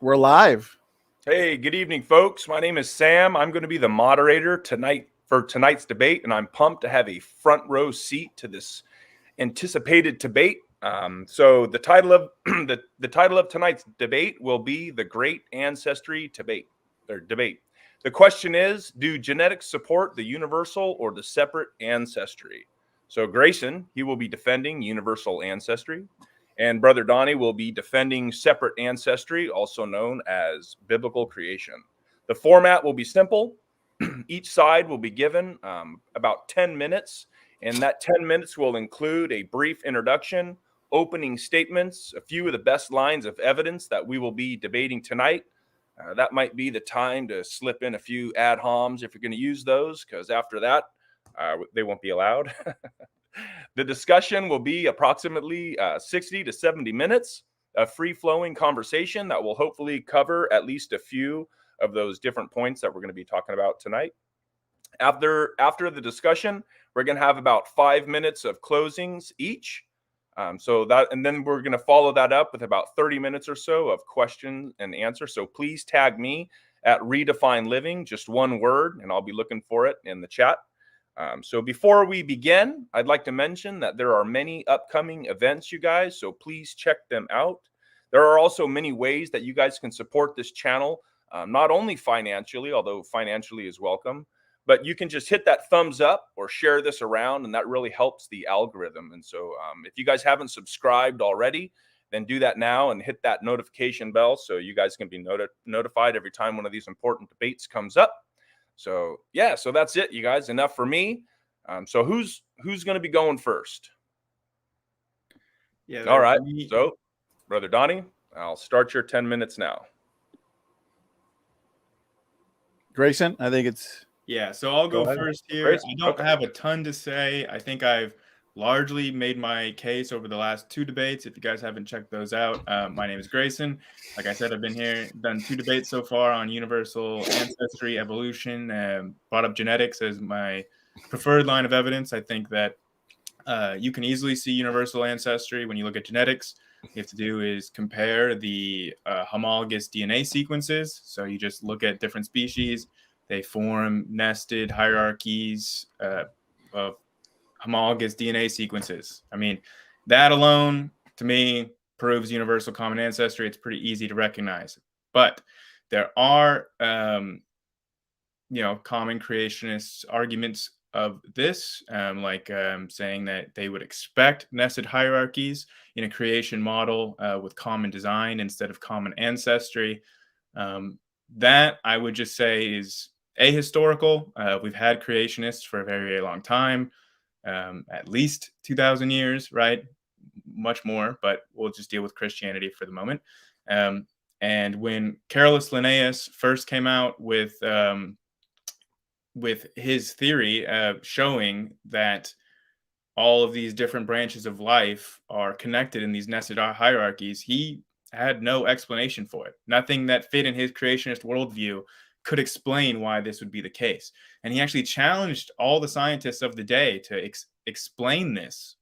We're live. Hey, good evening, folks. My name is Sam. I'm going to be the moderator tonight for tonight's debate, and I'm pumped to have a front row seat to this anticipated debate. So the title of the title of tonight's debate will be the Great Ancestry Debate. The question is: do genetics support the universal or the separate ancestry? So Grayson, he will be defending universal ancestry. And Brother Donnie will be defending separate ancestry, also known as biblical creation. The format will be simple. Each side will be given about 10 minutes, and that 10 minutes will include a brief introduction, opening statements, a few of the best lines of evidence that we will be debating tonight. That might be the time to slip in a few ad homs if you're going to use those, because after that, they won't be allowed. The discussion will be approximately 60 to 70 minutes of free-flowing conversation that will hopefully cover at least a few of those different points that we're going to be talking about tonight. After the discussion, we're going to have about 5 minutes of closings each. And then we're going to follow that up with about 30 minutes or so of questions and answers. So please tag me at Redefine Living, just one word, and I'll be looking for it in the chat. So before we begin, I'd like to mention that there are many upcoming events, you guys, so please check them out. There are also many ways that you guys can support this channel, not only financially, although financially is welcome, but you can just hit that thumbs up or share this around, and that really helps the algorithm. And so if you guys haven't subscribed already, then do that now and hit that notification bell so you guys can be notified every time one of these important debates comes up. So yeah, so that's it, you guys. Enough for me. So who's going to be going first? Yeah. All right. So, Brother Donnie, I'll start your 10 minutes now. Grayson, I think it's... Yeah, so I'll go first here. Grayson, I don't have a ton to say. I think I've largely made my case over the last two debates. If you guys haven't checked those out, my name is Grayson. Like I said, I've been here, done two debates so far on universal ancestry, evolution, brought up genetics as my preferred line of evidence. I think that you can easily see universal ancestry when you look at genetics. You have to do is compare the homologous DNA sequences. So you just look at different species. They form nested hierarchies of homologous DNA sequences. I mean, that alone, to me, proves universal common ancestry. It's pretty easy to recognize. But there are, common creationist arguments of this, saying that they would expect nested hierarchies in a creation model with common design instead of common ancestry. That I would just say is ahistorical. We've had creationists for a very, very long time, at least 2,000 years, right? Much more, but we'll just deal with Christianity for the moment. And when Carolus Linnaeus first came out with his theory showing that all of these different branches of life are connected in these nested hierarchies, he had no explanation for it. Nothing that fit in his creationist worldview could explain why this would be the case. And he actually challenged all the scientists of the day to explain this,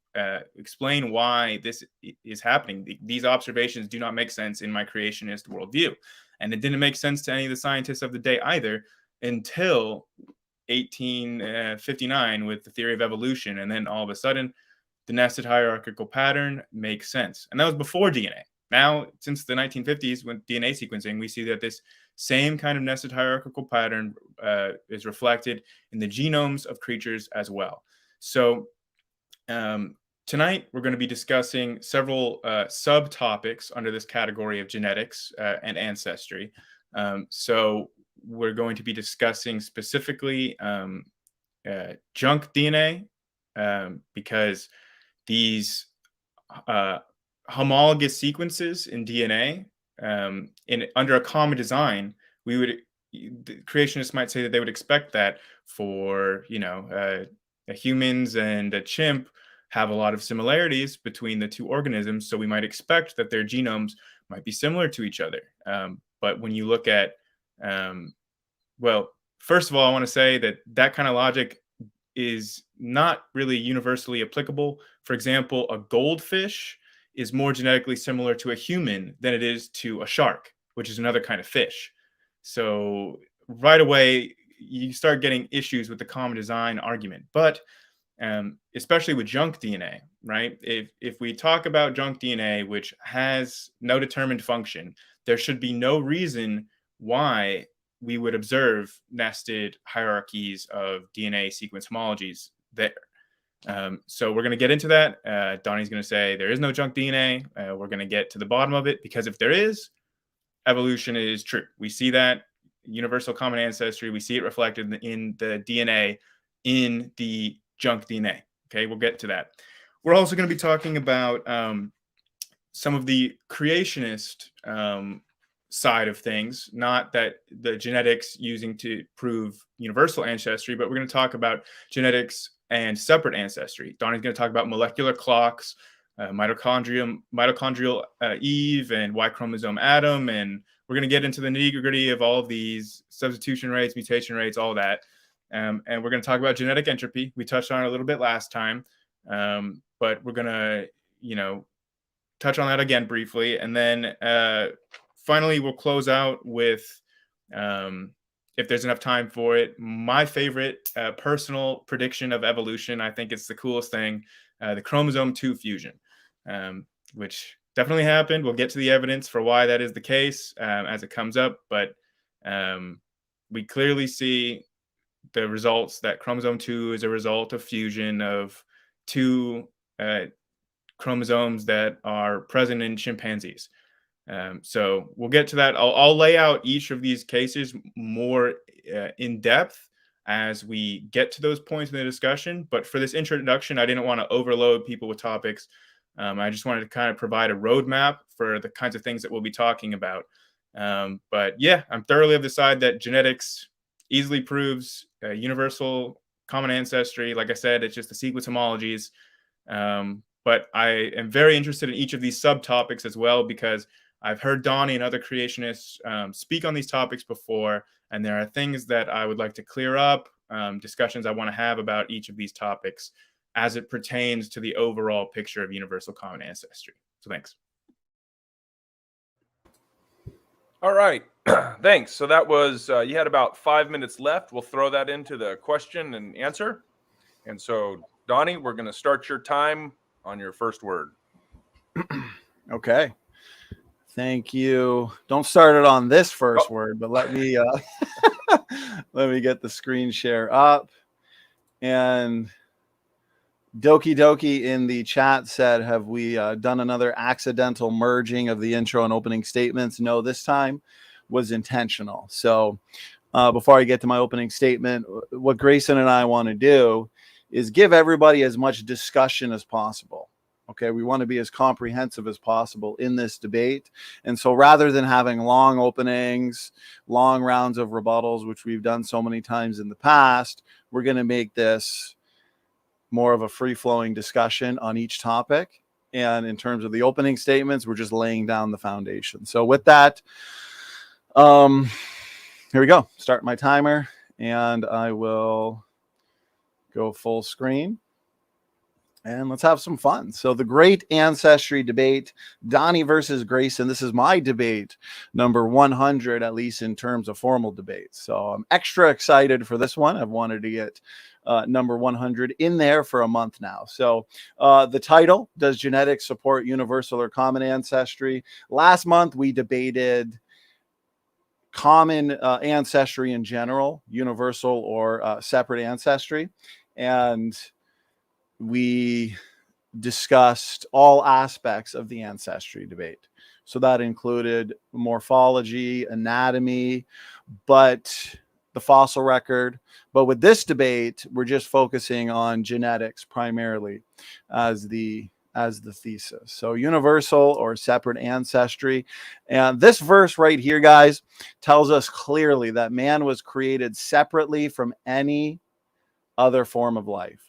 explain why this is happening. These observations do not make sense in my creationist worldview. And it didn't make sense to any of the scientists of the day either until 1859 with the theory of evolution. And then all of a sudden, the nested hierarchical pattern makes sense. And that was before DNA. Now, since the 1950s, with DNA sequencing, we see that this same kind of nested hierarchical pattern is reflected in the genomes of creatures as well. So tonight, we're going to be discussing several subtopics under this category of genetics and ancestry. So we're going to be discussing specifically junk DNA, because these homologous sequences in DNA under a common design, the creationists might say that they would expect that for humans and a chimp have a lot of similarities between the two organisms, so we might expect that their genomes might be similar to each other. But when you look at first of all, I want to say that kind of logic is not really universally applicable. For example, a goldfish is more genetically similar to a human than it is to a shark, which is another kind of fish. So right away, you start getting issues with the common design argument. But especially with junk DNA, right? If we talk about junk DNA, which has no determined function, there should be no reason why we would observe nested hierarchies of DNA sequence homologies there. So we're going to get into that. Donnie's going to say there is no junk DNA. We're going to get to the bottom of it, because if there is, evolution is true. We see that universal common ancestry. We see it reflected in the DNA in the junk DNA. Okay, we'll get to that. We're also going to be talking about some of the creationist side of things, not that the genetics using to prove universal ancestry, but we're going to talk about genetics and separate ancestry. Donnie's going to talk about molecular clocks, mitochondrial Eve, and Y chromosome Adam, and we're going to get into the nitty-gritty of all of these substitution rates, mutation rates, all that. And we're going to talk about genetic entropy. We touched on it a little bit last time, but we're going to, touch on that again briefly. And then finally, we'll close out with, if there's enough time for it, my favorite personal prediction of evolution. I think it's the coolest thing, the chromosome 2 fusion, which definitely happened. We'll get to the evidence for why that is the case as it comes up. But we clearly see the results that chromosome 2 is a result of fusion of 2 chromosomes that are present in chimpanzees. So we'll get to that. I'll lay out each of these cases more in depth as we get to those points in the discussion. But for this introduction, I didn't want to overload people with topics. I just wanted to kind of provide a roadmap for the kinds of things that we'll be talking about. But yeah, I'm thoroughly of the side that genetics easily proves universal common ancestry. Like I said, it's just the sequence homologies. But I am very interested in each of these subtopics as well, because I've heard Donnie and other creationists speak on these topics before, and there are things that I would like to clear up, discussions I want to have about each of these topics as it pertains to the overall picture of universal common ancestry. So thanks. All right. Thanks. So that was, you had about 5 minutes left. We'll throw that into the question and answer. And so, Donnie, we're going to start your time on your first word. Okay. Thank you. Don't start it on this first word, but let me let me get the screen share up. And Doki Doki in the chat said, have we done another accidental merging of the intro and opening statements? No, this time was intentional. So before I get to my opening statement, what Grayson and I want to do is give everybody as much discussion as possible. Okay, we want to be as comprehensive as possible in this debate. And so rather than having long openings, long rounds of rebuttals, which we've done so many times in the past, we're going to make this more of a free-flowing discussion on each topic. And in terms of the opening statements, we're just laying down the foundation. So with that, here we go. Start my timer, and I will go full screen. And let's have some fun. So the great ancestry debate, Donnie versus Grayson. This is my debate number 100, at least in terms of formal debates. So I'm extra excited for this one. I've wanted to get number 100 in there for a month now. So the title, does genetics support universal or common ancestry? Last month, we debated common ancestry in general, universal or separate ancestry. And we discussed all aspects of the ancestry debate. So that included morphology, anatomy, but the fossil record. But with this debate, we're just focusing on genetics primarily as the thesis. So universal or separate ancestry. And this verse right here, guys, tells us clearly that man was created separately from any other form of life.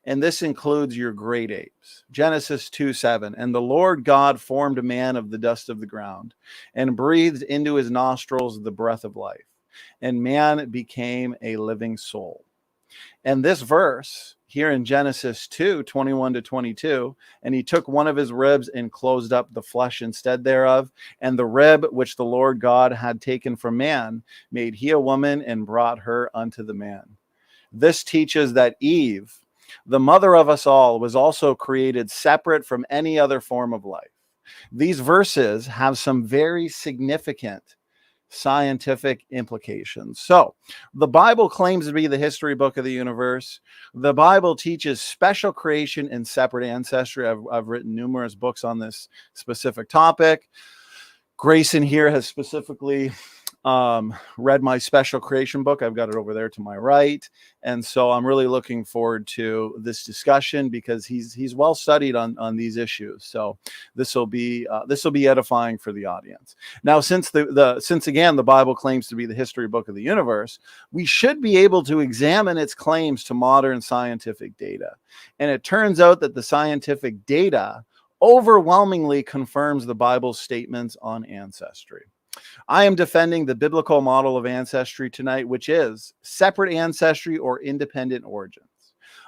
And this includes your great apes. Genesis 2:7. And the Lord God formed a man of the dust of the ground and breathed into his nostrils the breath of life. And man became a living soul. And this verse here in Genesis 2:21-22, and he took one of his ribs and closed up the flesh instead thereof, and the rib which the Lord God had taken from man made he a woman and brought her unto the man. This teaches that Eve, the mother of us all, was also created separate from any other form of life. These verses have some very significant scientific implications. So the Bible claims to be the history book of the universe. The Bible teaches special creation and separate ancestry. I've written numerous books on this specific topic. Grayson here has specifically read my special creation book. I've got it over there to my right. And so I'm really looking forward to this discussion because he's well studied on these issues. So this will be edifying for the audience. Now, since again the Bible claims to be the history book of the universe, we should be able to examine its claims to modern scientific data. And it turns out that the scientific data overwhelmingly confirms the Bible's statements on ancestry. I am defending the biblical model of ancestry tonight, which is separate ancestry or independent origins.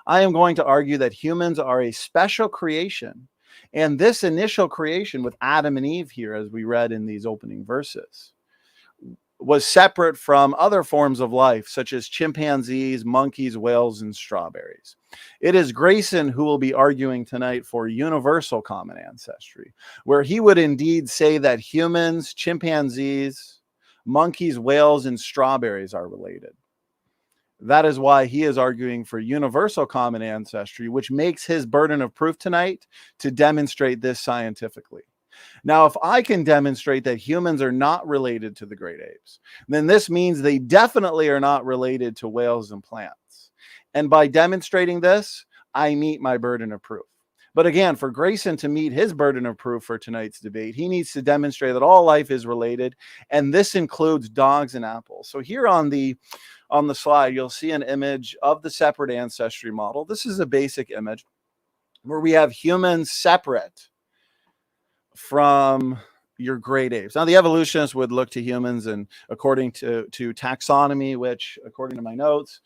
I am going to argue that humans are a special creation, and this initial creation with Adam and Eve here, as we read in these opening verses, was separate from other forms of life, such as chimpanzees, monkeys, whales, and strawberries. It is Grayson who will be arguing tonight for universal common ancestry, where he would indeed say that humans, chimpanzees, monkeys, whales, and strawberries are related. That is why he is arguing for universal common ancestry, which makes his burden of proof tonight to demonstrate this scientifically. Now, if I can demonstrate that humans are not related to the great apes, then this means they definitely are not related to whales and plants. And by demonstrating this, I meet my burden of proof. But again, for Grayson to meet his burden of proof for tonight's debate, he needs to demonstrate that all life is related, and this includes dogs and apples. So here on the slide, you'll see an image of the separate ancestry model. This is a basic image where we have humans separate from your great apes. Now, the evolutionists would look to humans, and according to taxonomy, which, according to my notes,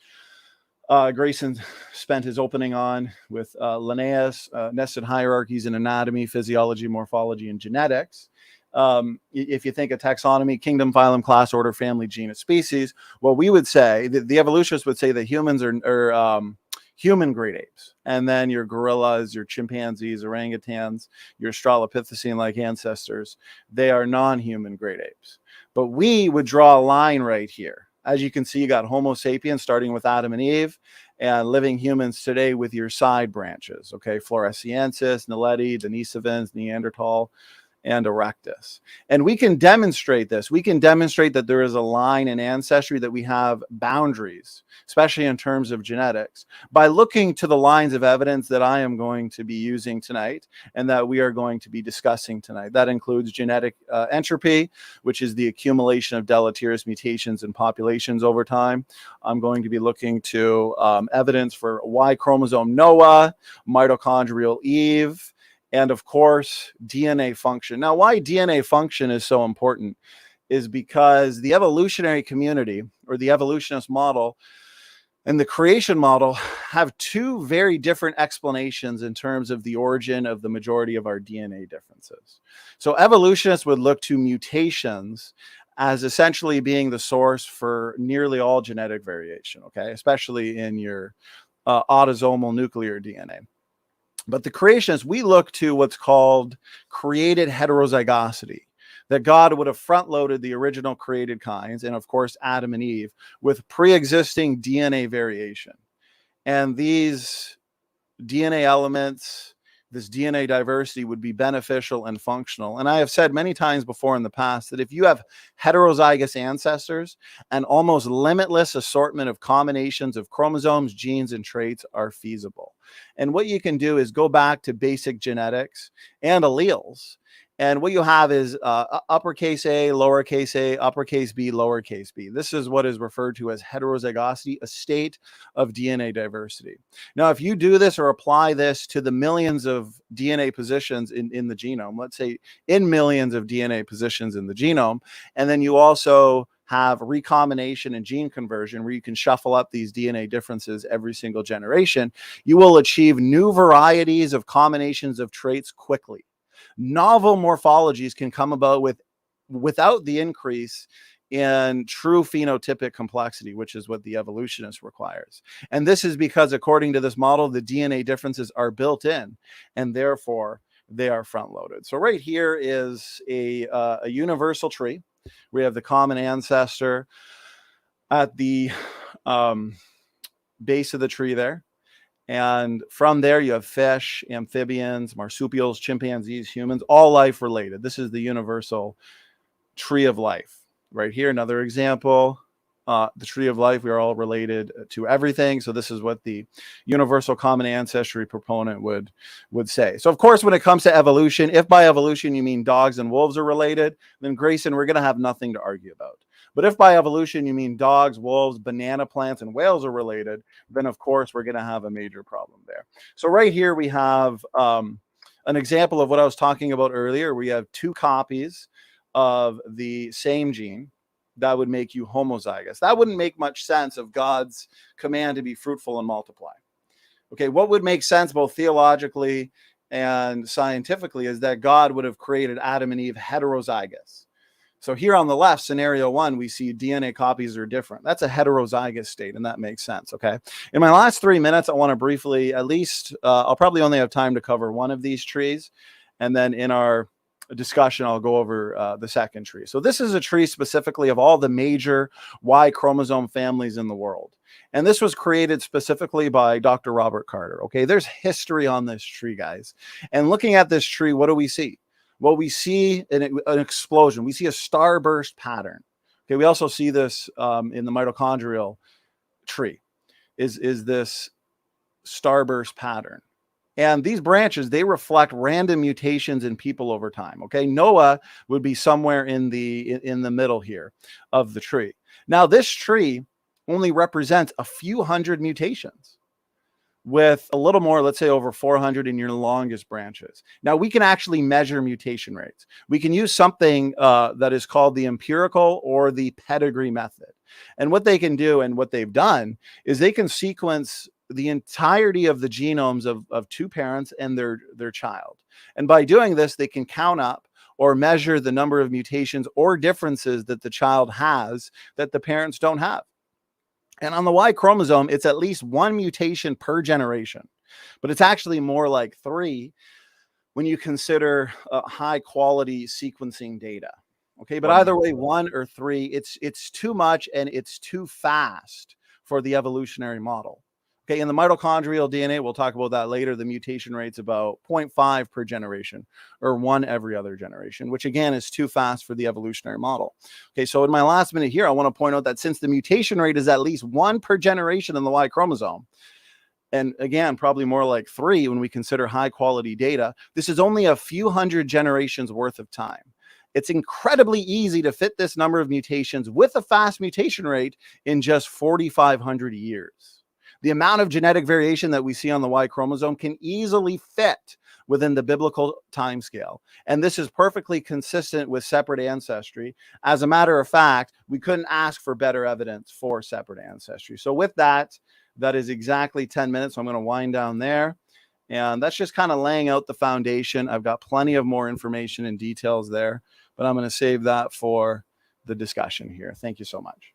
Grayson spent his opening on with Linnaeus, nested hierarchies in anatomy, physiology, morphology, and genetics. If you think of taxonomy, kingdom, phylum, class, order, family, genus, species, well, we would say, the evolutionists would say that humans are human great apes. And then your gorillas, your chimpanzees, orangutans, your Australopithecine-like ancestors, they are non-human great apes. But we would draw a line right here. As you can see, you got Homo sapiens starting with Adam and Eve, and living humans today with your side branches, okay? Floresiensis, Naledi, Denisovans, Neanderthal, and Erectus. And we can demonstrate this. We can demonstrate that there is a line in ancestry, that we have boundaries, especially in terms of genetics, by looking to the lines of evidence that I am going to be using tonight and that we are going to be discussing tonight. That includes genetic entropy, which is the accumulation of deleterious mutations in populations over time. I'm going to be looking to evidence for Y chromosome Noah, mitochondrial Eve, and of course, DNA function. Now, why DNA function is so important is because the evolutionary community, or the evolutionist model, and the creation model have two very different explanations in terms of the origin of the majority of our DNA differences. So evolutionists would look to mutations as essentially being the source for nearly all genetic variation, okay, especially in your autosomal nuclear DNA. But the creationists, we look to what's called created heterozygosity, that God would have front-loaded the original created kinds, and of course, Adam and Eve, with pre-existing DNA variation. And these DNA elements, this DNA diversity would be beneficial and functional. And I have said many times before in the past that if you have heterozygous ancestors, an almost limitless assortment of combinations of chromosomes, genes, and traits are feasible. And what you can do is go back to basic genetics and alleles. And what you have is uppercase A, lowercase a, uppercase B, lowercase b. This is what is referred to as heterozygosity, a state of DNA diversity. Now, if you do this or apply this to the millions of DNA positions in the genome, let's say in millions of DNA positions in the genome, and then you also have recombination and gene conversion, where you can shuffle up these DNA differences every single generation, you will achieve new varieties of combinations of traits quickly. Novel morphologies can come about without the increase in true phenotypic complexity, which is what the evolutionist requires. And this is because, according to this model, the DNA differences are built in, and therefore they are front loaded. So right here is a universal tree. We have the common ancestor at the base of the tree there. And from there, you have fish, amphibians, marsupials, chimpanzees, humans, all life related. This is the universal tree of life. Right here, another example, the tree of life, we are all related to everything. So this is what the universal common ancestry proponent would say. So of course, when it comes to evolution, if by evolution you mean dogs and wolves are related, then Grayson, we're going to have nothing to argue about. But if by evolution you mean dogs, wolves, banana plants, and whales are related, then of course we're going to have a major problem there. So right here we have an example of what I was talking about earlier. We have 2 copies of the same gene that would make you homozygous. That wouldn't make much sense of God's command to be fruitful and multiply. Okay, what would make sense both theologically and scientifically is that God would have created Adam and Eve heterozygous. So here on the left, scenario 1, we see DNA copies are different. That's a heterozygous state, and that makes sense, okay? In my last 3 minutes, I want to briefly, at least, I'll probably only have time to cover one of these trees, and then in our discussion, I'll go over the second tree. So this is a tree specifically of all the major Y chromosome families in the world. And this was created specifically by Dr. Robert Carter. Okay, there's history on this tree, guys. And looking at this tree, what do we see? Well, we see an explosion. We see a starburst pattern. Okay, we also see this in the mitochondrial tree, is this starburst pattern. And these branches, they reflect random mutations in people over time. Okay, Noah would be somewhere in the middle here of the tree. Now, this tree only represents a few hundred mutations, with a little more, let's say over 400 in your longest branches. Now, we can actually measure mutation rates. We can use something that is called the empirical or the pedigree method. And what they can do, and what they've done, is they can sequence the entirety of the genomes of 2 parents and their child. And by doing this, they can count up or measure the number of mutations or differences that the child has that the parents don't have. And on the Y chromosome, it's at least 1 mutation per generation, but it's actually more like 3 when you consider high quality sequencing data. Okay, but either way, 1 or 3, it's too much and it's too fast for the evolutionary model. Okay, in the mitochondrial DNA, we'll talk about that later, the mutation rate's about 0.5 per generation, or 1 every other generation, which again is too fast for the evolutionary model. Okay, so in my last minute here, I want to point out that since the mutation rate is at least 1 per generation in the Y chromosome, and again, probably more like 3 when we consider high quality data, this is only a few hundred generations worth of time. It's incredibly easy to fit this number of mutations with a fast mutation rate in just 4,500 years. The amount of genetic variation that we see on the Y chromosome can easily fit within the biblical timescale. And this is perfectly consistent with separate ancestry. As a matter of fact, we couldn't ask for better evidence for separate ancestry. So with that, that is exactly 10 minutes. So I'm going to wind down there. And that's just kind of laying out the foundation. I've got plenty of more information and details there, but I'm going to save that for the discussion here. Thank you so much.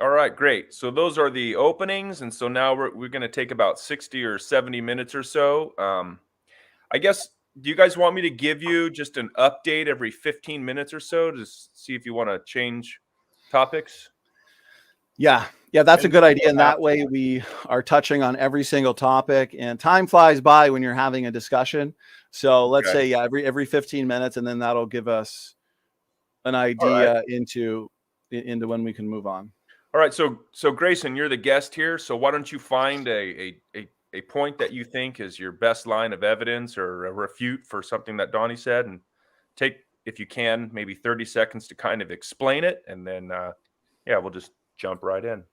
All right, great. So those are the openings. And so now we're going to take about 60 or 70 minutes or so. I guess, do you guys want me to give you just an update every 15 minutes or so to see if you want to change topics? Yeah, that's a good idea. And that way we are touching on every single topic, and time flies by when you're having a discussion. So let's say every 15 minutes, and then that'll give us an idea into when we can move on. All right, so Grayson, you're the guest here. So why don't you find a point that you think is your best line of evidence or a refute for something that Donnie said, and take, if you can, maybe 30 seconds to kind of explain it, and then we'll just jump right in.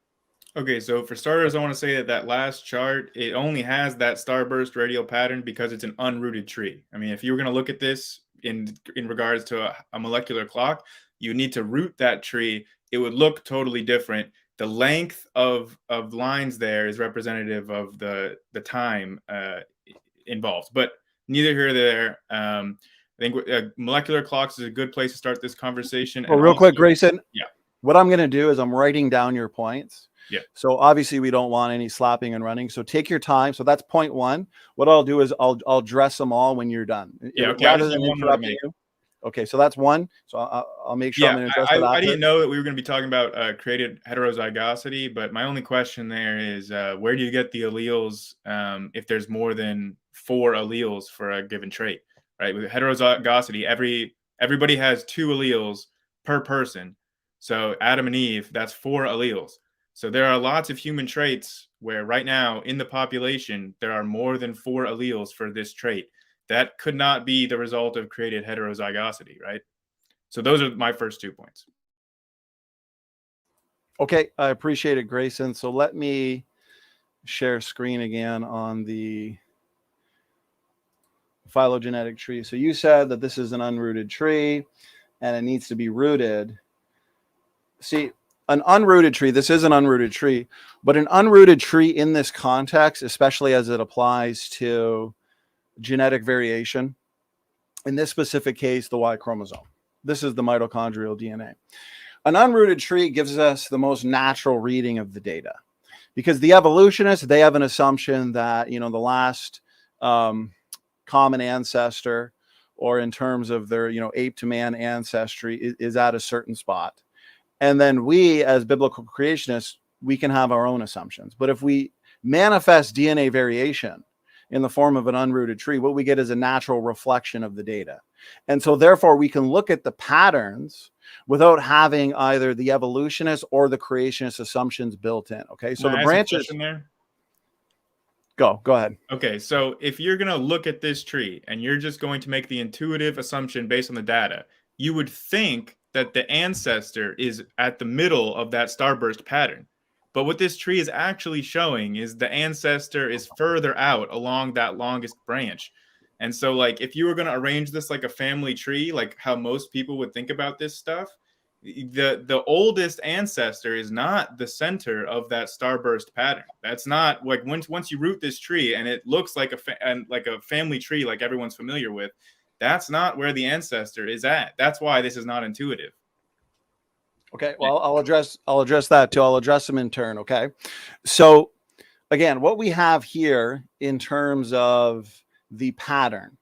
Okay, so for starters, I want to say that last chart, it only has that starburst radial pattern because it's an unrooted tree. I mean, if you were going to look at this in regards to a molecular clock, you need to root that tree it would look totally different. The length of lines there is representative of the time involved, but neither here nor there. I think molecular clocks is a good place to start this conversation. Well, real quick, Grayson. Yeah. What I'm going to do is I'm writing down your points. Yeah. So obviously we don't want any slapping and running. So take your time. So that's point one. What I'll do is I'll address them all when you're done. Yeah. Okay. Rather than interrupting you. Okay. So that's one. So I'll make sure I'm going to address that. I didn't know that we were going to be talking about created heterozygosity, but my only question there is where do you get the alleles if there's more than 4 alleles for a given trait, right? With heterozygosity, everybody has 2 alleles per person. So Adam and Eve, that's 4 alleles. So there are lots of human traits where right now in the population, there are more than 4 alleles for this trait. That could not be the result of created heterozygosity, right? So those are my first 2 points. Okay, I appreciate it, Grayson. So let me share screen again on the phylogenetic tree. So you said that this is an unrooted tree and it needs to be rooted. See, an unrooted tree, this is an unrooted tree, but an unrooted tree in this context, especially as it applies to genetic variation, in this specific case, the Y chromosome. This is the mitochondrial DNA. An unrooted tree gives us the most natural reading of the data because the evolutionists, they have an assumption that, the last common ancestor, or in terms of their, ape to man ancestry is at a certain spot. And then we, as biblical creationists, we can have our own assumptions. But if we manifest DNA variation in the form of an unrooted tree, what we get is a natural reflection of the data. And so therefore we can look at the patterns without having either the evolutionist or the creationist assumptions built in. Okay. So the branches there. Go ahead. Okay. So if you're going to look at this tree and you're just going to make the intuitive assumption based on the data, you would think that the ancestor is at the middle of that starburst pattern. But what this tree is actually showing is the ancestor is further out along that longest branch. And so, like, if you were going to arrange this like a family tree, like how most people would think about this stuff, the oldest ancestor is not the center of that starburst pattern. That's not like once you root this tree and it looks like a family tree like everyone's familiar with, that's not where the ancestor is at. That's why this is not intuitive. Okay, well, I'll address that too. I'll address them in turn. Okay, so again, what we have here in terms of the pattern,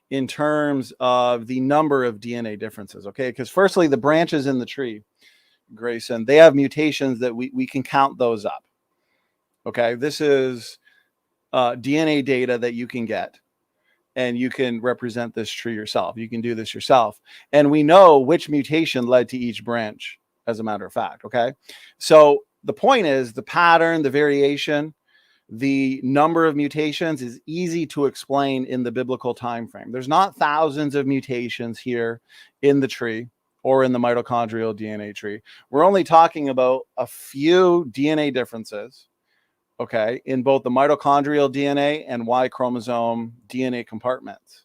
in terms of the number of DNA differences. Okay, because firstly, the branches in the tree, Grayson, they have mutations that we can count those up. Okay, this is DNA data that you can get. And you can represent this tree yourself. You can do this yourself. And we know which mutation led to each branch, as a matter of fact. Okay. So the point is the pattern, the variation, the number of mutations is easy to explain in the biblical time frame. There's not thousands of mutations here in the tree or in the mitochondrial DNA tree. We're only talking about a few DNA differences. Okay, in both the mitochondrial DNA and Y chromosome DNA compartments,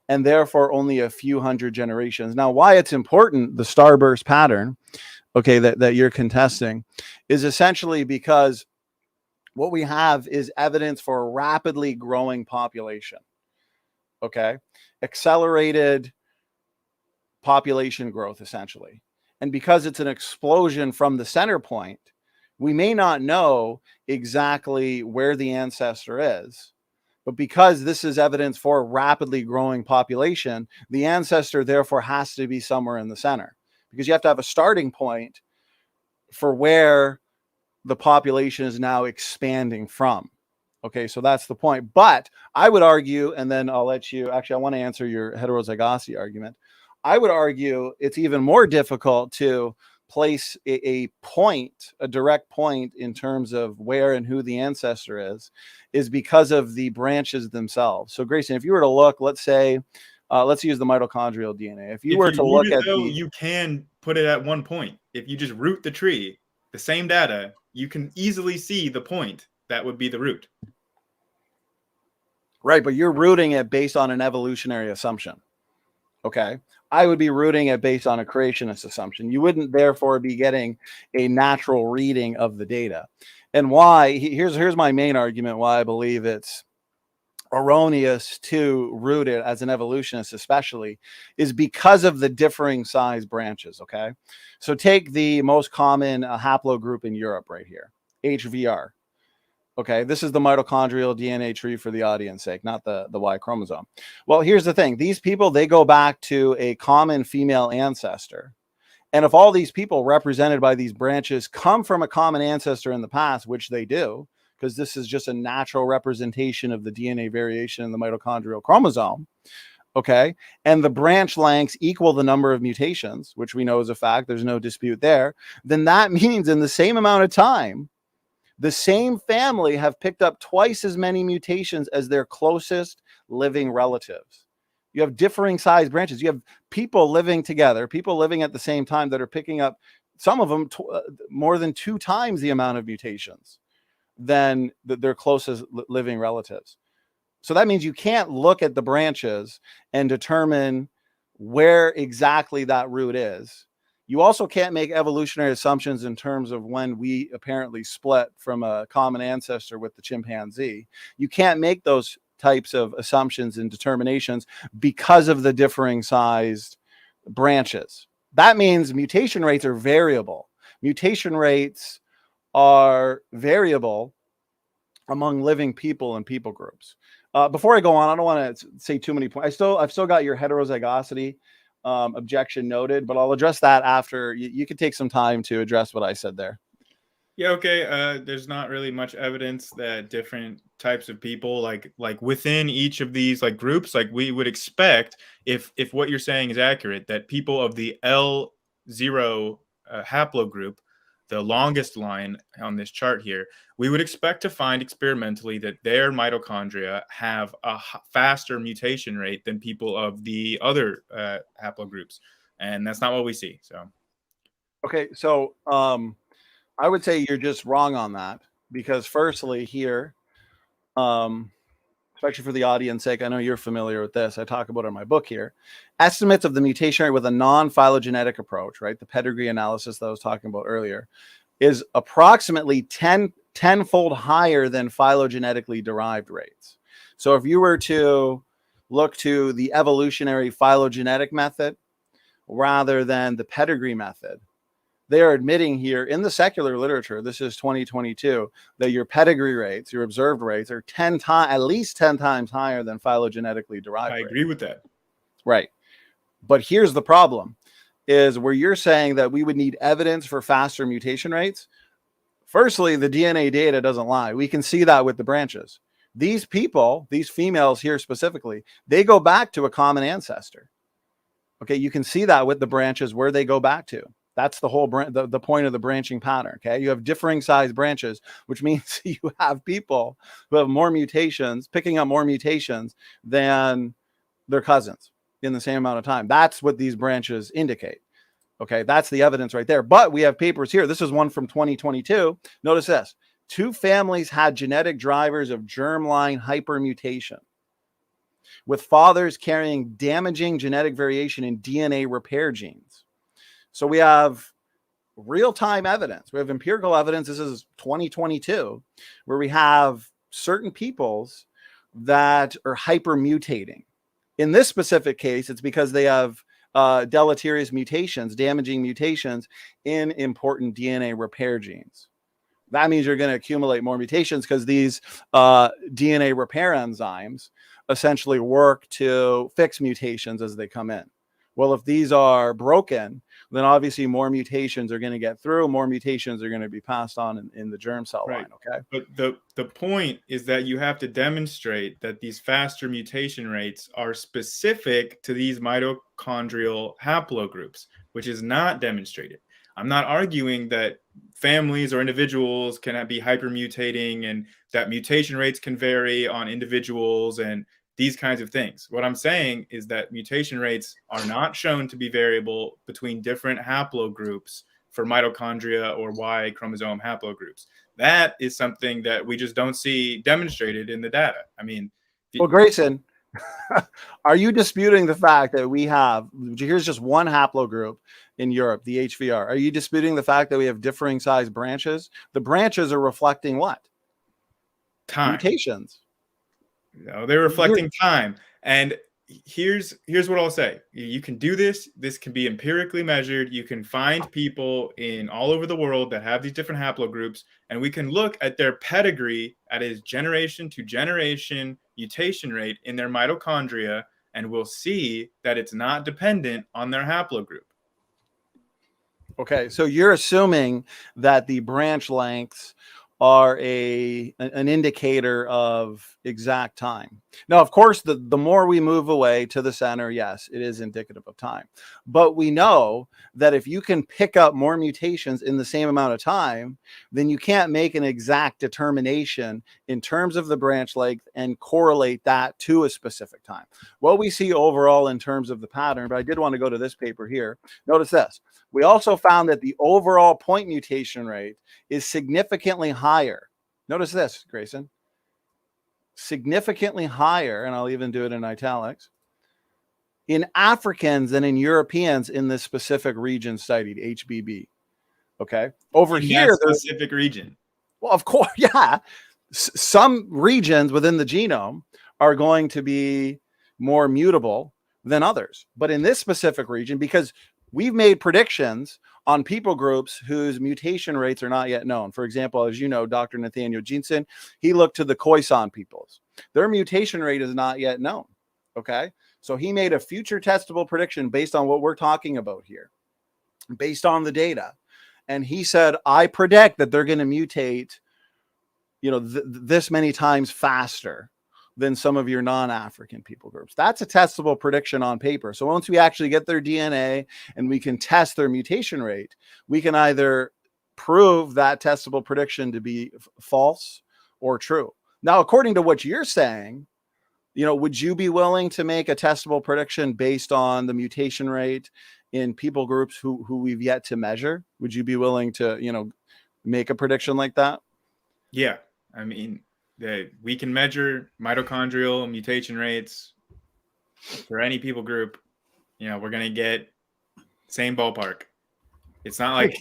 and therefore only a few hundred generations. Now, why it's important, the starburst pattern, okay, that you're contesting, is essentially because what we have is evidence for a rapidly growing population. Okay, accelerated population growth, essentially. And because it's an explosion from the center point, we may not know exactly where the ancestor is, but because this is evidence for a rapidly growing population, the ancestor therefore has to be somewhere in the center, because you have to have a starting point for where the population is now expanding from. Okay, so that's the point. But I would argue, and then I'll let you, actually, I want to answer your heterozygosity argument. I would argue it's even more difficult to place a point, a direct point in terms of where and who the ancestor is because of the branches themselves. So Grayson, if you were to look, let's say, let's use the mitochondrial DNA. If you were to look at you can put it at one point. If you just root the tree, the same data, you can easily see the point that would be the root. Right, but you're rooting it based on an evolutionary assumption. Okay. I would be rooting it based on a creationist assumption. You wouldn't therefore be getting a natural reading of the data. And why? Here's my main argument why I believe it's erroneous to root it as an evolutionist, especially, is because of the differing size branches. Okay, so take the most common haplogroup in Europe right here, HVR. Okay, this is the mitochondrial DNA tree for the audience sake, not the Y chromosome. Well, here's the thing. These people, they go back to a common female ancestor. And if all these people represented by these branches come from a common ancestor in the past, which they do, because this is just a natural representation of the DNA variation in the mitochondrial chromosome, okay, and the branch lengths equal the number of mutations, which we know is a fact, there's no dispute there, then that means in the same amount of time, the same family have picked up twice as many mutations as their closest living relatives. You have differing size branches. You have people living together, people living at the same time that are picking up, some of them more than 2 times the amount of mutations than their closest living relatives. So that means you can't look at the branches and determine where exactly that root is. You also can't make evolutionary assumptions in terms of when we apparently split from a common ancestor with the chimpanzee. You can't make those types of assumptions and determinations because of the differing sized branches. That means mutation rates are variable. Mutation rates are variable among living people and people groups. Before I go on, I don't want to say too many points. I've still got your heterozygosity objection noted, but I'll address that after. You could take some time to address what I said there. Yeah, okay. There's not really much evidence that different types of people, like within each of these like groups, like we would expect, if what you're saying is accurate, that people of the L0 haplogroup, the longest line on this chart here, we would expect to find experimentally that their mitochondria have a faster mutation rate than people of the other haplogroups, and that's not what we see. So, okay, so I would say you're just wrong on that, because firstly here, especially for the audience sake, I know you're familiar with this, I talk about it in my book here, estimates of the mutation rate with a non-phylogenetic approach, right, the pedigree analysis that I was talking about earlier, is approximately 10-fold higher than phylogenetically derived rates. So if you were to look to the evolutionary phylogenetic method rather than the pedigree method, they are admitting here in the secular literature, this is 2022, that your pedigree rates, your observed rates, are at least 10 times higher than phylogenetically derived rates. I agree with that. Right. But here's the problem, is where you're saying that we would need evidence for faster mutation rates. Firstly, the DNA data doesn't lie. We can see that with the branches. These people, these females here specifically, they go back to a common ancestor. Okay, you can see that with the branches where they go back to. That's the whole the point of the branching pattern. Okay, you have differing size branches, which means you have people who have more mutations, picking up more mutations than their cousins in the same amount of time. That's what these branches indicate. Okay, that's the evidence right there. But we have papers here. This is one from 2022. Notice this. 2 families had genetic drivers of germline hypermutation, with fathers carrying damaging genetic variation in DNA repair genes. So we have real-time evidence. We have empirical evidence. This is 2022, where we have certain peoples that are hypermutating. In this specific case, it's because they have deleterious mutations, damaging mutations in important DNA repair genes. That means you're going to accumulate more mutations because these DNA repair enzymes essentially work to fix mutations as they come in. Well, if these are broken, then obviously more mutations are going to get through, more mutations are going to be passed on in the germ cell line, okay? But the point is that you have to demonstrate that these faster mutation rates are specific to these mitochondrial haplogroups, which is not demonstrated. I'm not arguing that families or individuals cannot be hypermutating and that mutation rates can vary on individuals and these kinds of things. What I'm saying is that mutation rates are not shown to be variable between different haplogroups for mitochondria or Y chromosome haplogroups. That is something that we just don't see demonstrated in the data. I mean, well, Grayson, Are you disputing the fact that we have, here's just one haplogroup in Europe, the HVR. Are you disputing the fact that we have differing size branches? The branches are reflecting what? Time. Mutations. No, they're reflecting time. And here's what I'll say. You can do this. This can be empirically measured. You can find people in all over the world that have these different haplogroups, and we can look at their pedigree, at his generation to generation mutation rate in their mitochondria, and we'll see that it's not dependent on their haplogroup. Okay, so you're assuming that the branch lengths are an indicator of exact time. Now, of course, the more we move away to the center, yes, it is indicative of time. But we know that if you can pick up more mutations in the same amount of time, then you can't make an exact determination in terms of the branch length and correlate that to a specific time. What we see overall in terms of the pattern, but I did want to go to this paper here. Notice this. We also found that the overall point mutation rate is significantly higher. Notice this, Grayson. Significantly higher, and I'll even do it in italics, in Africans than in Europeans in this specific region studied, HBB. Okay. Over in here, that specific region. Well, of course, yeah. Some regions within the genome are going to be more mutable than others. But in this specific region, because we've made predictions on people groups whose mutation rates are not yet known. For example, as you know, Dr. Nathaniel Jensen, he looked to the Khoisan peoples. Their mutation rate is not yet known. Okay. So he made a future testable prediction based on what we're talking about here, based on the data. And he said, I predict that they're going to mutate, this many times faster than some of your non-African people groups. That's a testable prediction on paper. So once we actually get their DNA and we can test their mutation rate, we can either prove that testable prediction to be false or true. Now, according to what you're saying, would you be willing to make a testable prediction based on the mutation rate in people groups who we've yet to measure? Would you be willing to, make a prediction like that? Yeah. I mean, we can measure mitochondrial mutation rates for any people group. We're going to get same ballpark. It's not like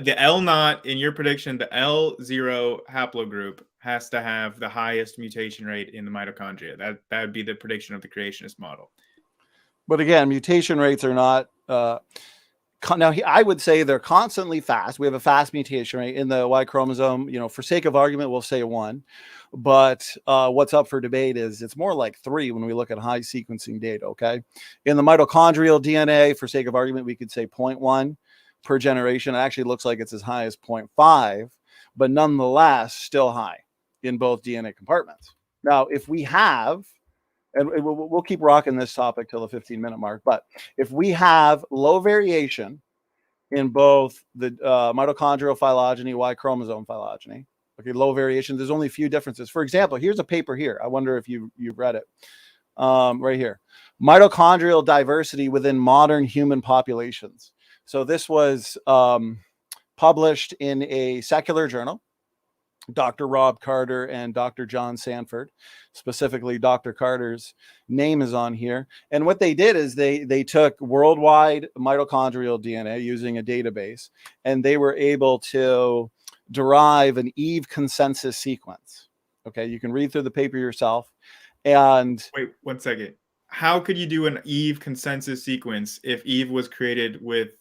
the L0 in your prediction, the L0 haplogroup has to have the highest mutation rate in the mitochondria. That would be the prediction of the creationist model. But again, mutation rates are not, now, I would say they're constantly fast. We have a fast mutation rate in the Y chromosome. For sake of argument, we'll say 1. But what's up for debate is it's more like 3 when we look at high sequencing data, okay? In the mitochondrial DNA, for sake of argument, we could say 0.1 per generation. It actually looks like it's as high as 0.5, but nonetheless, still high in both DNA compartments. Now, if we have, and we'll keep rocking this topic till the 15-minute mark, but if we have low variation in both the mitochondrial phylogeny, Y chromosome phylogeny, okay, low variation, there's only a few differences. For example, here's a paper here. I wonder if you've read it. Right here. Mitochondrial diversity within modern human populations. So this was published in a secular journal. Dr. Rob Carter and Dr. John Sanford, specifically Dr. Carter's name is on here. And what they did is they took worldwide mitochondrial DNA using a database, and they were able to derive an Eve consensus sequence. Okay, you can read through the paper yourself. And wait 1 second. How could you do an Eve consensus sequence if Eve was created with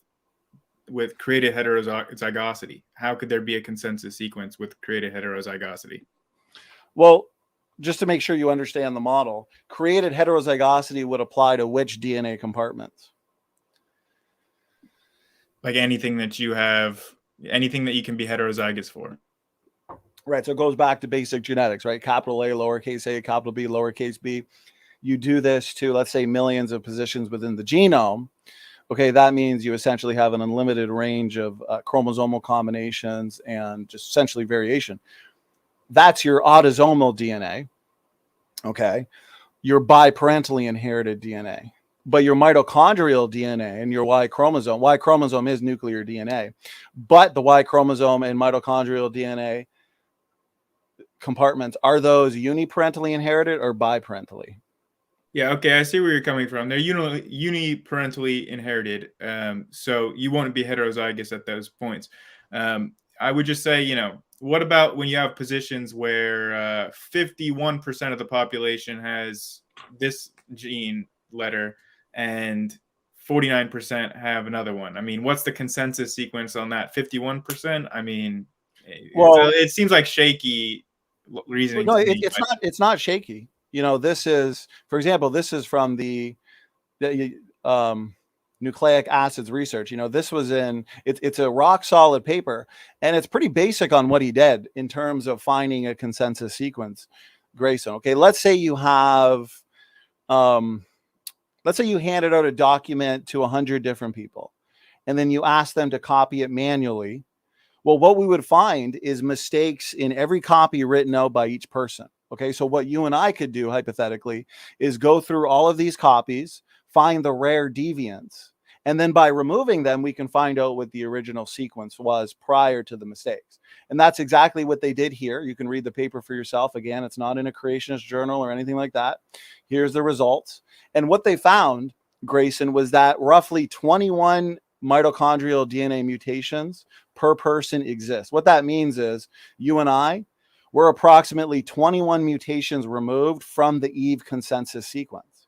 created heterozygosity? How could there be a consensus sequence with created heterozygosity? Well, just to make sure you understand the model, created heterozygosity would apply to which DNA compartments? Like anything that you have, anything that you can be heterozygous for. Right. So it goes back to basic genetics, right? Capital A, lowercase a, capital B, lowercase b. You do this to, let's say, millions of positions within the genome. Okay, that means you essentially have an unlimited range of chromosomal combinations and just essentially variation. That's your autosomal DNA. Okay, your biparentally inherited DNA. But your mitochondrial DNA and your Y chromosome is nuclear DNA. But the Y chromosome and mitochondrial DNA compartments, are those uniparentally inherited or biparentally? Yeah, okay, I see where you're coming from. They're uniparentally inherited, so you won't be heterozygous at those points. I would just say, what about when you have positions where 51% of the population has this gene letter and 49% have another one? I mean, what's the consensus sequence on that? 51%? I mean, Well, it seems like shaky reasoning no, to me. it's not shaky. This is, for example, this is from the nucleic acids research. This was it's a rock solid paper, and it's pretty basic on what he did in terms of finding a consensus sequence. Grayson, okay, let's say you handed out a document to 100 different people, and then you ask them to copy it manually. Well, what we would find is mistakes in every copy written out by each person. Okay, so what you and I could do hypothetically is go through all of these copies, find the rare deviants, and then by removing them, we can find out what the original sequence was prior to the mistakes. And that's exactly what they did here. You can read the paper for yourself. Again, it's not in a creationist journal or anything like that. Here's the results. And what they found, Grayson, was that roughly 21 mitochondrial DNA mutations per person exist. What that means is you and I, we're approximately 21 mutations removed from the Eve consensus sequence.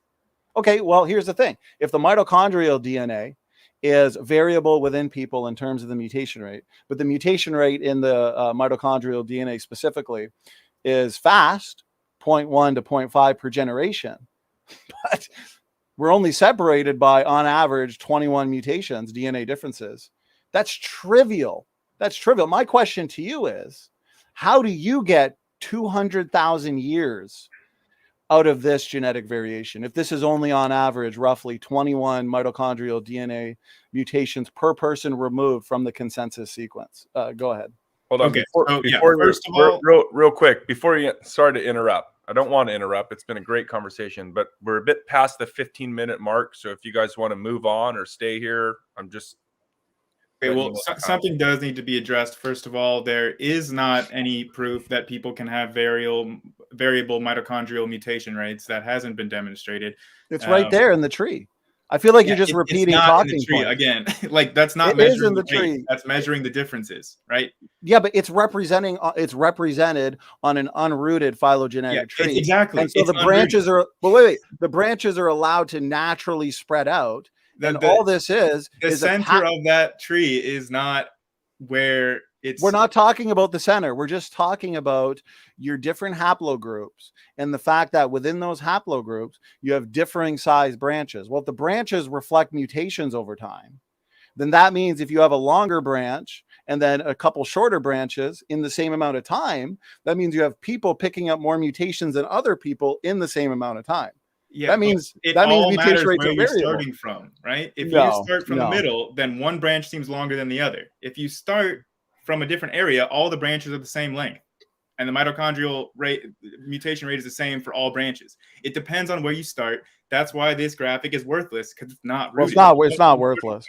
Okay, well, here's the thing. If the mitochondrial DNA is variable within people in terms of the mutation rate, but the mutation rate in the mitochondrial DNA specifically is fast, 0.1 to 0.5 per generation, but we're only separated by, on average, 21 mutations, DNA differences. That's trivial. That's trivial. My question to you is, how do you get 200,000 years out of this genetic variation if this is only on average roughly 21 mitochondrial DNA mutations per person removed from the consensus sequence? Go ahead. Hold on. Okay, First of all, real quick, before you sorry to interrupt. I don't want to interrupt. It's been a great conversation, but we're a bit past the 15-minute mark. So if you guys want to move on or stay here, I'm just. Okay, well, something does need to be addressed. First of all, there is not any proof that people can have variable mitochondrial mutation rates. That hasn't been demonstrated. It's right there in the tree. I feel like you're just repeating talking points. Again. Like that's not measuring the tree. That's measuring the differences, right? Yeah, but it's represented on an unrooted phylogenetic tree. Exactly. And so the branches are the branches are allowed to naturally spread out. And all this is the center of that tree is not where it's. We're not talking about the center. We're just talking about your different haplogroups and the fact that within those haplogroups, you have differing size branches. Well, if the branches reflect mutations over time, then that means if you have a longer branch and then a couple shorter branches in the same amount of time, that means you have people picking up more mutations than other people in the same amount of time. Yeah, that means mutation rates are variable. Starting from, right? If you start from the middle, then one branch seems longer than the other. If you start from a different area, all the branches are the same length, and the mitochondrial mutation rate is the same for all branches. It depends on where you start. That's why this graphic is worthless, because it's not rooted. It's not worthless.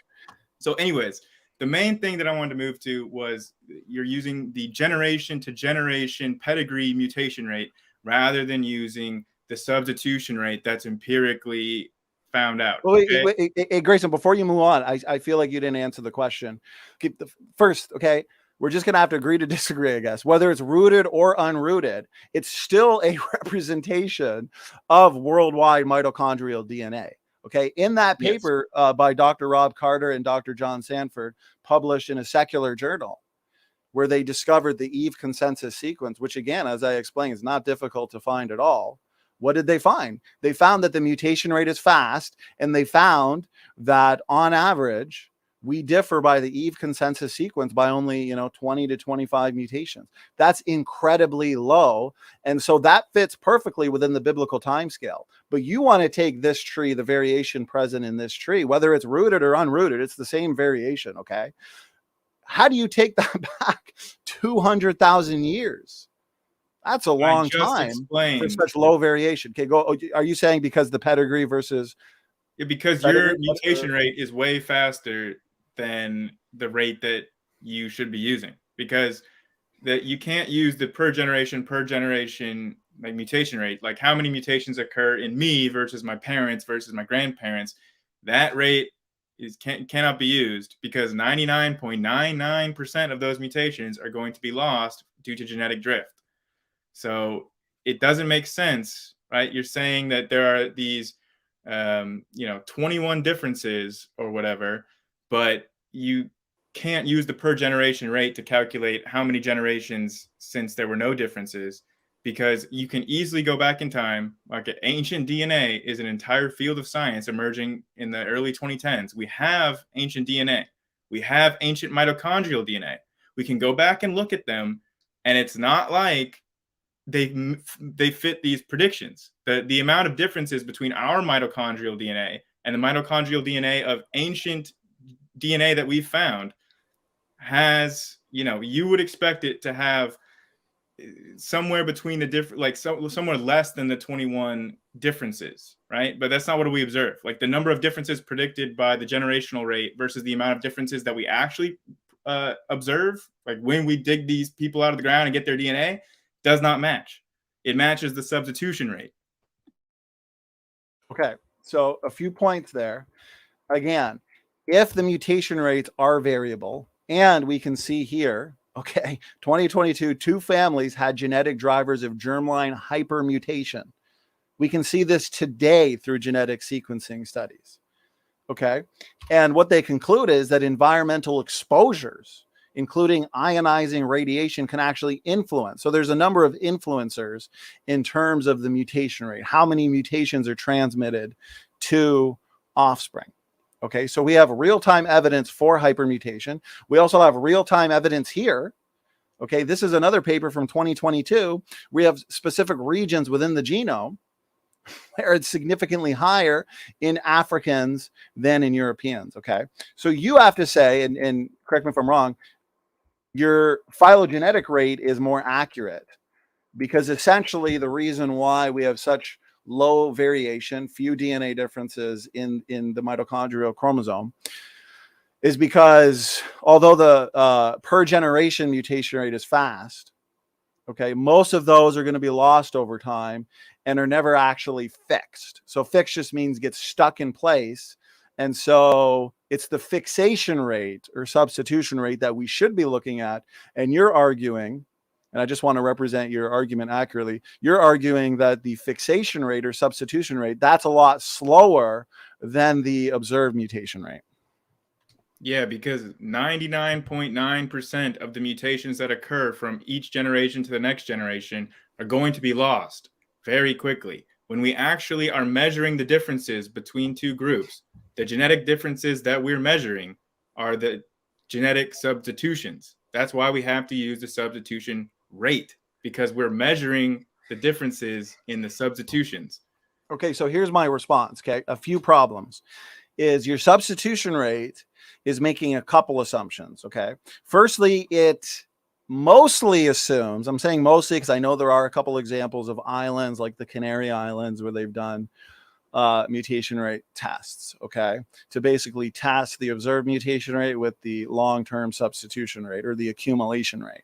So, anyways, the main thing that I wanted to move to was you're using the generation to generation pedigree mutation rate rather than using the substitution rate that's empirically found out. Hey, Grayson, before you move on, I feel like you didn't answer the question. First, okay, we're just going to have to agree to disagree, I guess. Whether it's rooted or unrooted, it's still a representation of worldwide mitochondrial DNA. Okay, in that paper by Dr. Rob Carter and Dr. John Sanford, published in a secular journal, where they discovered the Eve consensus sequence, which again, as I explained, is not difficult to find at all. What did they find? They found that the mutation rate is fast, and they found that on average, we differ by the Eve consensus sequence by only 20 to 25 mutations. That's incredibly low. And so that fits perfectly within the biblical timescale. But you want to take this tree, the variation present in this tree, whether it's rooted or unrooted, it's the same variation, okay? How do you take that back 200,000 years? That's a long time for such low variation. Okay, go. Are you saying because the pedigree versus? Yeah, because your mutation rate is way faster than the rate that you should be using. Because that you can't use the per generation like mutation rate, like how many mutations occur in me versus my parents versus my grandparents, that rate cannot be used because 99.99% of those mutations are going to be lost due to genetic drift. So it doesn't make sense, right? You're saying that there are these 21 differences or whatever, but you can't use the per generation rate to calculate how many generations since there were no differences, because you can easily go back in time. Like ancient DNA is an entire field of science emerging in the early 2010s. We have ancient DNA. We have ancient mitochondrial DNA. We can go back and look at them, and it's not like they fit these predictions. The amount of differences between our mitochondrial DNA and the mitochondrial DNA of ancient DNA that we've found has, you would expect it to have somewhere between the different, like somewhere less than the 21 differences, right? But that's not what we observe. Like the number of differences predicted by the generational rate versus the amount of differences that we actually observe, like when we dig these people out of the ground and get their DNA, does not match. It matches the substitution rate. Okay, so a few points there. Again, if the mutation rates are variable, and we can see here, okay, 2022, 2 families had genetic drivers of germline hypermutation. We can see this today through genetic sequencing studies. Okay, and what they conclude is that environmental exposures, including ionizing radiation, can actually influence. So there's a number of influencers in terms of the mutation rate, how many mutations are transmitted to offspring. Okay, so we have real-time evidence for hypermutation. We also have real-time evidence here. Okay, this is another paper from 2022. We have specific regions within the genome where it's significantly higher in Africans than in Europeans. Okay, so you have to say, and correct me if I'm wrong, your phylogenetic rate is more accurate, because essentially the reason why we have such low variation, few DNA differences in the mitochondrial chromosome is because although the per generation mutation rate is fast, okay, most of those are going to be lost over time and are never actually fixed. So fixed just means get stuck in place. And so it's the fixation rate or substitution rate that we should be looking at. And you're arguing, and I just want to represent your argument accurately, you're arguing that the fixation rate or substitution rate, that's a lot slower than the observed mutation rate. Yeah, because 99.9% of the mutations that occur from each generation to the next generation are going to be lost very quickly. When we actually are measuring the differences between two groups, the genetic differences that we're measuring are the genetic substitutions. That's why we have to use the substitution rate, because we're measuring the differences in the substitutions. Okay, so here's my response. Okay, a few problems is your substitution rate is making a couple assumptions. Okay, firstly, it mostly assumes, I'm saying mostly because I know there are a couple examples of islands like the Canary Islands where they've done mutation rate tests, okay, to basically test the observed mutation rate with the long-term substitution rate or the accumulation rate.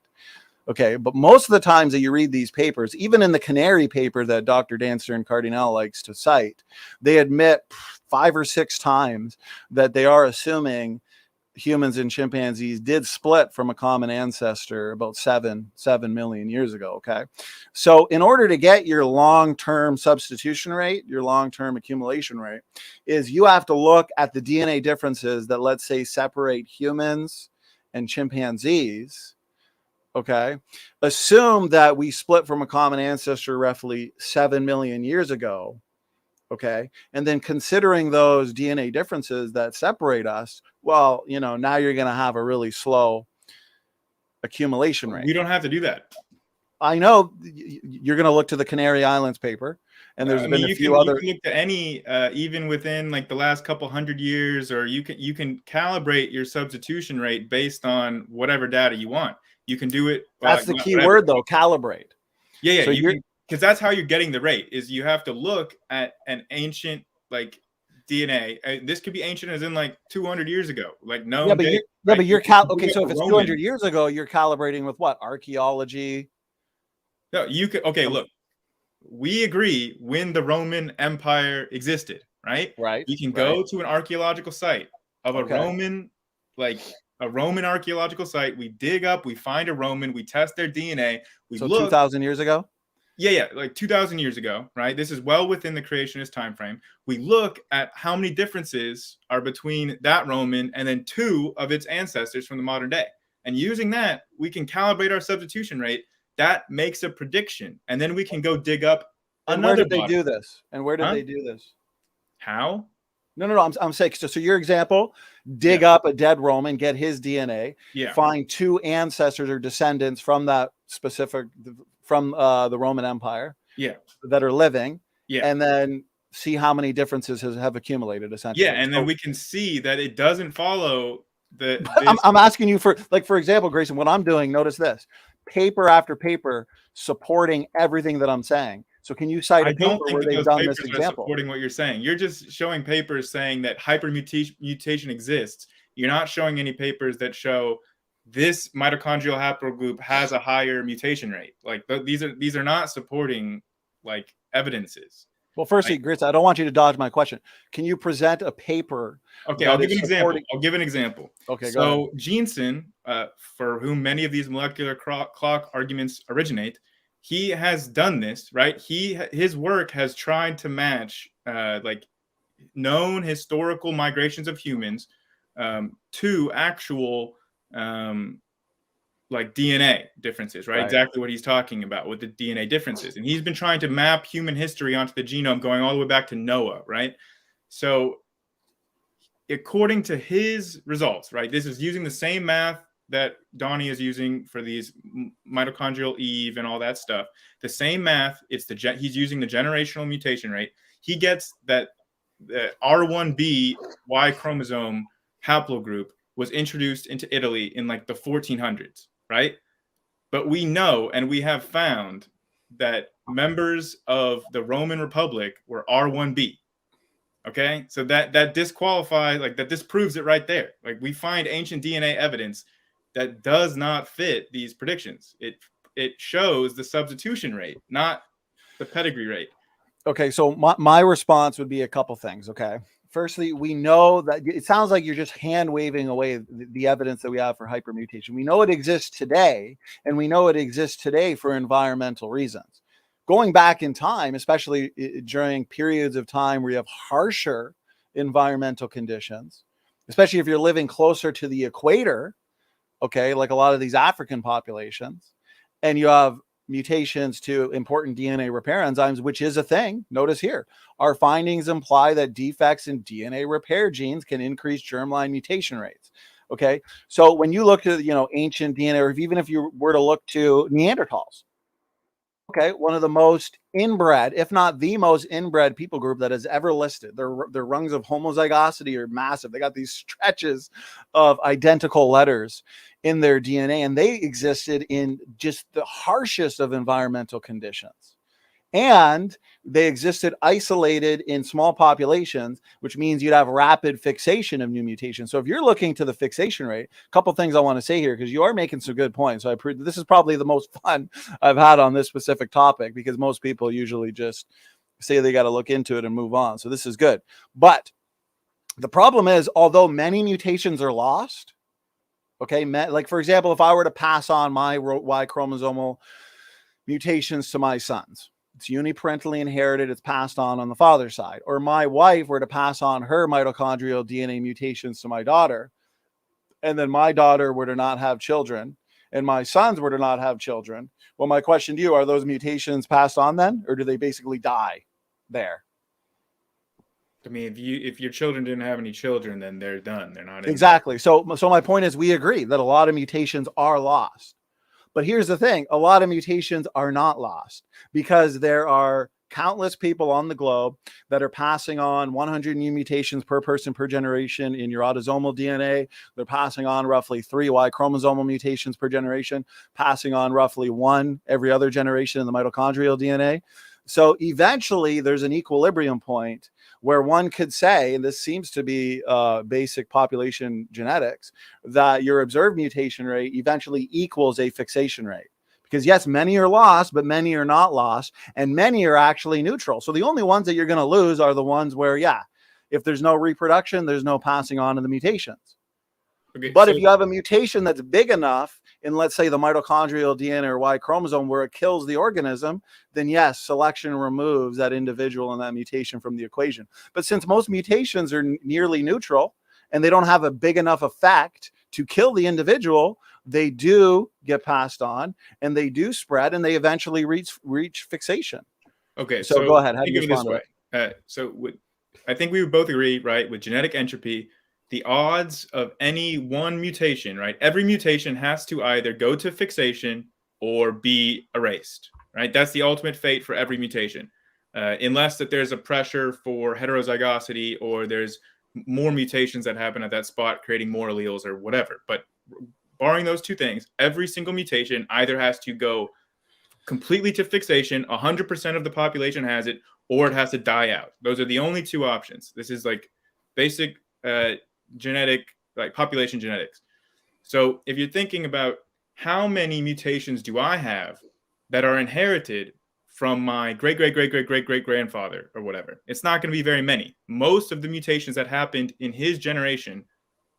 Okay, but most of the times that you read these papers, even in the Canary paper that Dr. Dan Stern-Cardinal likes to cite, they admit 5 or 6 times that they are assuming humans and chimpanzees did split from a common ancestor about 7 million years ago. Okay, so in order to get your long-term substitution rate, your long-term accumulation rate, is you have to look at the DNA differences that, let's say, separate humans and chimpanzees. Okay, assume that we split from a common ancestor roughly 7 million years ago. Okay, and then considering those DNA differences that separate us, well, now you're going to have a really slow accumulation rate. We don't have to do that. I know you're going to look to the Canary Islands paper, and there's been a few other. You can look to any, even within like the last couple hundred years, or you can calibrate your substitution rate based on whatever data you want. You can do it. That's the key word, though, calibrate. Yeah, so because that's how you're getting the rate. Is you have to look at an ancient like DNA. This could be ancient as in like 200 years ago, like no. Yeah, but you're okay. So if it's 200 years ago, you're calibrating with what? Archaeology. No, you could. Okay, look. we agree when the Roman Empire existed, right? Right. We can Right. go to an archaeological site of a Okay. Roman, like a Roman archaeological site. We dig up, we find a Roman, we test their DNA, we So look. 2,000 years ago? Yeah, like 2,000 years ago, right? This is well within the creationist time frame. We look at how many differences are between that Roman and then two of its ancestors from the modern day. And using that, we can calibrate our substitution rate. That makes a prediction. And then we can go dig up And where another did they body. do this? And where did Huh? they do this? How? No. I'm saying, so your example, dig up a dead Roman, get his DNA, Yeah. find two ancestors or descendants from that specific, from the Roman Empire Yeah. that are living, Yeah. and then see how many differences have accumulated, essentially. Yeah, and then we can see that it doesn't follow the. I'm asking you for, like, for example, Grayson, what I'm doing, notice this, paper after paper supporting everything that I'm saying. So can you cite a I don't paper think where that they've those done this papers are example? supporting what you're saying. You're just showing papers saying that hypermutation exists. You're not showing any papers that show this mitochondrial haplogroup has a higher mutation rate. Like these are not supporting like evidences. Well, firstly, Grits, I don't want you to dodge my question. Can you present a paper? Okay, I'll give an example. Okay, so Jensen, for whom many of these molecular clock arguments originate, he has done this, right? His work has tried to match like known historical migrations of humans to actual like DNA differences, right? Exactly what he's talking about with the DNA differences. And he's been trying to map human history onto the genome going all the way back to Noah, right? So according to his results, right, this is using the same math that Donnie is using for these mitochondrial Eve and all that stuff. The same math, he's using the generational mutation rate. He gets that the R1b Y chromosome haplogroup was introduced into Italy in like the 1400s, right? But we know, and we have found that members of the Roman Republic were R1b. Okay, so that disqualifies, like that disproves it right there. Like we find ancient DNA evidence that does not fit these predictions. It shows the substitution rate, not the pedigree rate. Okay, so my response would be a couple things. Okay, firstly, we know that it sounds like you're just hand waving away the evidence that we have for hypermutation. We know it exists today, and we know it exists today for environmental reasons. Going back in time, especially during periods of time where you have harsher environmental conditions, especially if you're living closer to the equator, okay, like a lot of these African populations, and you have mutations to important DNA repair enzymes, which is a thing. Notice here, our findings imply that defects in DNA repair genes can increase germline mutation rates. Okay, so when you look at ancient DNA, or even if you were to look to Neanderthals, okay, one of the most inbred, if not the most inbred people group that has ever listed. Their rungs of homozygosity are massive. They got these stretches of identical letters in their DNA, and they existed in just the harshest of environmental conditions. And they existed isolated in small populations, which means you'd have rapid fixation of new mutations. So if you're looking to the fixation rate, a couple things I want to say here, because you are making some good points. So this is probably the most fun I've had on this specific topic, because most people usually just say they got to look into it and move on. So this is good. But the problem is, although many mutations are lost, okay, like for example, if I were to pass on my Y chromosomal mutations to my sons, it's uniparentally inherited, it's passed on the father's side. Or my wife were to pass on her mitochondrial DNA mutations to my daughter, and then my daughter were to not have children, and my sons were to not have children. Well, my question to you, are those mutations passed on then, or do they basically die there? I mean, if your children didn't have any children, then they're done. They're not exactly. So my point is, we agree that a lot of mutations are lost. But here's the thing, a lot of mutations are not lost, because there are countless people on the globe that are passing on 100 new mutations per person per generation in your autosomal DNA. They're passing on roughly 3 Y chromosomal mutations per generation, passing on roughly 1 every other generation in the mitochondrial DNA. So eventually there's an equilibrium point where one could say, and this seems to be basic population genetics, that your observed mutation rate eventually equals a fixation rate. Because yes, many are lost, but many are not lost, and many are actually neutral. So the only ones that you're going to lose are the ones where, yeah, if there's no reproduction, there's no passing on of the mutations. Okay, But so if you have a mutation that's big enough in, let's say, the mitochondrial DNA or Y chromosome where it kills the organism, then yes, selection removes that individual and that mutation from the equation. But since most mutations are nearly neutral and they don't have a big enough effect to kill the individual, they do get passed on and they do spread and they eventually reach fixation. okay, So go ahead. How do you think of it this respond to way. I think we would both agree, right, with genetic entropy, the odds of any one mutation, right? Every mutation has to either go to fixation or be erased, right? That's the ultimate fate for every mutation, unless that there's a pressure for heterozygosity or there's more mutations that happen at that spot, creating more alleles or whatever. But barring those two things, every single mutation either has to go completely to fixation, 100% of the population has it, or it has to die out. Those are the only two options. This is like basic genetic, like population genetics. So if you're thinking about how many mutations do I have that are inherited from my great grandfather or whatever, it's not going to be very many. Most of the mutations that happened in his generation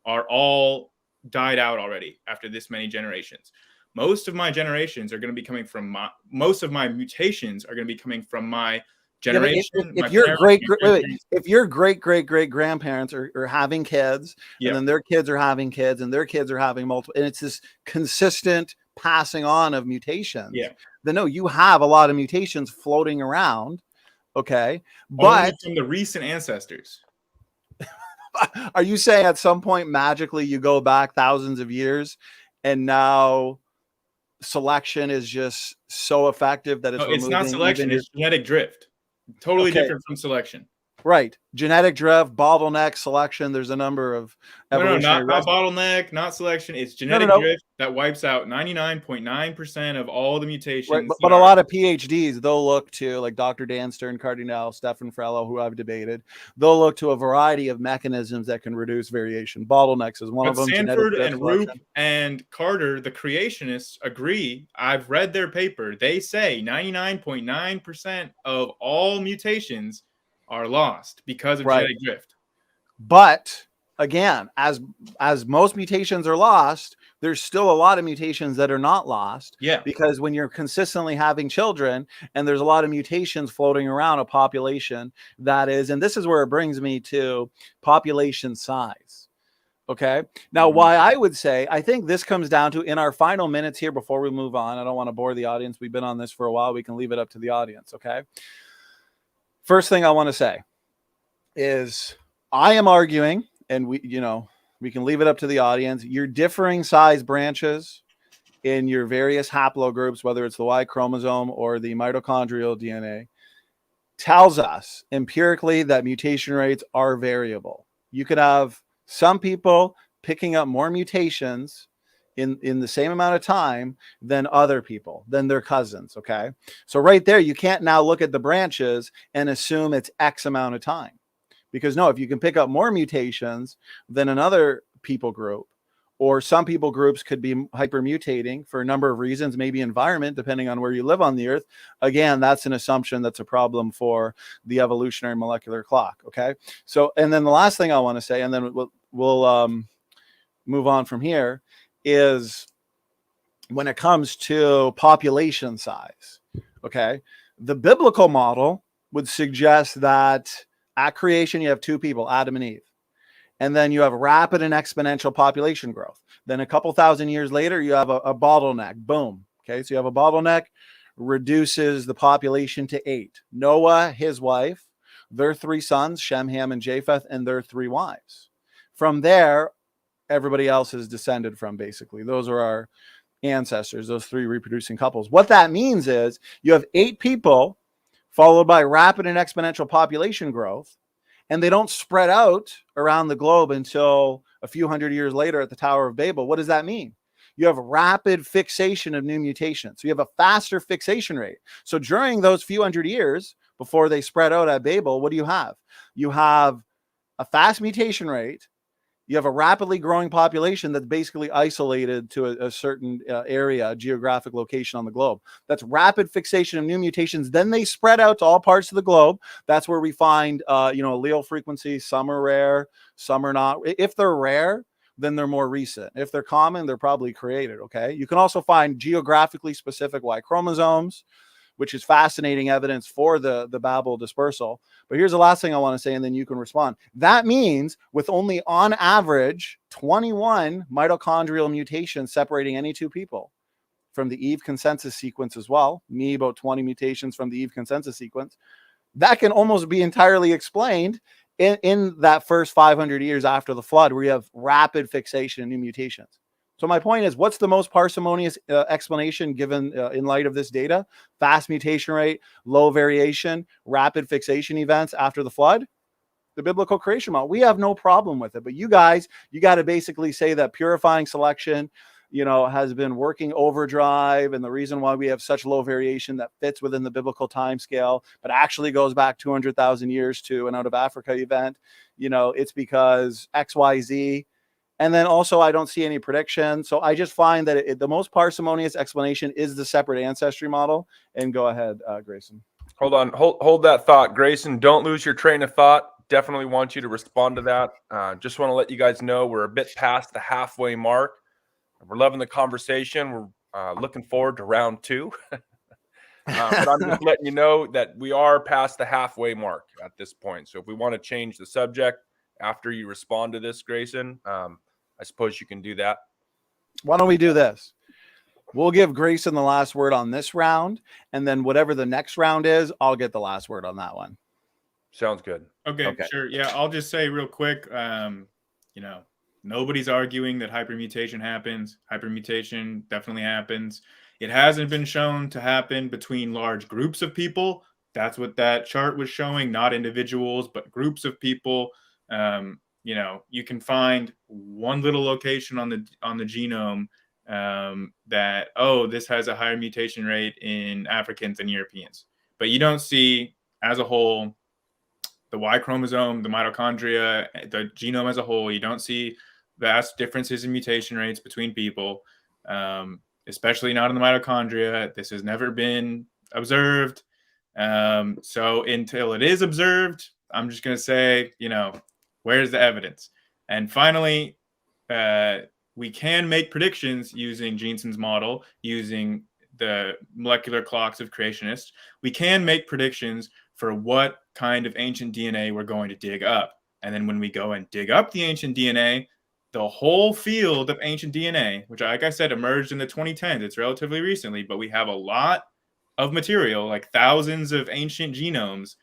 are all died out already after this many generations. Most of my generations are going to be coming from most of my mutations are going to be coming from my generation. If your great great grandparents are having kids, and then their kids are having kids, and their kids are having multiple, and it's this consistent passing on of mutations, then no, you have a lot of mutations floating around. Okay, but only from the recent ancestors. Are you saying at some point magically you go back thousands of years and now selection is just so effective that it's not selection, it's genetic drift. Totally different from selection. Right. Genetic drift, bottleneck, selection. There's a number of evolutionary not bottleneck, not selection. It's genetic drift that wipes out 99.9% of all the mutations. Right. But a lot of PhDs, they'll look to, like Dr. Dan Stern Cardinal, Stefan Frello, who I've debated, they'll look to a variety of mechanisms that can reduce variation. Bottlenecks is one of them. Sanford and Roop and Carter, the creationists, agree. I've read their paper. They say 99.9% of all mutations are lost because of genetic drift. But again, as most mutations are lost, there's still a lot of mutations that are not lost. Yeah. Because when you're consistently having children and there's a lot of mutations floating around a population that is, and this is where it brings me to population size. Okay. Now, why I would say, I think this comes down to, in our final minutes here before we move on, I don't want to bore the audience. We've been on this for a while. We can leave it up to the audience. Okay. First thing I want to say is I am arguing, and we can leave it up to the audience, your differing size branches in your various haplogroups, whether it's the Y chromosome or the mitochondrial DNA, tells us empirically that mutation rates are variable. You could have some people picking up more mutations in the same amount of time than other people, than their cousins. Okay. So right there, you can't now look at the branches and assume it's X amount of time, because no, if you can pick up more mutations than another people group, or some people groups could be hypermutating for a number of reasons, maybe environment, depending on where you live on the earth. Again, that's an assumption that's a problem for the evolutionary molecular clock. Okay. So, and then the last thing I want to say, and then we'll move on from here, is when it comes to population size. Okay. The biblical model would suggest that at creation, you have two people, Adam and Eve. And then you have rapid and exponential population growth. Then a couple thousand years later, you have a bottleneck. Boom. Okay. So you have a bottleneck, reduces the population to 8. Noah, his wife, their 3 sons, Shem, Ham, and Japheth, and their 3 wives. From there, everybody else is descended from, basically. Those are our ancestors, those 3 reproducing couples. What that means is you have 8 people followed by rapid and exponential population growth, and they don't spread out around the globe until a few hundred years later at the Tower of Babel. What does that mean? You have rapid fixation of new mutations. So you have a faster fixation rate. So during those few hundred years before they spread out at Babel, what do you have? You have a fast mutation rate You have a rapidly growing population that's basically isolated to a certain area, a geographic location on the globe. That's rapid fixation of new mutations. Then they spread out to all parts of the globe. That's where we find, allele frequencies. Some are rare, some are not. If they're rare, then they're more recent. If they're common, they're probably created, okay? You can also find geographically specific Y chromosomes, which is fascinating evidence for the Babel dispersal. But here's the last thing I want to say, and then you can respond. That means with only on average 21 mitochondrial mutations separating any two people from the Eve consensus sequence as well, me about 20 mutations from the Eve consensus sequence, that can almost be entirely explained in that first 500 years after the flood, where you have rapid fixation and new mutations. So my point is, what's the most parsimonious explanation given in light of this data? Fast mutation rate, low variation, rapid fixation events after the flood? The biblical creation model. We have no problem with it. But you guys, you got to basically say that purifying selection, has been working overdrive. And the reason why we have such low variation that fits within the biblical time scale, but actually goes back 200,000 years to an out of Africa event, it's because X, Y, Z. And then also, I don't see any prediction. So I just find that the most parsimonious explanation is the separate ancestry model. And go ahead, Grayson. Hold on. Hold that thought, Grayson. Don't lose your train of thought. Definitely want you to respond to that. Just want to let you guys know we're a bit past the halfway mark. We're loving the conversation. We're looking forward to round 2. But I'm just letting you know that we are past the halfway mark at this point. So if we want to change the subject after you respond to this, Grayson, I suppose you can do that. Why don't we do this? We'll give Grayson the last word on this round, and then whatever the next round is, I'll get the last word on that one. Sounds good. Okay. Sure. Yeah, I'll just say real quick, nobody's arguing that hypermutation happens. Hypermutation definitely happens. It hasn't been shown to happen between large groups of people. That's what that chart was showing, not individuals, but groups of people. You can find one little location on the genome that, this has a higher mutation rate in Africans than Europeans. But you don't see, as a whole, the Y chromosome, the mitochondria, the genome as a whole. You don't see vast differences in mutation rates between people, especially not in the mitochondria. This has never been observed. So until it is observed, I'm just going to say, where's the evidence? And finally, we can make predictions using Jensen's model, using the molecular clocks of creationists. We can make predictions for what kind of ancient DNA we're going to dig up. And then when we go and dig up the ancient DNA, the whole field of ancient DNA, which, like I said, emerged in the 2010s, it's relatively recently, but we have a lot of material, like thousands of ancient genomes.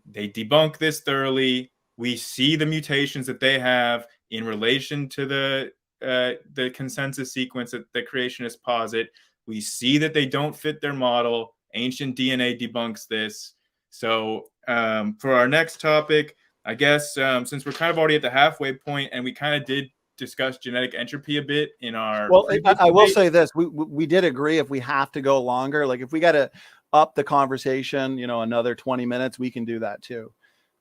They debunk this thoroughly. We see the mutations that they have in relation to the consensus sequence that the creationists posit. We see that they don't fit their model. Ancient DNA debunks this. So for our next topic, I guess since we're kind of already at the halfway point, and we kind of did discuss genetic entropy a bit in our. Well, I will say this: we did agree if we have to go longer, like if we got to up the conversation, another 20 minutes, we can do that too.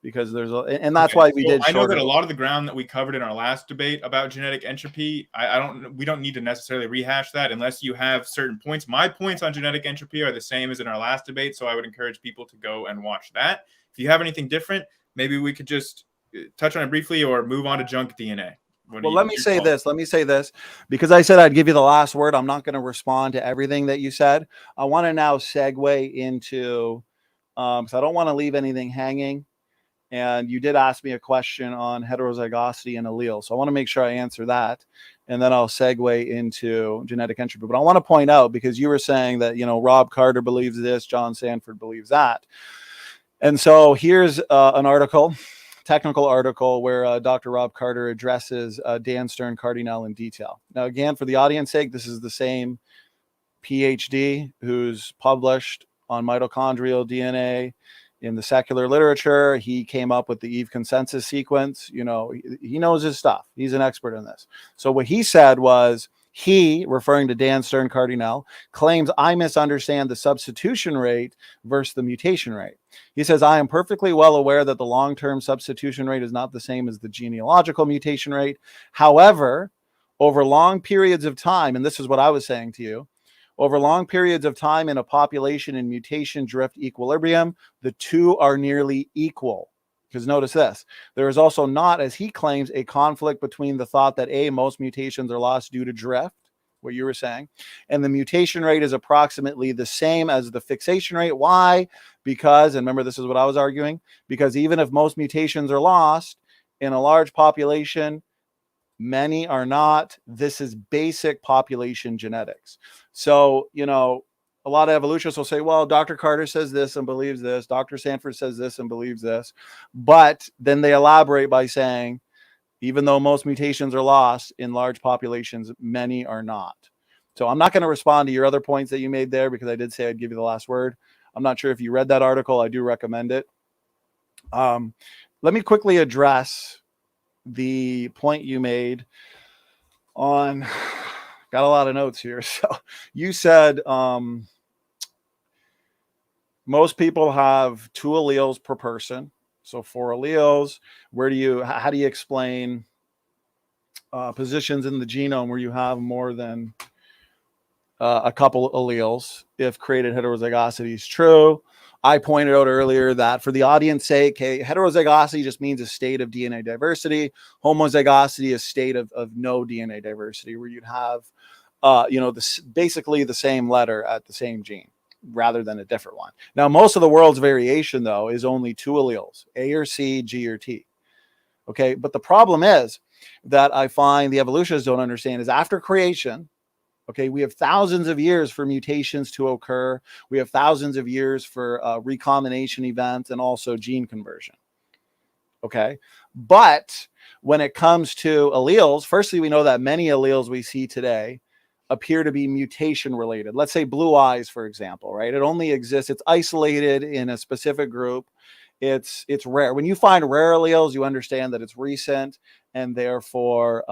Because and that's why we did. I know that a lot of the ground that we covered in our last debate about genetic entropy, we don't need to necessarily rehash that unless you have certain points. My points on genetic entropy are the same as in our last debate, so I would encourage people to go and watch that. If you have anything different, maybe we could just touch on it briefly or move on to junk DNA. Let me say this, because I said I'd give you the last word. I'm not going to respond to everything that you said. I want to now segue into, because I don't want to leave anything hanging. And you did ask me a question on heterozygosity and allele. So I want to make sure I answer that. And then I'll segue into genetic entropy. But I want to point out, because you were saying that, Rob Carter believes this, John Sanford believes that. And so here's an article, technical article, where Dr. Rob Carter addresses Dan Stern Cardinal in detail. Now, again, for the audience sake, this is the same PhD who's published on mitochondrial DNA in the secular literature. He came up with the Eve consensus sequence. He knows his stuff. He's an expert in this. So what he said was, He, referring to Dan Stern Cardinal, claims I misunderstand the substitution rate versus the mutation rate. He says, I am perfectly well aware that the long-term substitution rate is not the same as the genealogical mutation rate. However, over long periods of time, and this is what I was saying to you, over long periods of time in a population in mutation drift equilibrium, the two are nearly equal. Because notice this, there is also not, as he claims, a conflict between the thought that most mutations are lost due to drift, what you were saying, and the mutation rate is approximately the same as the fixation rate. Why? Because, and remember, this is what I was arguing, because even if most mutations are lost in a large population, many are not. This is basic population genetics. So, a lot of evolutionists will say, well, Dr. Carter says this and believes this. Dr. Sanford says this and believes this. But then they elaborate by saying, even though most mutations are lost in large populations, many are not. So I'm not going to respond to your other points that you made there, because I did say I'd give you the last word. I'm not sure if you read that article. I do recommend it. Let me quickly address the point you made on, got a lot of notes here. So you said, most people have 2 alleles per person. So 4 alleles. How do you explain positions in the genome where you have more than a couple alleles if created heterozygosity is true? I pointed out earlier that for the audience sake, heterozygosity just means a state of DNA diversity. Homozygosity is a state of no DNA diversity, where you'd have, basically the same letter at the same gene, rather than a different one. Now, most of the world's variation, though, is only 2 alleles, A or C, G or T. Okay, but the problem is that I find the evolutionists don't understand is after creation, okay, we have thousands of years for mutations to occur. We have thousands of years for recombination events and also gene conversion. Okay, but when it comes to alleles, firstly, we know that many alleles we see today appear to be mutation related. Let's say blue eyes, for example, right? It only exists, it's isolated in a specific group. It's rare. When you find rare alleles, you understand that it's recent and therefore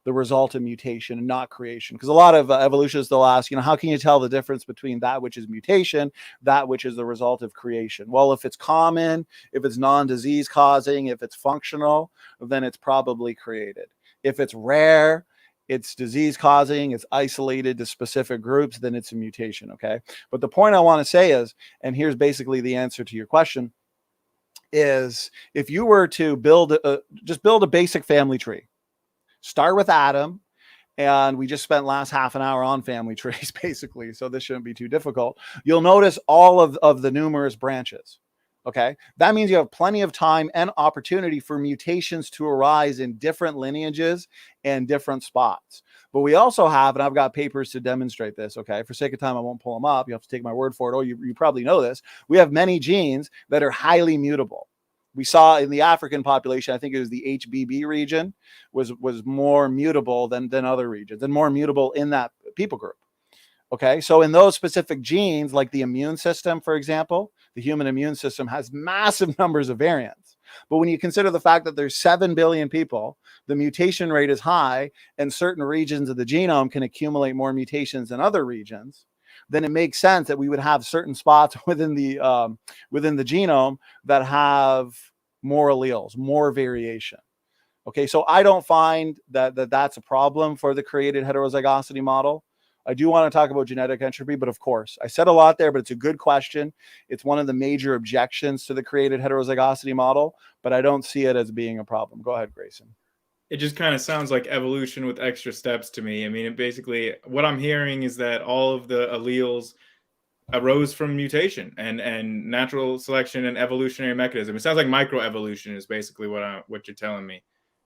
the result of mutation and not creation. Because a lot of evolutionists, they'll ask, how can you tell the difference between that which is mutation, that which is the result of creation? Well, if it's common, if it's non-disease causing, if it's functional, then it's probably created. If it's rare, it's disease causing, it's isolated to specific groups, then it's a mutation, okay? But the point I want to say is, and here's basically the answer to your question, is if you were to just build a basic family tree, start with Adam, and we just spent last half an hour on family trees, basically, so this shouldn't be too difficult. You'll notice all of the numerous branches. Okay, that means you have plenty of time and opportunity for mutations to arise in different lineages and different spots. But we also have, and I've got papers to demonstrate this, okay? For sake of time, I won't pull them up. You have to take my word for it. Oh, you probably know this. We have many genes that are highly mutable. We saw in the African population, I think it was the HBB region, was more mutable than other regions, and more mutable in that people group. Okay, so in those specific genes, like the immune system, for example, the human immune system has massive numbers of variants. But when you consider the fact that there's 7 billion people, the mutation rate is high, and certain regions of the genome can accumulate more mutations than other regions, then it makes sense that we would have certain spots within the genome that have more alleles, more variation. Okay, so I don't find that that's a problem for the created heterozygosity model. I do want to talk about genetic entropy, but of course, I said a lot there, but it's a good question. It's one of the major objections to the created heterozygosity model, but I don't see it as being a problem. Go ahead, Grayson. It just kind of sounds like evolution with extra steps to me. I mean, basically, what I'm hearing is that all of the alleles arose from mutation and natural selection and evolutionary mechanism. It sounds like microevolution is basically what you're telling me.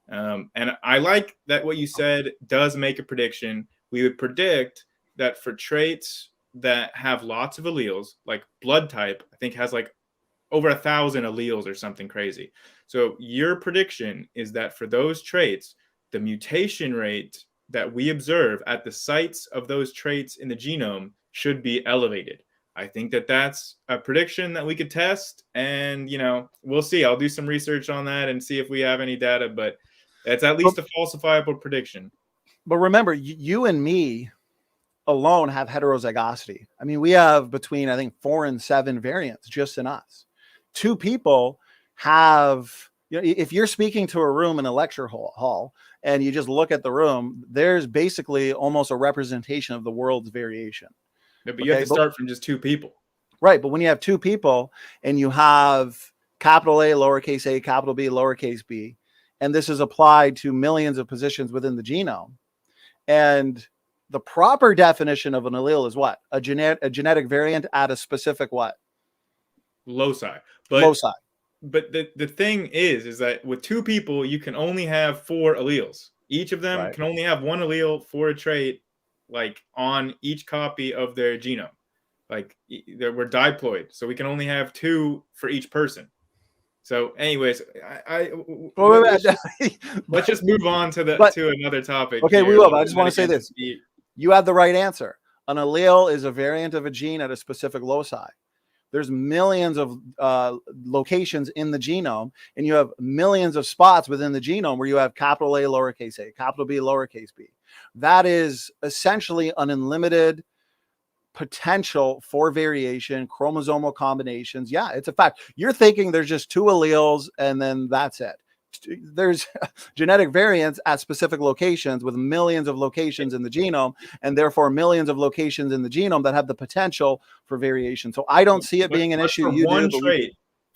And I like that what you said does make a prediction. We would predict that for traits that have lots of alleles, like blood type, I think has like over 1,000 alleles or something crazy. So your prediction is that for those traits, the mutation rate that we observe at the sites of those traits in the genome should be elevated. I think that that's a prediction that we could test, and we'll see. I'll do some research on that and see if we have any data, but it's at least a falsifiable prediction. But remember, you and me alone have heterozygosity. I mean, we have between, I think, 4 and 7 variants just in us. 2 people have, if you're speaking to a room in a lecture hall and you just look at the room, there's basically almost a representation of the world's variation. Yeah, but you have to start from just 2 people. Right. But when you have 2 people and you have capital A, lowercase a, capital B, lowercase b, and this is applied to millions of positions within the genome, and the proper definition of an allele is what? A genetic variant at a specific what? Loci. Loci. But the thing is that with 2 people, you can only have 4 alleles. Each of them can only have 1 allele for a trait, like on each copy of their genome. Like we're diploid, so we can only have 2 for each person. So, anyways, let's just move on to to another topic. Okay, we will. But I just want to say this: you have the right answer. An allele is a variant of a gene at a specific loci. There's millions of locations in the genome, and you have millions of spots within the genome where you have capital A, lowercase a, capital B, lowercase b. That is essentially an unlimited potential for variation, chromosomal combinations. Yeah, it's a fact. You're thinking there's just 2 alleles and then that's it. There's genetic variants at specific locations with millions of locations in the genome, and therefore millions of locations in the genome that have the potential for variation. So I don't see it being an issue.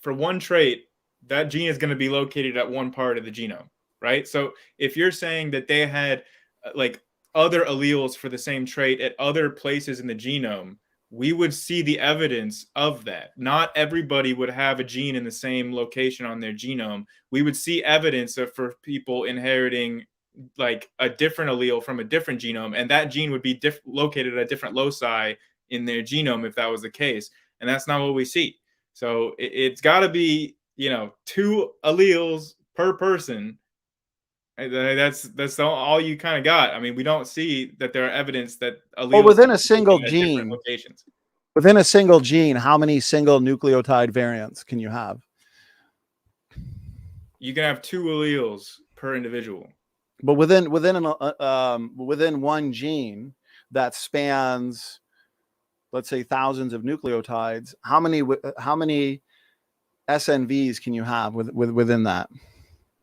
For one trait, that gene is going to be located at one part of the genome, right? So if you're saying that they had like other alleles for the same trait at other places in the genome, we would see the evidence of that. Not everybody would have a gene in the same location on their genome. We would see evidence for people inheriting like a different allele from a different genome, and that gene would be located at different loci in their genome if that was the case. And that's not what we see. So it's got to be, 2 alleles per person. That's all you kind of got. I mean, we don't see that there are evidence that alleles within a single gene, locations. Within a single gene, how many single nucleotide variants can you have? You can have 2 alleles per individual. But within one gene that spans, let's say, thousands of nucleotides, how many SNVs can you have within that?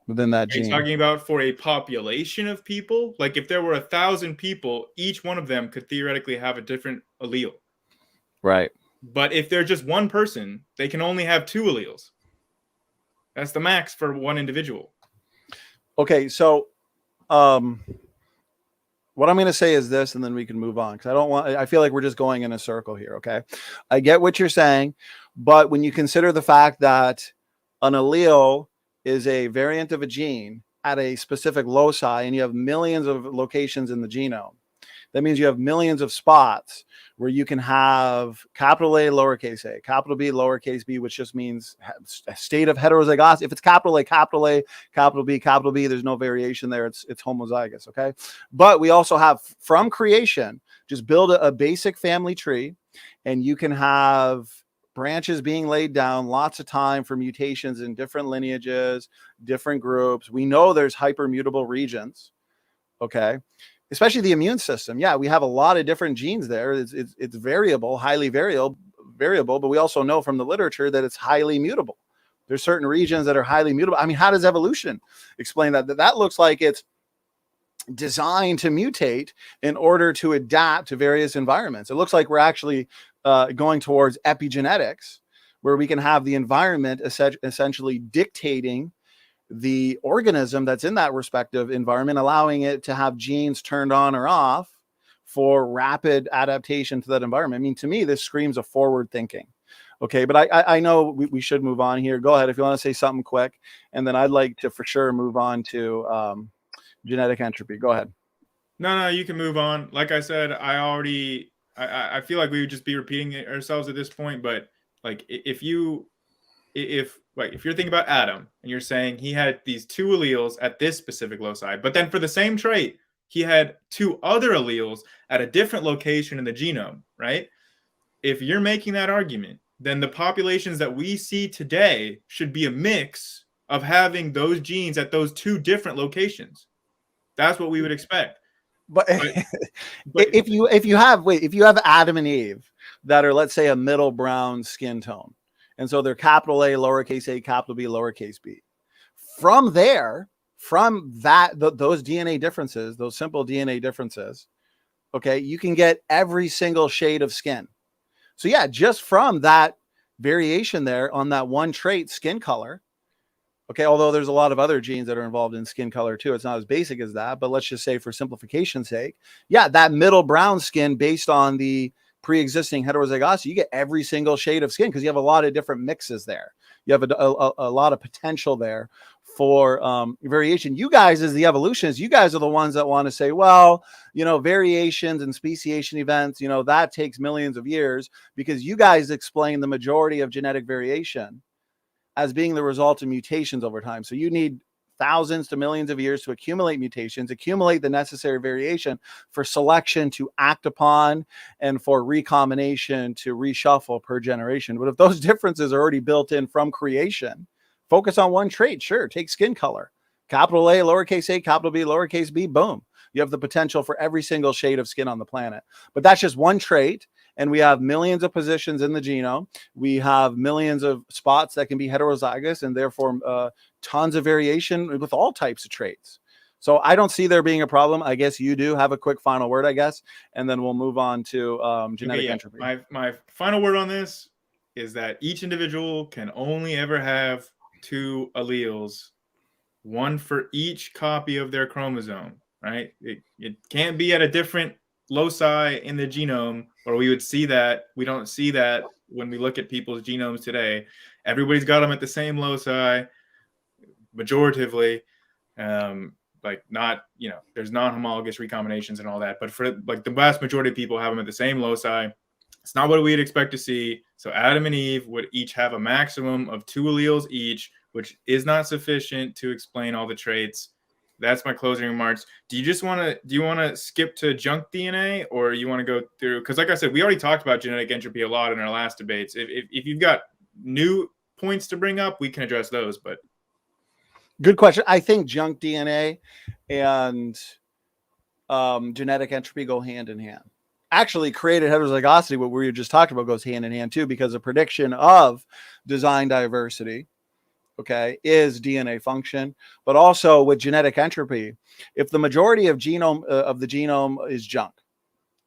Within that gene. Are you talking about for a population of people? Like if there were 1,000 people, each one of them could theoretically have a different allele. Right. But if they're just one person, they can only have 2 alleles. That's the max for one individual. Okay, so what I'm going to say is this, and then we can move on, because I feel like we're just going in a circle here. Okay. I get what you're saying, but when you consider the fact that an allele is a variant of a gene at a specific loci, and you have millions of locations in the genome, that means you have millions of spots where you can have capital A, lowercase a, capital B, lowercase b, which just means a state of heterozygosity. If it's capital A, capital B, there's no variation there. It's homozygous. Okay. But we also have, from creation, just build a basic family tree, and you can have branches being laid down, lots of time for mutations in different lineages, different groups. We know there's hypermutable regions. Okay. Especially the immune system. Yeah, we have a lot of different genes there. It's variable, highly variable, but we also know from the literature that it's highly mutable. There's certain regions that are highly mutable. I mean, how does evolution explain that? That looks like it's designed to mutate in order to adapt to various environments. It looks like we're actually going towards epigenetics, where we can have the environment essentially dictating the organism that's in that respective environment, allowing it to have genes turned on or off for rapid adaptation to that environment. I mean, to me, this screams of forward thinking. Okay, but I know we should move on here. Go ahead if you want to say something quick, and then I'd like to for sure move on to genetic entropy. Go ahead. No, you can move on. Like I said, I feel like we would just be repeating ourselves at this point. But like, if you're thinking about Adam and you're saying he had these 2 alleles at this specific loci, but then for the same trait, he had 2 other alleles at a different location in the genome, right? If you're making that argument, then the populations that we see today should be a mix of having those genes at those 2 different locations. That's what we would expect. But But if you have Adam and Eve that are, let's say, a middle brown skin tone, and so they're capital A, lowercase a, capital B, lowercase b. From there, from that, those DNA differences, those simple DNA differences, okay, you can get every single shade of skin. So yeah, just from that variation there on that one trait, skin color. Okay, although there's a lot of other genes that are involved in skin color too. It's not as basic as that, but let's just say for simplification's sake, yeah, that middle brown skin based on the pre-existing heterozygosity, you get every single shade of skin because you have a lot of different mixes there. You have a lot of potential there for variation. You guys, as the evolutionists, you guys are the ones that want to say, well, variations and speciation events, that takes millions of years because you guys explain the majority of genetic variation as being the result of mutations over time. So you need thousands to millions of years to accumulate mutations, accumulate the necessary variation for selection to act upon and for recombination to reshuffle per generation. But if those differences are already built in from creation, focus on one trait. Sure, take skin color. Capital A, lowercase a, capital B, lowercase b, boom. You have the potential for every single shade of skin on the planet. But that's just one trait. And we have millions of positions in the genome. We have millions of spots that can be heterozygous and therefore tons of variation with all types of traits. So I don't see there being a problem. I guess you do. Have a quick final word, I guess, and then we'll move on to genetic entropy. My final word on this is that each individual can only ever have 2 alleles, one for each copy of their chromosome, right? It can't be at a different loci in the genome, or we would see that. We don't see that when we look at people's genomes today. Everybody's got them at the same loci, majoritively. Not, there's non-homologous recombinations and all that, but for the vast majority of people have them at the same loci. It's not what we'd expect to see. So Adam and Eve would each have a maximum of 2 alleles each, which is not sufficient to explain all the traits. That's my closing remarks. Do you want to skip to junk DNA, or you want to go through? Because like I said, we already talked about genetic entropy a lot in our last debates. If you've got new points to bring up, we can address those. But good question. I think junk DNA and genetic entropy go hand in hand. Actually, created heterozygosity, what we just talked about, goes hand in hand too, because the prediction of design diversity, okay, is DNA function. But also with genetic entropy, if the majority of the genome is junk,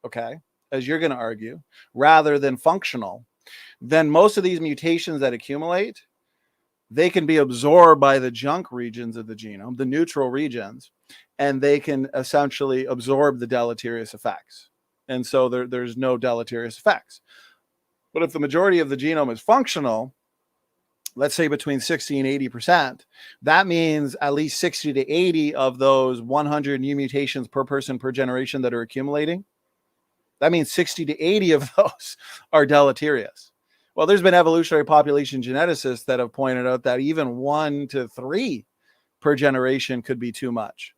okay, as you're going to argue, rather than functional, then most of these mutations that accumulate, they can be absorbed by the junk regions of the genome, the neutral regions, and they can essentially absorb the deleterious effects. And so there's no deleterious effects. But if the majority of the genome is functional, let's say between 60 and 80%, that means at least 60 to 80 of those 100 new mutations per person per generation that are accumulating. That means 60 to 80 of those are deleterious. Well, there's been evolutionary population geneticists that have pointed out that even 1 to 3 per generation could be too much.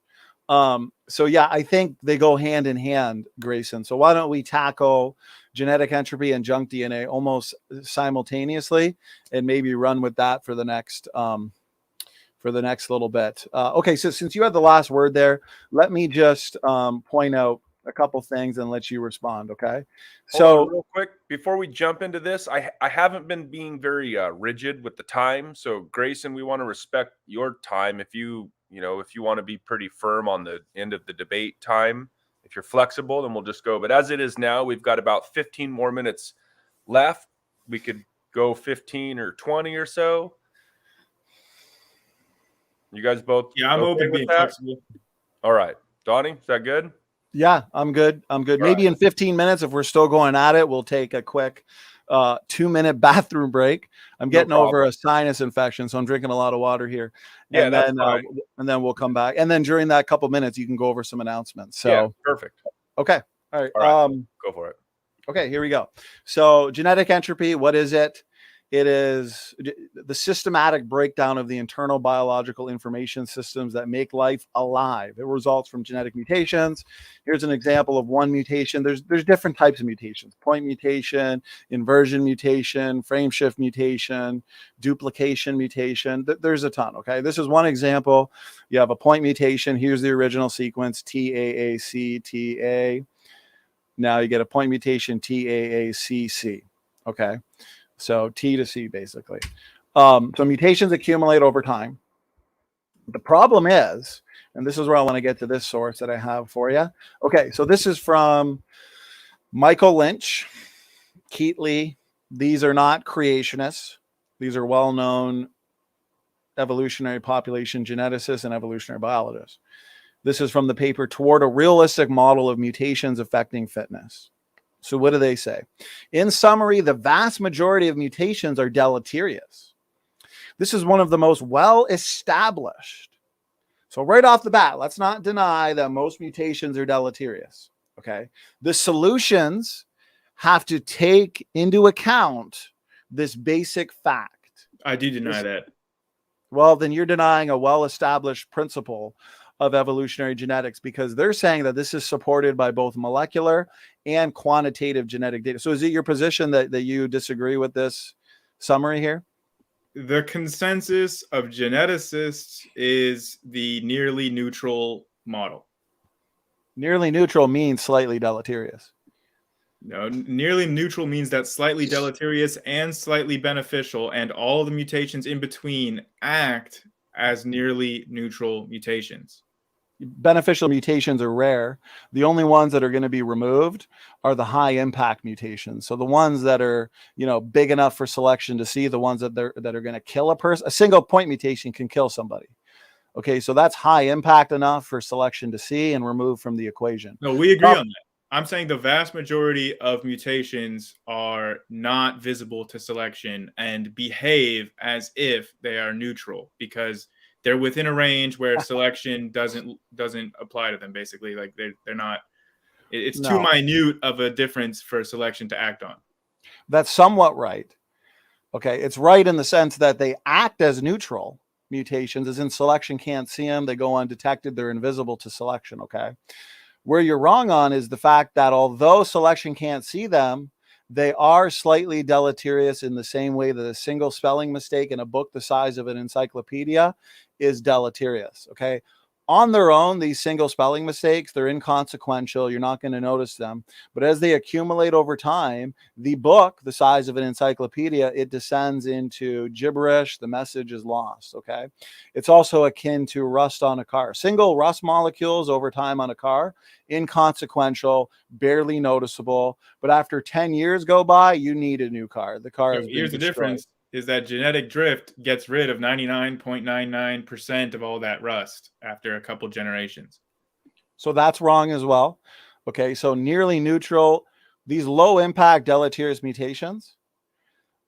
So yeah, I think they go hand in hand, Grayson. So why don't we tackle genetic entropy and junk DNA almost simultaneously, and maybe run with that for the next little bit. Okay, so since you had the last word there, let me just point out a couple things and let you respond. Okay, so real quick before we jump into this, I haven't been being very rigid with the time. So Grayson, we want to respect your time. If you want to be pretty firm on the end of the debate time, if you're flexible, then we'll just go. But as it is now, we've got about 15 more minutes left. We could go 15 or 20 or so. You guys both? Yeah, I'm open to being flexible. All right. Donnie, is that good? Yeah, I'm good. Maybe right. In 15 minutes, if we're still going at it, we'll take a quick 2-minute bathroom break. I'm getting over a sinus infection, so I'm drinking a lot of water here. Yeah, and then we'll come back. And then during that couple minutes, you can go over some announcements. So yeah, perfect. Okay. All right. Go for it. Okay, here we go. So genetic entropy, what is it? It is the systematic breakdown of the internal biological information systems that make life alive. It results from genetic mutations. Here's an example of one mutation. There's different types of mutations: point mutation, inversion mutation, frame shift mutation, duplication mutation. There's a ton. Okay, this is one example. You have a point mutation. Here's the original sequence: TAAC, TA. Now you get a point mutation, TAACC. Okay. So T to C, basically. So mutations accumulate over time. The problem is, and this is where I want to get to this source that I have for you. Okay, so this is from Michael Lynch, Keatley. These are not creationists. These are well-known evolutionary population geneticists and evolutionary biologists. This is from the paper Toward a Realistic Model of Mutations Affecting Fitness. So what do they say? In summary, the vast majority of mutations are deleterious. This is one of the most well-established. So right off the bat, let's not deny that most mutations are deleterious. Okay. The solutions have to take into account this basic fact. I do deny that. Well, then you're denying a well-established principle of evolutionary genetics, because they're saying that this is supported by both molecular and quantitative genetic data. So is it your position that you disagree with this summary here? The consensus of geneticists is the nearly neutral model. Nearly neutral means slightly deleterious. No, nearly neutral means that slightly deleterious and slightly beneficial, and all the mutations in between act as nearly neutral mutations. Beneficial mutations are rare. The only ones that are going to be removed are the high impact mutations. So the ones that are, big enough for selection to see, the ones that are going to kill a person. A single point mutation can kill somebody. Okay, so that's high impact enough for selection to see and remove from the equation. No, we agree on that. I'm saying the vast majority of mutations are not visible to selection and behave as if they are neutral, because they're within a range where selection doesn't apply to them. Basically, like they're not. It's too minute of a difference for selection to act on. That's somewhat right. Okay, it's right in the sense that they act as neutral mutations, as in selection can't see them. They go undetected. They're invisible to selection. Okay, where you're wrong on is the fact that although selection can't see them, they are slightly deleterious in the same way that a single spelling mistake in a book the size of an encyclopedia is deleterious. Okay. On their own, these single spelling mistakes, they're inconsequential. You're not going to notice them. But as they accumulate over time, the book, the size of an encyclopedia, it descends into gibberish. The message is lost. Okay. It's also akin to rust on a car. Single rust molecules over time on a car, inconsequential, barely noticeable. But after 10 years go by, you need a new car. The car has Here's been the destroyed. difference. Is that genetic drift gets rid of 99.99% of all that rust after a couple generations. So that's wrong as well. Okay, so nearly neutral, these low impact deleterious mutations,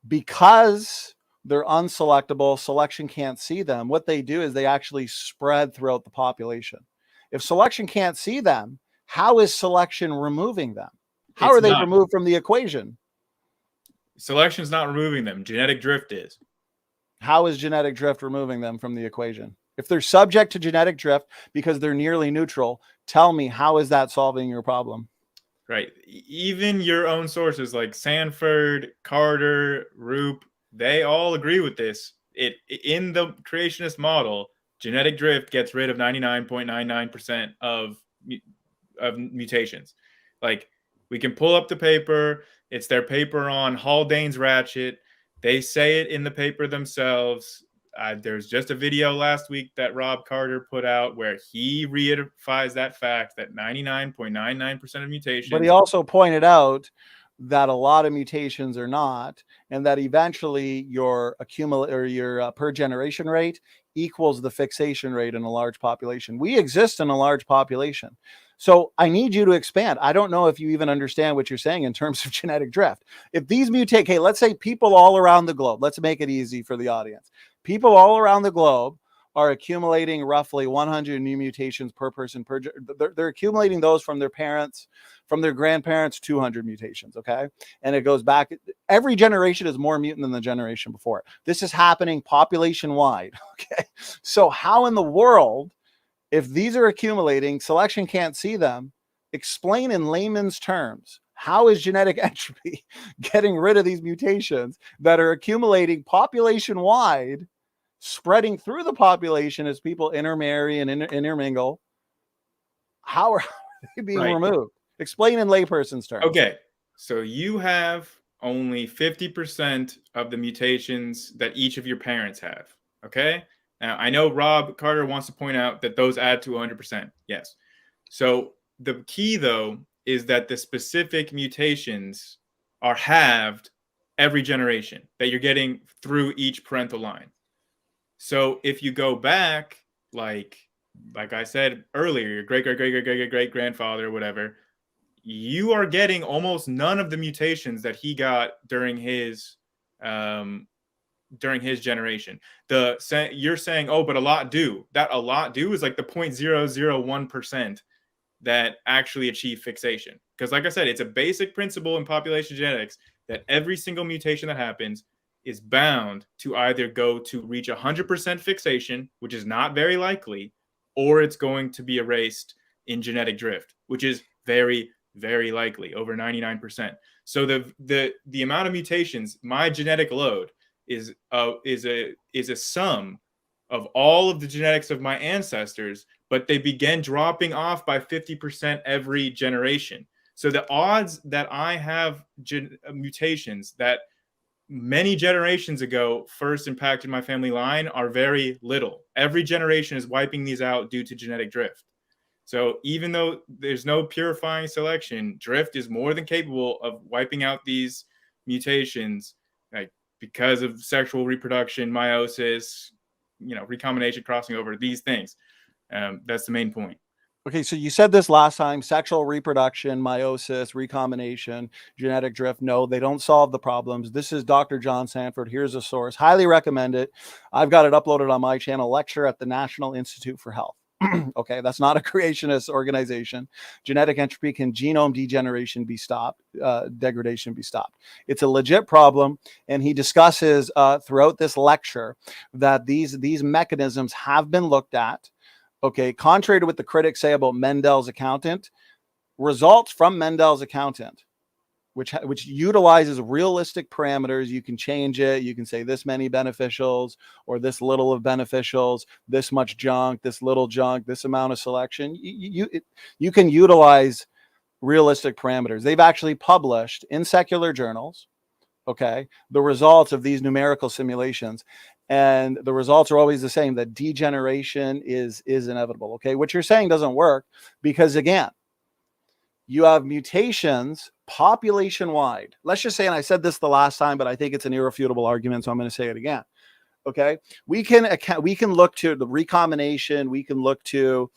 because they're unselectable, selection can't see them. What they do is they actually spread throughout the population. If selection can't see them, how is selection removing them? How are they removed from the equation? Selection is not removing them. Genetic drift is. How is genetic drift removing them from the equation? If they're subject to genetic drift because they're nearly neutral, tell me, how is that solving your problem? Right. Even your own sources like Sanford, Carter, Roop, they all agree with this. In the creationist model, genetic drift gets rid of 99.99% of mutations. Like, we can pull up the paper. It's their paper on Haldane's ratchet. They say it in the paper themselves. There's just a video last week that Rob Carter put out where he reifies that fact that 99.99% of mutations. But he also pointed out that a lot of mutations are not, and that eventually your per generation rate equals the fixation rate in a large population. We exist in a large population. So I need you to expand. I don't know if you even understand what you're saying in terms of genetic drift. If these mutate, let's say people all around the globe, let's make it easy for the audience. People all around the globe are accumulating roughly 100 new mutations per person they're accumulating those from their parents, from their grandparents, 200 mutations. Okay. And it goes back. Every generation is more mutant than the generation before. This is happening population wide. Okay. So how in the world, if these are accumulating, selection can't see them, explain in layman's terms, how is genetic entropy getting rid of these mutations that are accumulating population wide, spreading through the population as people intermarry and intermingle? How are they being removed? Explain in layperson's terms. Okay, so you have only 50% of the mutations that each of your parents have. Okay, now I know Rob Carter wants to point out that those add to 100%. Yes. So the key, though, is that the specific mutations are halved every generation that you're getting through each parental line. So if you go back, like I said earlier, your great grandfather, whatever, you are getting almost none of the mutations that he got during his generation. You're saying, oh, but a lot do. That a lot do is like the 0.001% that actually achieve fixation. Because like I said, it's a basic principle in population genetics that every single mutation that happens is bound to either go to reach 100% fixation, which is not very likely, or it's going to be erased in genetic drift, which is very, very likely, over 99%. So the amount of mutations, my genetic load is a sum of all of the genetics of my ancestors, but they began dropping off by 50% every generation. So the odds that I have mutations that many generations ago first impacted my family line are very little. Every generation is wiping these out due to genetic drift. So even though there's no purifying selection, drift is more than capable of wiping out these mutations, like because of sexual reproduction, meiosis, recombination, crossing over, these things. That's the main point. Okay, so you said this last time: sexual reproduction, meiosis, recombination, genetic drift. No, they don't solve the problems. This is Dr. John Sanford. Here's a source. Highly recommend it. I've got it uploaded on my channel. Lecture at the National Institute for Health. Okay, that's not a creationist organization. Genetic entropy, can genome degeneration be stopped? Degradation be stopped? It's a legit problem, and he discusses throughout this lecture that these mechanisms have been looked at. Okay, contrary to what the critics say about Mendel's accountant, results from Mendel's accountant, which utilizes realistic parameters. You can change it. You can say this many beneficials or this little of beneficials, this much junk, this little junk, this amount of selection. You can utilize realistic parameters. They've actually published in secular journals, okay, the results of these numerical simulations. And the results are always the same, that degeneration is inevitable. Okay, what you're saying doesn't work because, again, you have mutations population wide. Let's just say, and I said this the last time, but I think it's an irrefutable argument, so I'm going to say it again. Okay, we can look to the recombination. We can look to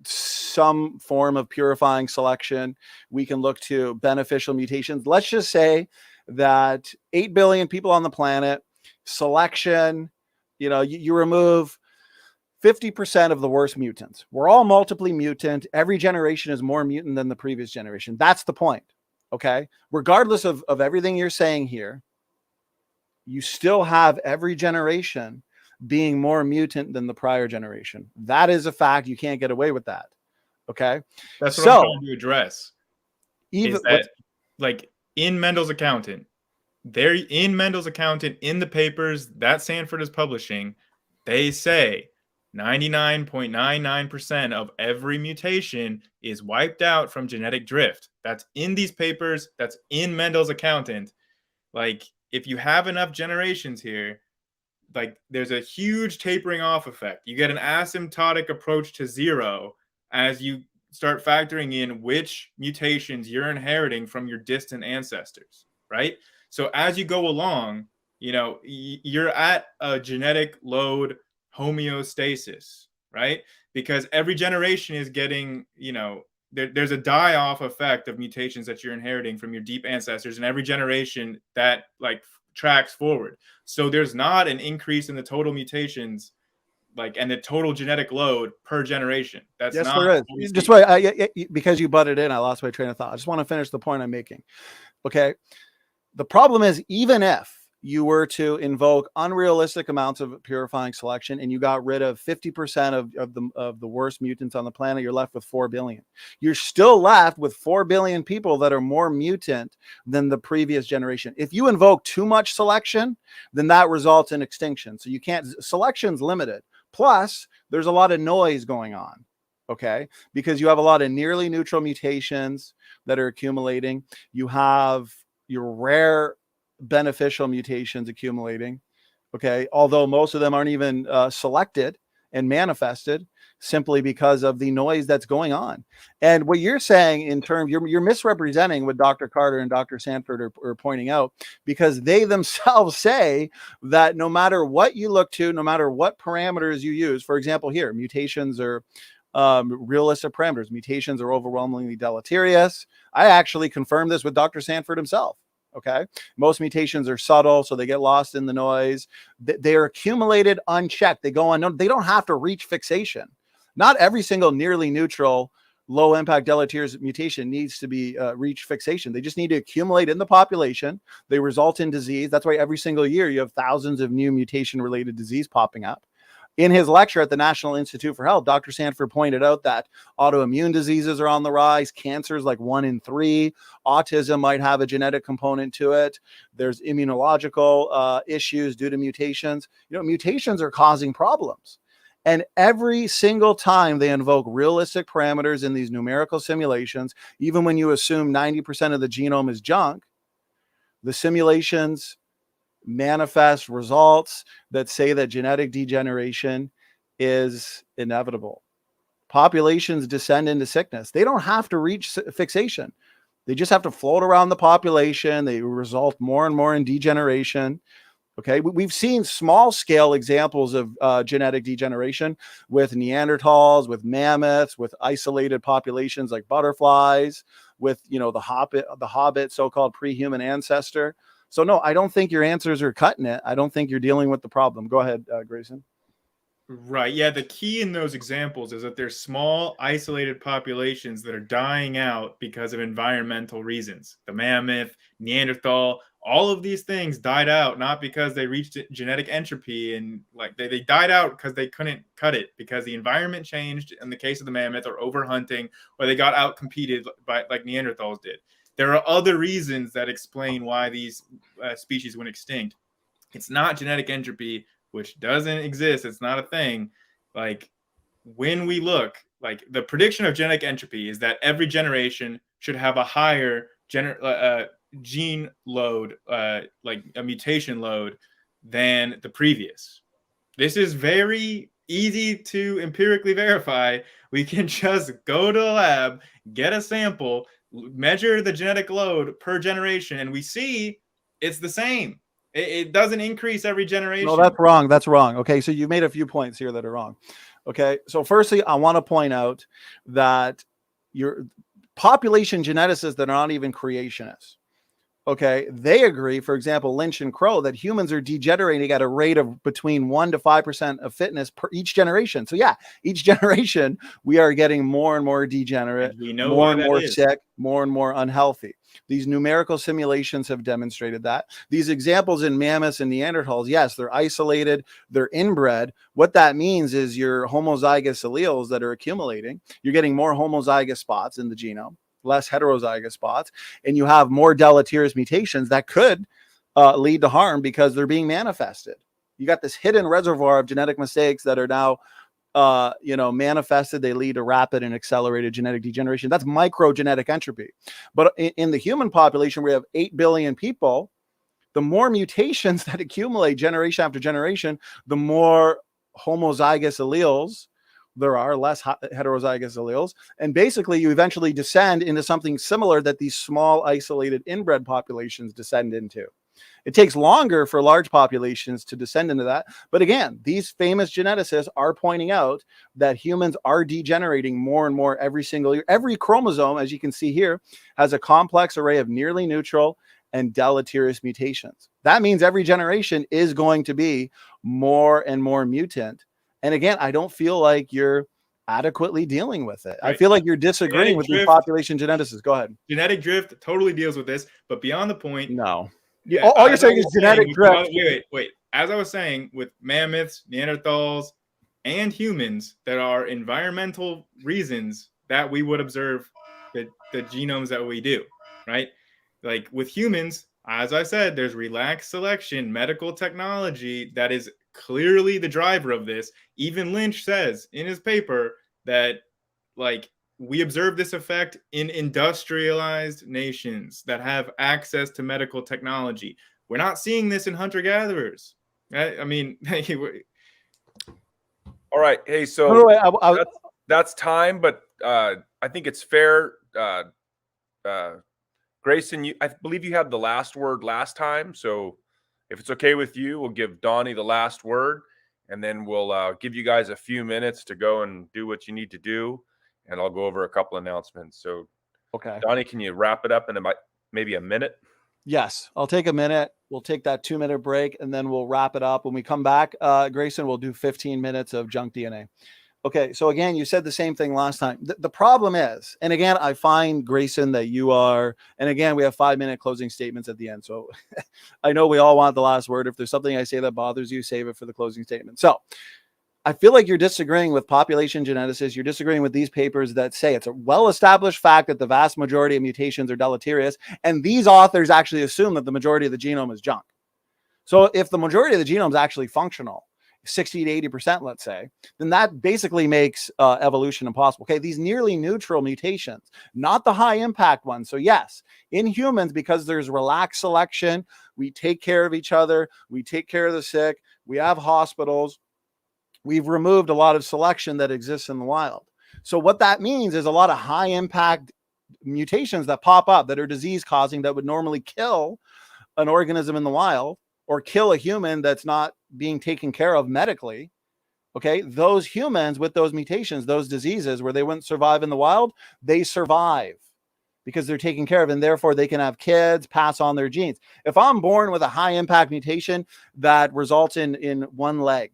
some form of purifying selection. We can look to beneficial mutations. Let's just say that 8 billion people on the planet, selection, you remove 50% of the worst mutants. We're all multiply mutant. Every generation is more mutant than the previous generation. That's the point. Okay. Regardless of everything you're saying here, you still have every generation being more mutant than the prior generation. That is a fact. You can't get away with that. Okay. That's what I'm trying to address. Even like in Mendel's accountant, in the papers that Sanford is publishing, they say 99.99% of every mutation is wiped out from genetic drift. That's in these papers. That's in Mendel's accountant. Like, if you have enough generations here, like, there's a huge tapering off effect. You get an asymptotic approach to zero as you start factoring in which mutations you're inheriting from your distant ancestors, right? So as you go along, you're at a genetic load homeostasis, right? Because every generation is getting, there's a die-off effect of mutations that you're inheriting from your deep ancestors, and every generation that tracks forward. So there's not an increase in the total mutations like, and the total genetic load per generation. That's Yes, not there is. what we Just see. wait, because you butted in, I lost my train of thought. I just want to finish the point I'm making. Okay. The problem is, even if you were to invoke unrealistic amounts of purifying selection and you got rid of 50% of the worst mutants on the planet, you're left with 4 billion. You're still left with 4 billion people that are more mutant than the previous generation. If you invoke too much selection, then that results in extinction. So you can't, selection's limited. Plus, there's a lot of noise going on. Okay, because you have a lot of nearly neutral mutations that are accumulating. You have your rare beneficial mutations accumulating. Okay, although most of them aren't even selected and manifested, simply because of the noise that's going on. And what you're saying in terms, you're misrepresenting what Dr. Carter and Dr. Sanford are pointing out, because they themselves say that no matter what you look to, no matter what parameters you use, for example, here, mutations are realistic parameters. Mutations are overwhelmingly deleterious. I actually confirmed this with Dr. Sanford himself. Okay. Most mutations are subtle, so they get lost in the noise. They are accumulated unchecked. They go on. They don't have to reach fixation. Not every single nearly neutral, low impact deleterious mutation needs to be reach fixation. They just need to accumulate in the population. They result in disease. That's why every single year you have thousands of new mutation related disease popping up. In his lecture at the National Institute for Health, Dr. Sanford pointed out that autoimmune diseases are on the rise. Cancers like 1 in 3. Autism might have a genetic component to it. There's immunological issues due to mutations. You know, mutations are causing problems. And every single time they invoke realistic parameters in these numerical simulations, even when you assume 90% of the genome is junk, the simulations manifest results that say that genetic degeneration is inevitable. Populations descend into sickness. They don't have to reach fixation. They just have to float around the population. They result more and more in degeneration. Okay, we've seen small scale examples of genetic degeneration with Neanderthals, with mammoths, with isolated populations like butterflies, with, you know, the Hobbit, so-called pre-human ancestor. So no, I don't think your answers are cutting it. I don't think you're dealing with the problem. Go ahead, Grayson. Right. Yeah. The key in those examples is that there's small, isolated populations that are dying out because of environmental reasons. The mammoth, Neanderthal, all of these things died out not because they reached genetic entropy, and like they died out because they couldn't cut it, because the environment changed in the case of the mammoth, or overhunting, or they got out competed by like Neanderthals did. There are other reasons that explain why these species went extinct. It's not genetic entropy, which doesn't exist. It's not a thing. Like, when we look, like, the prediction of genetic entropy is that every generation should have a higher gene load, like a mutation load, than the previous. This is very easy to empirically verify. We can just go to a lab, get a sample, measure the genetic load per generation, and we see it's the same. It doesn't increase every generation. No, that's wrong. That's wrong. Okay, so you made a few points here that are wrong. Okay, so firstly, I want to point out that your population geneticists that are not even creationists, okay, they agree, for example, Lynch and Crow, that humans are degenerating at a rate of between 1% to 5% of fitness per each generation. So yeah, each generation we are getting more and more degenerate, more and more sick, more and more unhealthy. These numerical simulations have demonstrated that. These examples in mammoths and Neanderthals, yes, they're isolated, they're inbred. What that means is your homozygous alleles that are accumulating, you're getting more homozygous spots in the genome, less heterozygous spots, and you have more deleterious mutations that could lead to harm because they're being manifested. You got this hidden reservoir of genetic mistakes that are now manifested. They lead to rapid and accelerated genetic degeneration. That's microgenetic entropy. But in the human population, we have 8 billion people. The more mutations that accumulate generation after generation, the more homozygous alleles there are, less heterozygous alleles. And basically, you eventually descend into something similar that these small, isolated, inbred populations descend into. It takes longer for large populations to descend into that. But again, these famous geneticists are pointing out that humans are degenerating more and more every single year. Every chromosome, as you can see here, has a complex array of nearly neutral and deleterious mutations. That means every generation is going to be more and more mutant. And again, I don't feel like you're adequately dealing with it. I Right. feel like you're disagreeing with these population geneticists. Go ahead. Genetic drift totally deals with this, but beyond the point. No. Yeah, All you're saying is genetic drift. Wait. As I was saying, with mammoths, Neanderthals, and humans, there are environmental reasons that we would observe the genomes that we do, right? Like with humans, as I said, there's relaxed selection, medical technology that is clearly the driver of this. Even Lynch says in his paper that, like, we observe this effect in industrialized nations that have access to medical technology. We're not seeing this in hunter-gatherers. I mean, all right. Hey, so no, that's time, but I think it's fair. Grayson, I believe you had the last word last time. So if it's okay with you, we'll give Donnie the last word, and then we'll give you guys a few minutes to go and do what you need to do. And I'll go over a couple announcements. So, okay, Donnie, can you wrap it up in maybe a minute? Yes, I'll take a minute. We'll take that 2-minute break, and then we'll wrap it up. When we come back, Grayson, we'll do 15 minutes of junk DNA. Okay, so again, you said the same thing last time. The problem is, and again, I find, Grayson, that you are, and again, we have 5-minute closing statements at the end. So I know we all want the last word. If there's something I say that bothers you, save it for the closing statement. So I feel like you're disagreeing with population geneticists. You're disagreeing with these papers that say it's a well-established fact that the vast majority of mutations are deleterious. And these authors actually assume that the majority of the genome is junk. So if the majority of the genome is actually functional, 60 to 80%, let's say, then that basically makes evolution impossible. Okay, these nearly neutral mutations, not the high impact ones. So yes, in humans, because there's relaxed selection, we take care of each other, we take care of the sick, we have hospitals, we've removed a lot of selection that exists in the wild. So what that means is a lot of high impact mutations that pop up that are disease causing that would normally kill an organism in the wild or kill a human that's not being taken care of medically. Okay, those humans with those mutations, those diseases where they wouldn't survive in the wild, they survive because they're taken care of, and therefore they can have kids, pass on their genes. If I'm born with a high impact mutation that results in one leg,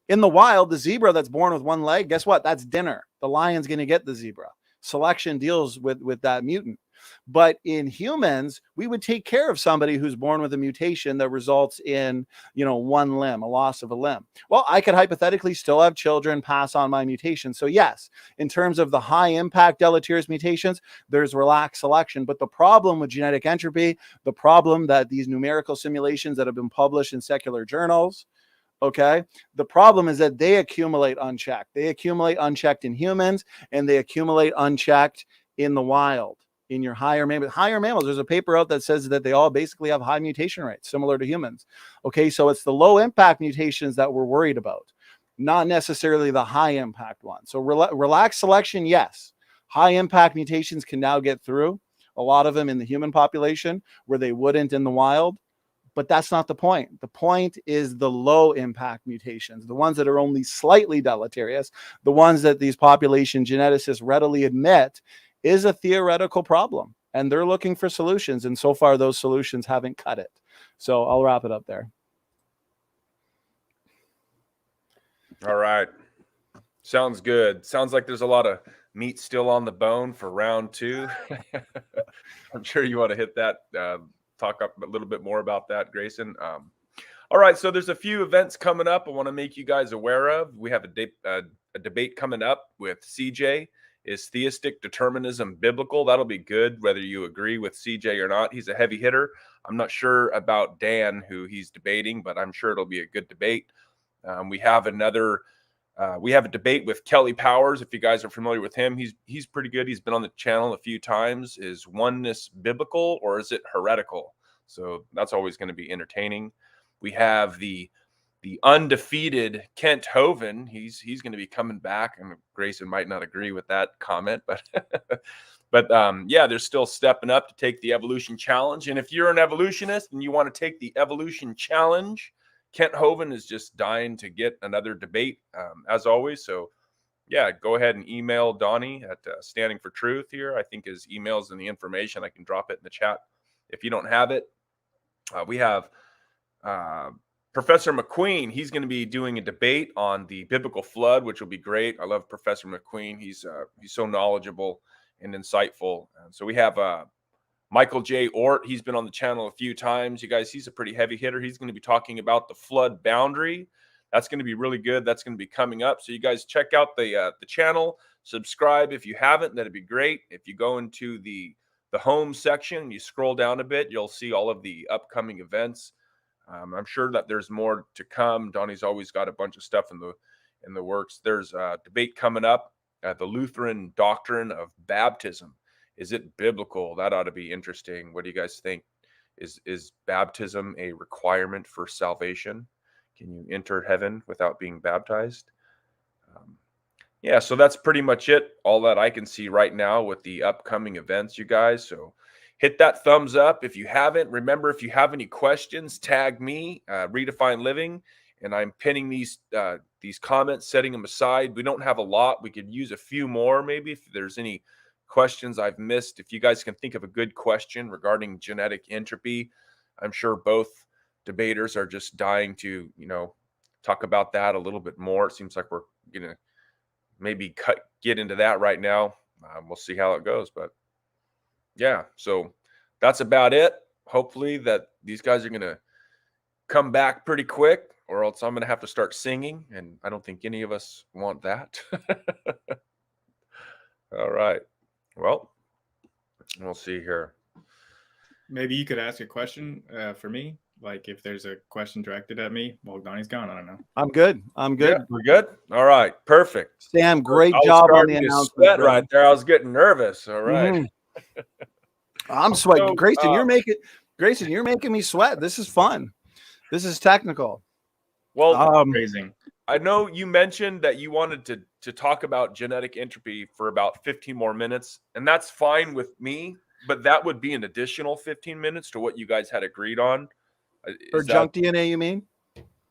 in the wild, the zebra that's born with one leg, guess what? That's dinner. The lion's going to get the zebra. Selection deals with that mutant. But in humans, we would take care of somebody who's born with a mutation that results in, one limb, a loss of a limb. Well, I could hypothetically still have children, pass on my mutation. So yes, in terms of the high impact deleterious mutations, there's relaxed selection. But the problem with genetic entropy, the problem that these numerical simulations that have been published in secular journals, okay, the problem is that they accumulate unchecked. They accumulate unchecked in humans, and they accumulate unchecked in the wild. In your higher mammals, there's a paper out that says that they all basically have high mutation rates, similar to humans. Okay, so it's the low impact mutations that we're worried about, not necessarily the high impact ones. So relaxed selection, yes. High impact mutations can now get through, a lot of them in the human population where they wouldn't in the wild. But that's not the point. The point is the low impact mutations, the ones that are only slightly deleterious, the ones that these population geneticists readily admit is a theoretical problem. And they're looking for solutions. And so far, those solutions haven't cut it. So I'll wrap it up there. All right. Sounds good. Sounds like there's a lot of meat still on the bone for round 2. I'm sure you want to hit that. Talk up a little bit more about that, Grayson. All right, so there's a few events coming up I want to make you guys aware of. We have a debate coming up with CJ. Is theistic determinism biblical? That'll be good, whether you agree with CJ or not. He's a heavy hitter. I'm not sure about Dan, who he's debating, but I'm sure it'll be a good debate. We have a debate with Kelly Powers. If you guys are familiar with him, he's pretty good. He's been on the channel a few times. Is oneness biblical or is it heretical? So that's always going to be entertaining. We have the undefeated Kent Hovind. He's going to be coming back, and Grayson might not agree with that comment, but yeah, they're still stepping up to take the evolution challenge. And if you're an evolutionist and you want to take the evolution challenge, Kent Hovind is just dying to get another debate, as always. So yeah, go ahead and email Donnie at Standing for Truth here. I think his email's in the information. I can drop it in the chat if you don't have it. We have Professor McQueen, he's going to be doing a debate on the biblical flood, which will be great. I love Professor McQueen. He's so knowledgeable and insightful. And so we have Michael J. Ort. He's been on the channel a few times. You guys, he's a pretty heavy hitter. He's going to be talking about the flood boundary. That's going to be really good. That's going to be coming up. So you guys check out the channel. Subscribe if you haven't. That'd be great. If you go into the home section, you scroll down a bit, you'll see all of the upcoming events. I'm sure that there's more to come. Donnie's always got a bunch of stuff in the works. There's a debate coming up. The Lutheran doctrine of baptism. Is it biblical? That ought to be interesting. What do you guys think? Is baptism a requirement for salvation? Can you enter heaven without being baptized? Yeah, so that's pretty much it. All that I can see right now with the upcoming events, you guys. So hit that thumbs up if you haven't. Remember, if you have any questions, tag me, Redefine Living, and I'm pinning these comments, setting them aside. We don't have a lot. We could use a few more, maybe, if there's any questions I've missed. If you guys can think of a good question regarding genetic entropy, I'm sure both debaters are just dying to, talk about that a little bit more. It seems like we're gonna maybe get into that right now. We'll see how it goes, but yeah, so that's about it. Hopefully that these guys are gonna come back pretty quick, or else I'm gonna have to start singing, and I don't think any of us want that. All right, well, we'll see here. Maybe you could ask a question for me. Like if there's a question directed at me, well, Donnie's gone. I don't know. I'm good. Yeah, we're good. All right, perfect. Sam, great job on the announcement. Right there, I was getting nervous. All right, I'm sweating. So, Grayson, you're making me sweat. This is fun. This is technical. Well, amazing. I know you mentioned that you wanted to talk about genetic entropy for about 15 more minutes, and that's fine with me. But that would be an additional 15 minutes to what you guys had agreed on. For junk DNA, you mean?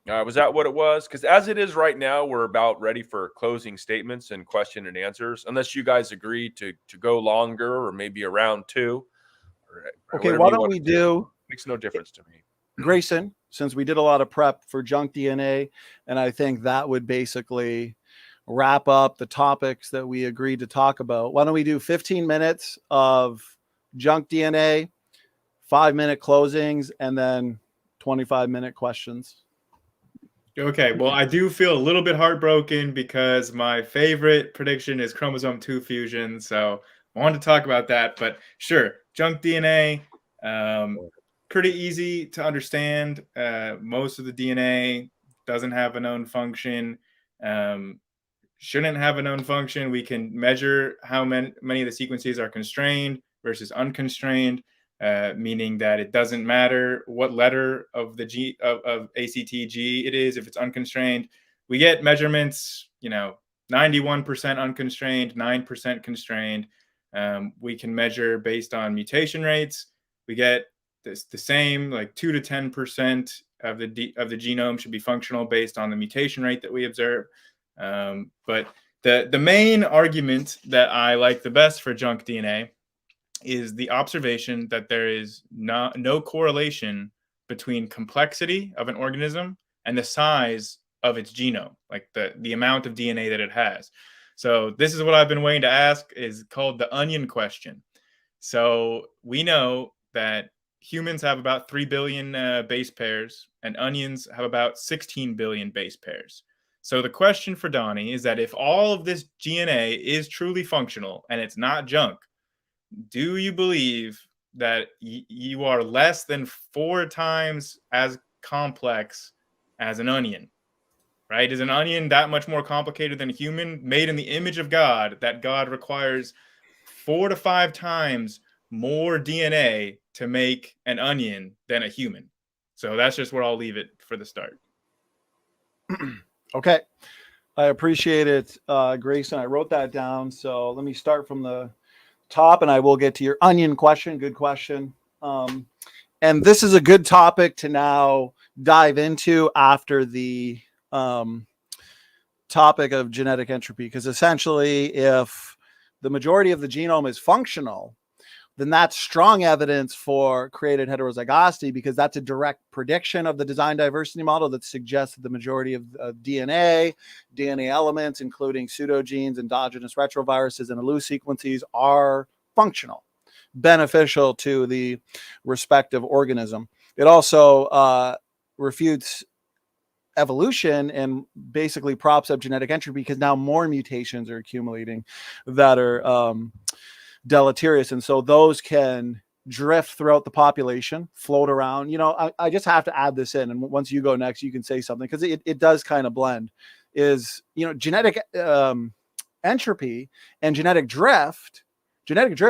Was that what it was? Because as it is right now, we're about ready for closing statements and question and answers, unless you guys agree to go longer or maybe a round two. Okay, why don't we do? Makes no difference to me. Grayson, since we did a lot of prep for junk DNA, and I think that would basically wrap up the topics that we agreed to talk about. Why don't we do 15 minutes of junk DNA, 5-minute closings, and then 25-minute questions? Okay, well, I do feel a little bit heartbroken because my favorite prediction is chromosome 2 fusion. So I wanted to talk about that, but sure, junk DNA, pretty easy to understand. Most of the DNA doesn't have a known function, shouldn't have a known function. We can measure how many of the sequences are constrained versus unconstrained. Meaning that it doesn't matter what letter of the G of ACTG it is if it's unconstrained. We get measurements, 91% unconstrained, 9% constrained. We can measure based on mutation rates. We get the same, like 2 to 10% of the genome should be functional based on the mutation rate that we observe. But the main argument that I like the best for junk DNA is the observation that there is no correlation between complexity of an organism and the size of its genome, like the amount of DNA that it has. So this is what I've been waiting to ask, is called the onion question. So we know that humans have about 3 billion base pairs and onions have about 16 billion base pairs. So the question for Donnie is that if all of this DNA is truly functional and it's not junk, do you believe that you are less than 4 times as complex as an onion? Right? Is an onion that much more complicated than a human made in the image of God, that God requires 4 to 5 times more DNA to make an onion than a human? So that's just where I'll leave it for the start. Okay. I appreciate it, Grayson. I wrote that down. So let me start from the top and I will get to your onion question. Good question. And this is a good topic to now dive into after the topic of genetic entropy, because essentially if the majority of the genome is functional, then that's strong evidence for created heterozygosity, because that's a direct prediction of the design diversity model that suggests that the majority of DNA elements, including pseudogenes, endogenous retroviruses, and allele sequences, are functional, beneficial to the respective organism. It also refutes evolution and basically props up genetic entropy, because now more mutations are accumulating that are deleterious, and so those can drift throughout the population, float around. I just have to add this in, and once you go next, you can say something, because it does kind of blend. Is genetic entropy and genetic drift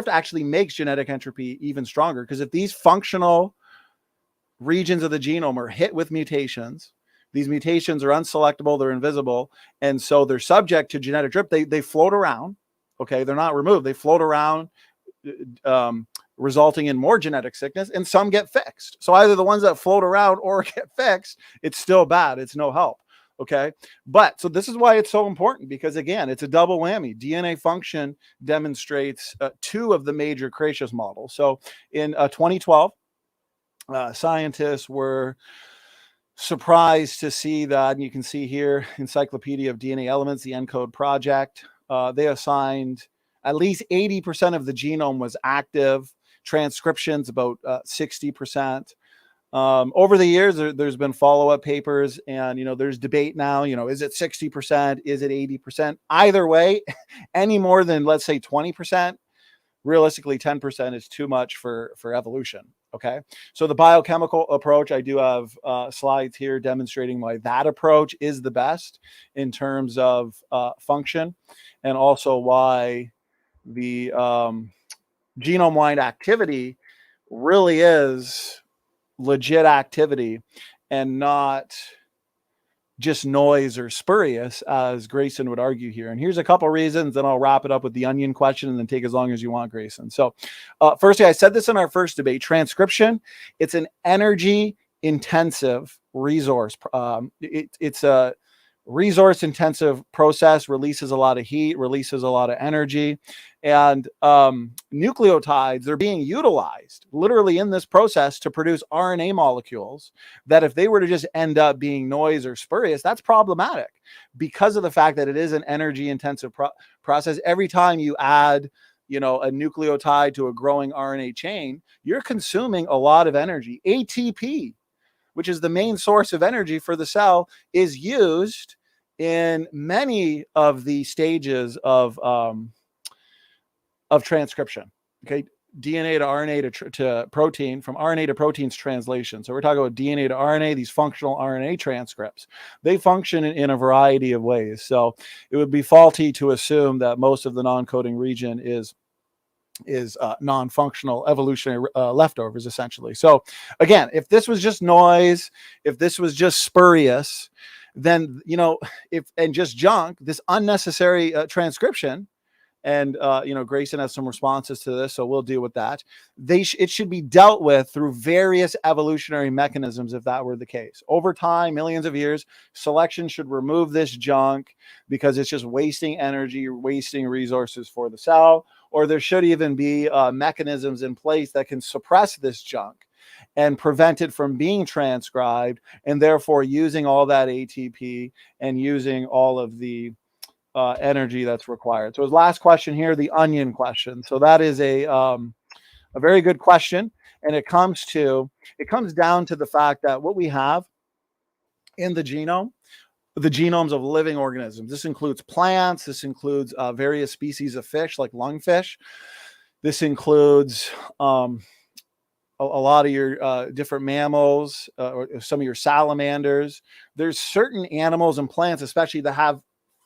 actually makes genetic entropy even stronger, because if these functional regions of the genome are hit with mutations, these mutations are unselectable, they're invisible, and so they're subject to genetic drift. They float around. Okay, they're not removed. They float around, resulting in more genetic sickness, and some get fixed. So either the ones that float around or get fixed, it's still bad. It's no help. Okay, but so this is why it's so important, because again, it's a double whammy. DNA function demonstrates two of the major creationist models. So in 2012, scientists were surprised to see that, and you can see here, Encyclopedia of DNA Elements, the ENCODE project. They assigned at least 80% of the genome was active. Transcription's about 60%. Over the years, there's been follow-up papers, and there's debate now. Is it 60%? Is it 80%? Either way, any more than, let's say, 20%, realistically 10% is too much for evolution. Okay, so the biochemical approach, I do have slides here demonstrating why that approach is the best in terms of function, and also why the genome-wide activity really is legit activity and not just noise or spurious, as Grayson would argue here. And here's a couple reasons, and I'll wrap it up with the onion question and then take as long as you want, Grayson. So firstly, I said this in our first debate, transcription, it's an energy intensive resource. It's a resource intensive process, releases a lot of heat, releases a lot of energy, and nucleotides are being utilized literally in this process to produce RNA molecules that, if they were to just end up being noise or spurious, that's problematic, because of the fact that it is an energy intensive process. Every time you add a nucleotide to a growing RNA chain, you're consuming a lot of energy. ATP, which is the main source of energy for the cell, is used in many of the stages of transcription. Okay, DNA to RNA to protein, from RNA to protein's translation. So we're talking about DNA to RNA, these functional RNA transcripts. They function in a variety of ways. So it would be faulty to assume that most of the non-coding region is non-functional evolutionary leftovers, essentially. So again, if this was just noise, if this was just spurious, then and just junk, this unnecessary transcription, and Grayson has some responses to this, so we'll deal with that. It should be dealt with through various evolutionary mechanisms. If that were the case, over time, millions of years, selection should remove this junk, because it's just wasting energy, wasting resources for the cell. Or there should even be mechanisms in place that can suppress this junk and prevent it from being transcribed, and therefore using all that ATP and using all of the energy that's required. So his last question here, the onion question. So that is a very good question, and it comes down to the fact that what we have in the genome, the genomes of living organisms. This includes plants. This includes various species of fish, like lungfish. This includes a lot of your different mammals, or some of your salamanders. There's certain animals and plants, especially, that have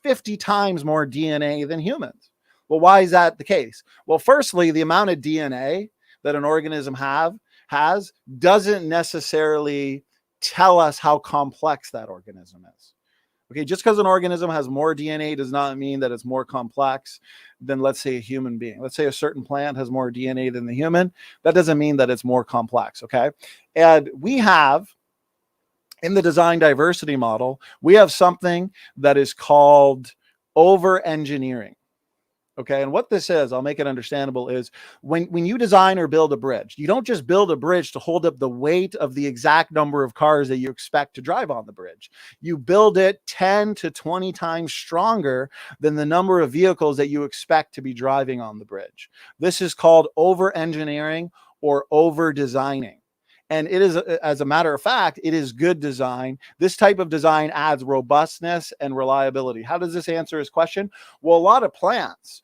50 times more DNA than humans. Well, why is that the case? Well, firstly, the amount of DNA that an organism has doesn't necessarily tell us how complex that organism is. Okay, just because an organism has more DNA does not mean that it's more complex than, let's say, a human being. Let's say a certain plant has more DNA than the human. That doesn't mean that it's more complex, okay? And we have, in the design diversity model, we have something that is called over-engineering. Okay. And what this is, I'll make it understandable, is when you design or build a bridge, you don't just build a bridge to hold up the weight of the exact number of cars that you expect to drive on the bridge. You build it 10 to 20 times stronger than the number of vehicles that you expect to be driving on the bridge. This is called over engineering or over designing. And it is, as a matter of fact, it is good design. This type of design adds robustness and reliability. How does this answer his question? Well, a lot of plants,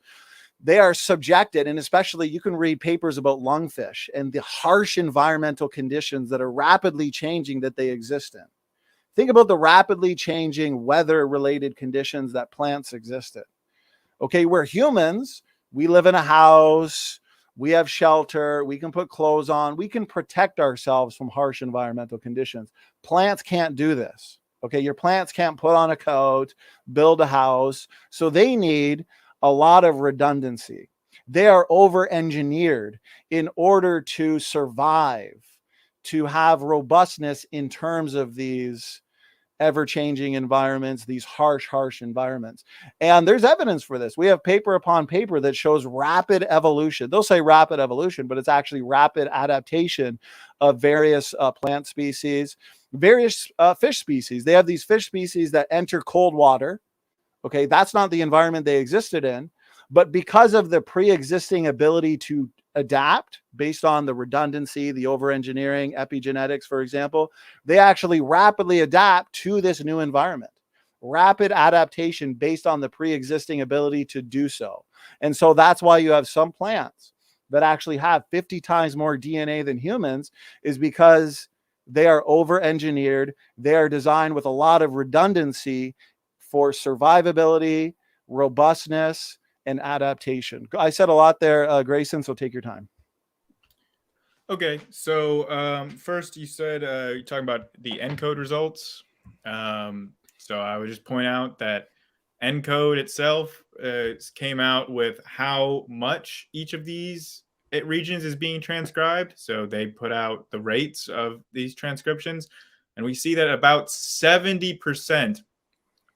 they are subjected, and especially you can read papers about lungfish and the harsh environmental conditions that are rapidly changing that they exist in. Think about the rapidly changing weather-related conditions that plants exist in. Okay, we're humans, we live in a house, we have shelter, we can put clothes on, we can protect ourselves from harsh environmental conditions. Plants can't do this. Okay, your plants can't put on a coat, build a house, so they need a lot of redundancy. They are over-engineered in order to survive, to have robustness in terms of these ever-changing environments, these harsh environments. And there's evidence for this. We have paper upon paper that shows rapid evolution. They'll say rapid evolution, but it's actually rapid adaptation of various plant species, various fish species. They have these fish species that enter cold water. Okay, that's not the environment they existed in, but because of the pre-existing ability to adapt based on the redundancy, the over-engineering, epigenetics, for example, they actually rapidly adapt to this new environment. Rapid adaptation based on the pre-existing ability to do so. And so that's why you have some plants that actually have 50 times more DNA than humans, is because they are over-engineered. They are designed with a lot of redundancy for survivability, robustness, and adaptation. I said a lot there, Grayson, so take your time. Okay, so first you said you're talking about the ENCODE results. So I would just point out that ENCODE itself came out with how much each of these regions is being transcribed. So they put out the rates of these transcriptions, and we see that about 70%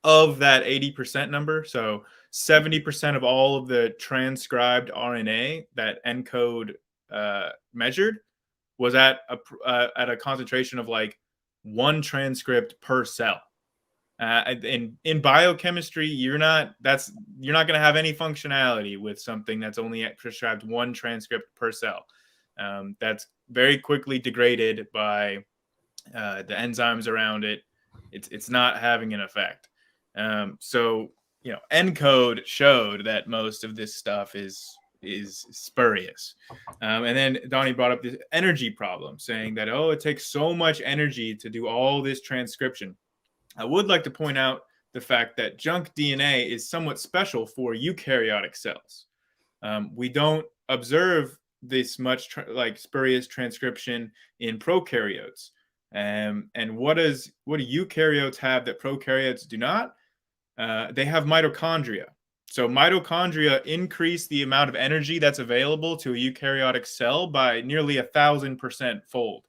of that 80% number, so 70% of all of the transcribed RNA that ENCODE measured was at a concentration of like 1 transcript per cell. In biochemistry, you're not going to have any functionality with something that's only prescribed 1 transcript per cell. That's very quickly degraded by the enzymes around it. It's not having an effect. So ENCODE showed that most of this stuff is spurious. And then Donnie brought up this energy problem, saying that, it takes so much energy to do all this transcription. I would like to point out the fact that junk DNA is somewhat special for eukaryotic cells. We don't observe this much spurious transcription in prokaryotes. And what do eukaryotes have that prokaryotes do not? They have mitochondria. So mitochondria increase the amount of energy that's available to a eukaryotic cell by nearly 1,000% fold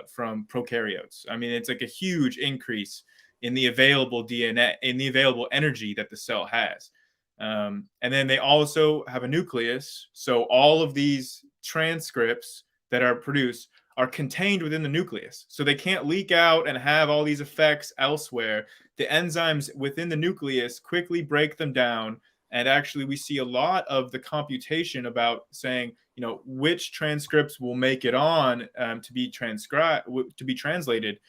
from prokaryotes. I mean, it's like a huge increase in the available DNA, in the available energy that the cell has. And then they also have a nucleus. So all of these transcripts that are produced are contained within the nucleus. So they can't leak out and have all these effects elsewhere. The enzymes within the nucleus quickly break them down. And actually, we see a lot of the computation about saying, which transcripts will make it on to be translated.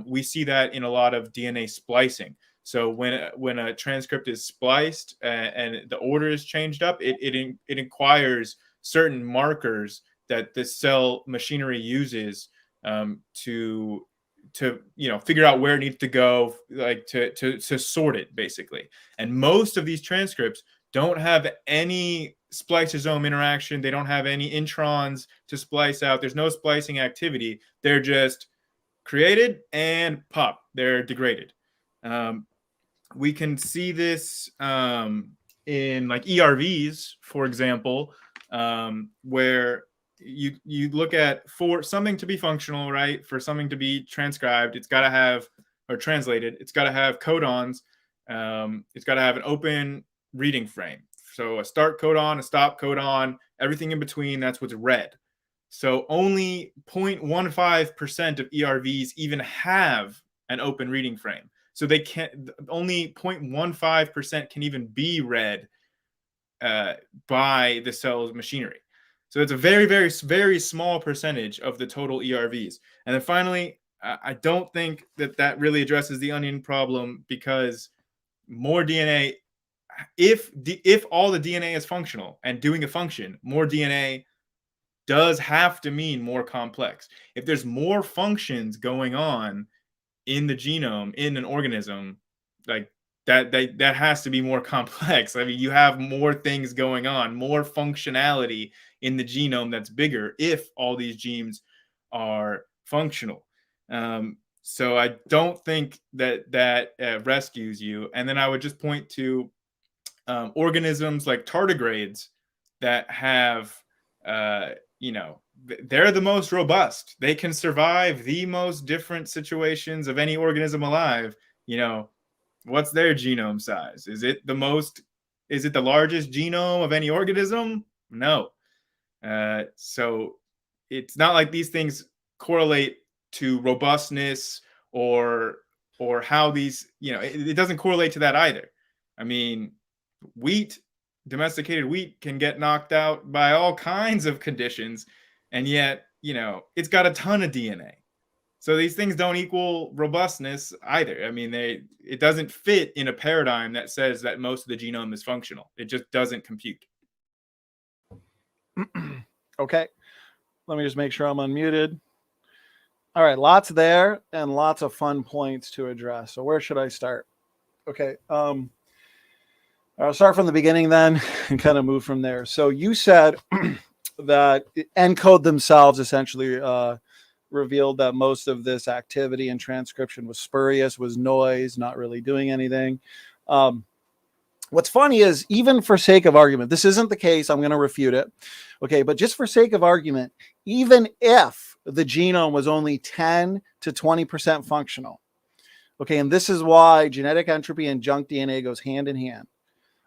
We see that in a lot of DNA splicing. So when a transcript is spliced and the order is changed up, it inquires certain markers that the cell machinery uses to figure out where it needs to go, like to sort it, basically. And most of these transcripts don't have any spliceosome interaction. They don't have any introns to splice out. There's no splicing activity. They're just created and pop. They're degraded. We can see this in like ERVs, for example, where you look at, for something to be functional, right? For something to be transcribed, it's got to have, or translated, it's got to have codons. It's got to have an open reading frame. So a start codon, a stop codon, everything in between, that's what's red. So only 0.15% of ERVs even have an open reading frame. So they can't, only 0.15% can even be read by the cell's machinery. So it's a very, very, very small percentage of the total ERVs. And then finally, I don't think that really addresses the onion problem, because more DNA, if all the DNA is functional and doing a function, more DNA does have to mean more complex. If there's more functions going on in the genome, in an organism, like that has to be more complex. I mean, you have more things going on, more functionality in the genome that's bigger if all these genes are functional. So I don't think that rescues you. And then I would just point to organisms like tardigrades that have, they're the most robust. They can survive the most different situations of any organism alive. What's their genome size? Is it the largest genome of any organism? No. So it's not like these things correlate to robustness or how these, it doesn't correlate to that either. I mean, domesticated wheat can get knocked out by all kinds of conditions, and yet, it's got a ton of DNA. So these things don't equal robustness either. I mean, it doesn't fit in a paradigm that says that most of the genome is functional. It just doesn't compute. Okay. Let me just make sure I'm unmuted. All right. Lots there and lots of fun points to address. So where should I start? Okay. I'll start from the beginning then and kind of move from there. So you said that ENCODE themselves essentially revealed that most of this activity and transcription was spurious, was noise, not really doing anything. What's funny is, even for sake of argument, this isn't the case, I'm going to refute it. Okay, but just for sake of argument, even if the genome was only 10 to 20% functional, okay, and this is why genetic entropy and junk DNA goes hand in hand.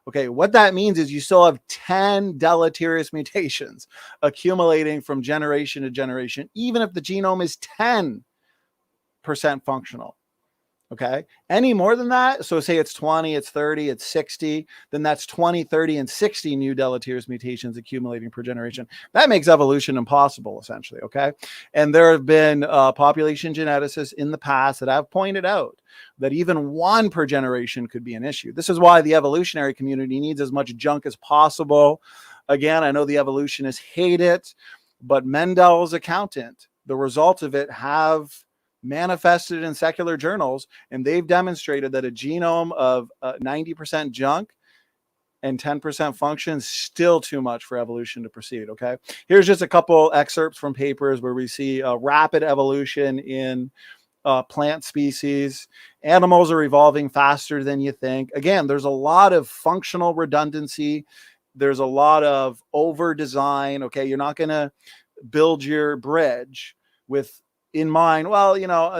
Okay, what that means is you still have 10 deleterious mutations accumulating from generation to generation, even if the genome is 10% functional. Okay, any more than that, so say it's 20, it's 30, it's 60, then that's 20, 30, and 60 new deleterious mutations accumulating per generation. That makes evolution impossible, essentially, okay? And there have been population geneticists in the past that have pointed out that even one per generation could be an issue. This is why the evolutionary community needs as much junk as possible. Again, I know the evolutionists hate it, but Mendel's accountant, the results of it have manifested in secular journals, and they've demonstrated that a genome of 90% junk and 10% function is still too much for evolution to proceed. Okay, here's just a couple excerpts from papers where we see rapid evolution in plant species. Animals are evolving faster than you think. Again, there's a lot of functional redundancy. There's a lot of over design. Okay, you're not going to build your bridge with in mind, well,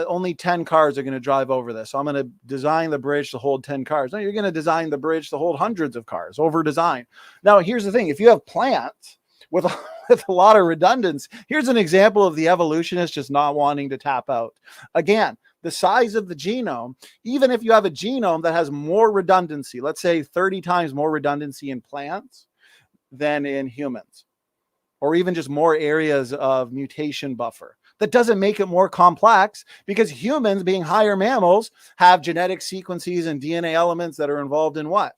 only 10 cars are going to drive over this, so I'm going to design the bridge to hold 10 cars. No, you're going to design the bridge to hold hundreds of cars, over design. Now, here's the thing. If you have plants with a lot of redundancy, here's an example of the evolutionist just not wanting to tap out. Again, the size of the genome, even if you have a genome that has more redundancy, let's say 30 times more redundancy in plants than in humans, or even just more areas of mutation buffer, that doesn't make it more complex, because humans, being higher mammals, have genetic sequences and DNA elements that are involved in what?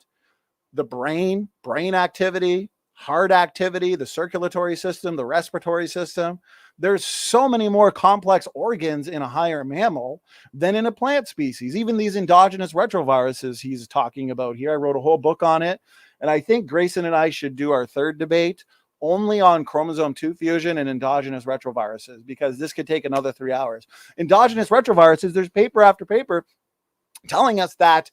The brain activity, heart activity, the circulatory system, the respiratory system. There's so many more complex organs in a higher mammal than in a plant species. Even these endogenous retroviruses he's talking about here, I wrote a whole book on it. And I think Grayson and I should do our third debate only on chromosome 2 fusion and endogenous retroviruses, because this could take another 3 hours. Endogenous retroviruses, there's paper after paper telling us that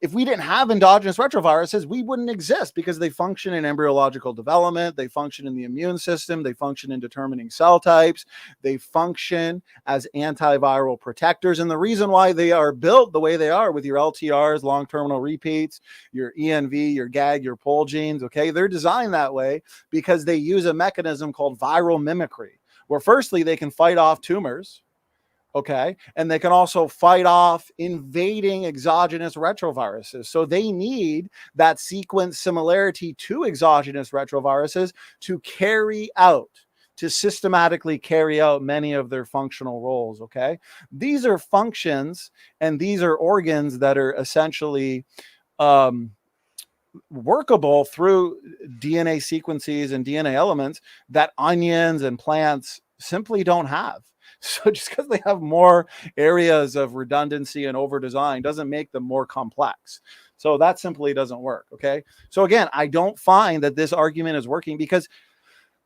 if we didn't have endogenous retroviruses, we wouldn't exist because they function in embryological development. They function in the immune system. They function in determining cell types. They function as antiviral protectors. And the reason why they are built the way they are with your LTRs, long terminal repeats, your ENV, your GAG, your POL genes, okay, they're designed that way because they use a mechanism called viral mimicry, where firstly, they can fight off tumors. Okay. And they can also fight off invading exogenous retroviruses. So they need that sequence similarity to exogenous retroviruses to carry out, to systematically carry out many of their functional roles. Okay. These are functions and these are organs that are essentially workable through DNA sequences and DNA elements that onions and plants simply don't have. So just because they have more areas of redundancy and over design doesn't make them more complex. So that simply doesn't work. Okay. So again, I don't find that this argument is working because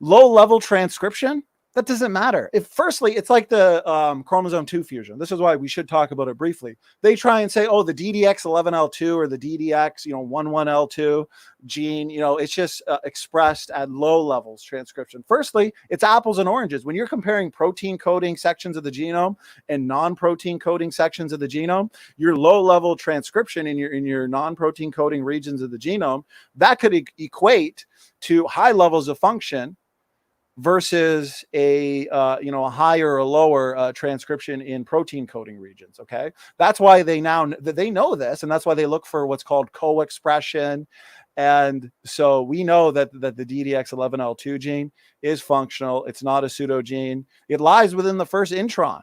low level transcription, that doesn't matter. If firstly, it's like the chromosome 2 fusion. This is why we should talk about it briefly. They try and say, oh, the DDX11L2 or the DDX, 11L2 gene, it's just expressed at low levels transcription. Firstly, it's apples and oranges. When you're comparing protein coding sections of the genome and non-protein coding sections of the genome, your low level transcription in your non-protein coding regions of the genome, that could equate to high levels of function versus a higher or lower transcription in protein coding regions. Okay, that's why they know this, and that's why they look for what's called co-expression. And so we know that the DDX11L2 gene is functional. It's not a pseudogene. It lies within the first intron.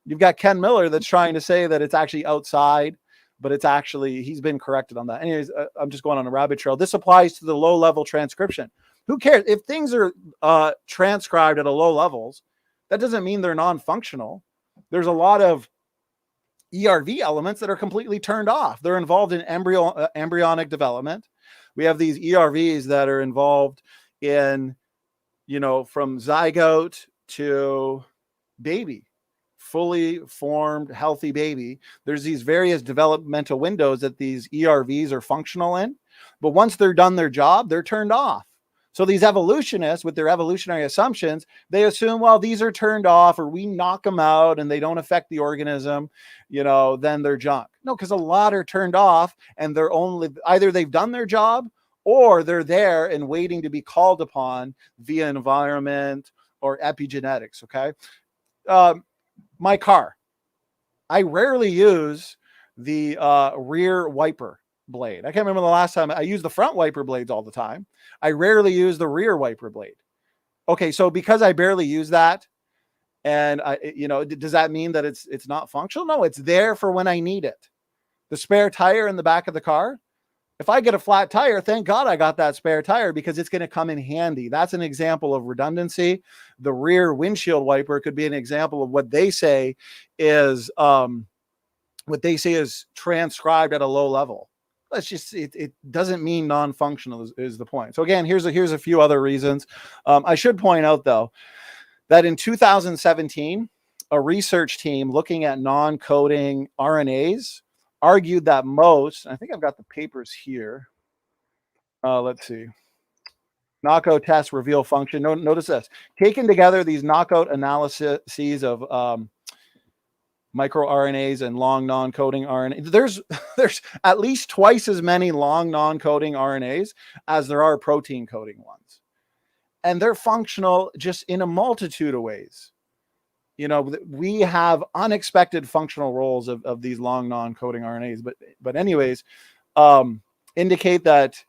You've got Ken Miller that's trying to say that it's actually outside, but it's actually, he's been corrected on that. Anyways, I'm just going on a rabbit trail. This applies to the low level transcription. Who cares? If things are transcribed at a low levels, that doesn't mean they're non-functional. There's a lot of ERV elements that are completely turned off. They're involved in embryonic development. We have these ERVs that are involved in, from zygote to baby, fully formed, healthy baby. There's these various developmental windows that these ERVs are functional in. But once they're done their job, they're turned off. So these evolutionists with their evolutionary assumptions, they assume, well, these are turned off or we knock them out and they don't affect the organism, then they're junk. No, because a lot are turned off and they're only either they've done their job or they're there and waiting to be called upon via environment or epigenetics. Okay. My car, I rarely use the rear wiper blade. I can't remember the last time I use the front wiper blades all the time. I rarely use the rear wiper blade. Okay, so because I barely use that, and does that mean that it's not functional? No, it's there for when I need it. The spare tire in the back of the car. If I get a flat tire, thank God I got that spare tire because it's going to come in handy. That's an example of redundancy. The rear windshield wiper could be an example of what they say is transcribed at a low level. Let's just, it doesn't mean non-functional is the point. So again, here's a few other reasons. I should point out though, that in 2017, a research team looking at non-coding RNAs argued that most, I think I've got the papers here. Let's see. Knockout tests reveal function. Notice this. Taken together, these knockout analyses of microRNAs and long non-coding RNA. There's at least twice as many long non-coding RNAs as there are protein coding ones. And they're functional just in a multitude of ways. We have unexpected functional roles of these long non-coding RNAs. But anyways, indicate that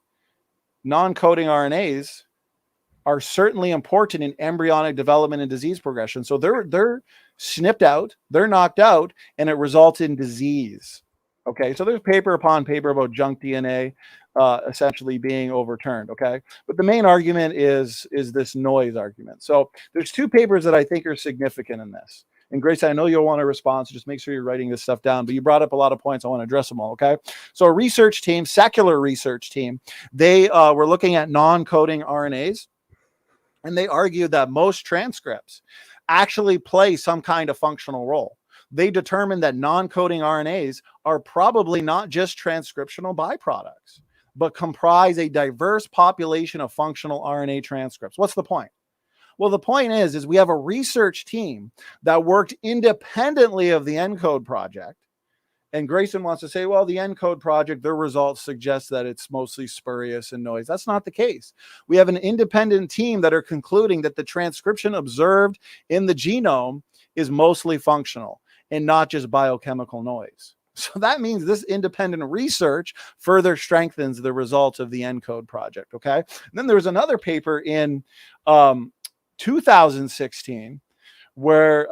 non-coding RNAs are certainly important in embryonic development and disease progression. So they're snipped out, they're knocked out, and it results in disease. Okay, so there's paper upon paper about junk DNA essentially being overturned. Okay, but the main argument is this noise argument. So there's two papers that I think are significant in this. And Grayson, I know you'll want to respond, so just make sure you're writing this stuff down. But you brought up a lot of points. I want to address them all. Okay, so a research team, secular research team, they were looking at non-coding RNAs, and they argued that most transcripts actually play some kind of functional role. they determined that non-coding RNAs are probably not just transcriptional byproducts, but comprise a diverse population of functional RNA transcripts. What's the point? Well, the point is we have a research team that worked independently of the ENCODE project. And Grayson wants to say, well, the ENCODE project, their results suggest that it's mostly spurious and noise. That's not the case. We have an independent team that are concluding that the transcription observed in the genome is mostly functional and not just biochemical noise. So that means this independent research further strengthens the results of the ENCODE project, okay? And then there was another paper in 2016 where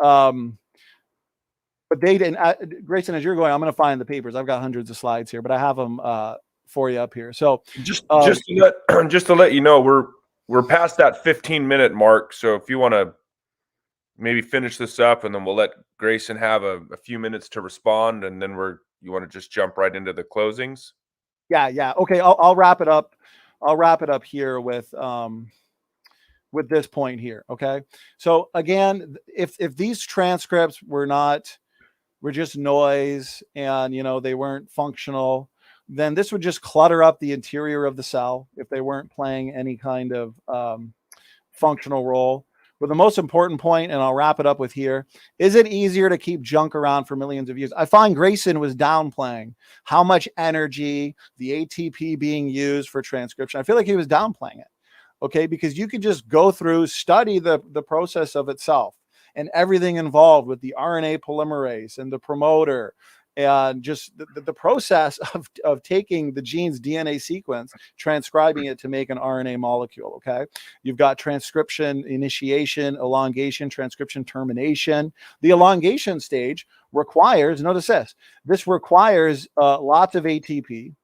but they didn't. Grayson, as you're going, I'm going to find the papers. I've got hundreds of slides here, but I have them for you up here. So just to let you know, we're past that 15-minute mark. So if you want to maybe finish this up, and then we'll let Grayson have a few minutes to respond, and then you want to just jump right into the closings. Yeah. Okay, I'll wrap it up. I'll wrap it up here with this point here. Okay. So again, if these transcripts were just noise and, they weren't functional, then this would just clutter up the interior of the cell if they weren't playing any kind of functional role. But the most important point, and I'll wrap it up with here, is it easier to keep junk around for millions of years? I find Grayson was downplaying how much energy the ATP being used for transcription. I feel like he was downplaying it, okay? Because you could just go through, study the process of itself and everything involved with the RNA polymerase and the promoter and just the process of taking the gene's DNA sequence, transcribing it to make an RNA molecule, okay? You've got transcription initiation, elongation, transcription termination. The elongation stage requires, notice this requires lots of ATP.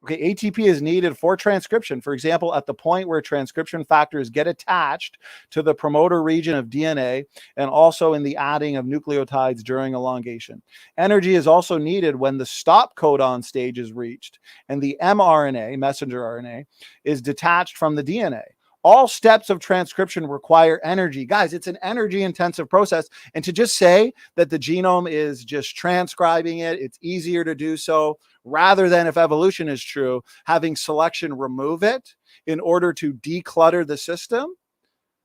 Okay, ATP is needed for transcription. For example, at the point where transcription factors get attached to the promoter region of DNA and also in the adding of nucleotides during elongation. Energy is also needed when the stop codon stage is reached and the mRNA, messenger RNA, is detached from the DNA. All steps of transcription require energy. Guys, it's an energy intensive process. And to just say that the genome is just transcribing it, it's easier to do so, rather than, if evolution is true, having selection remove it in order to declutter the system,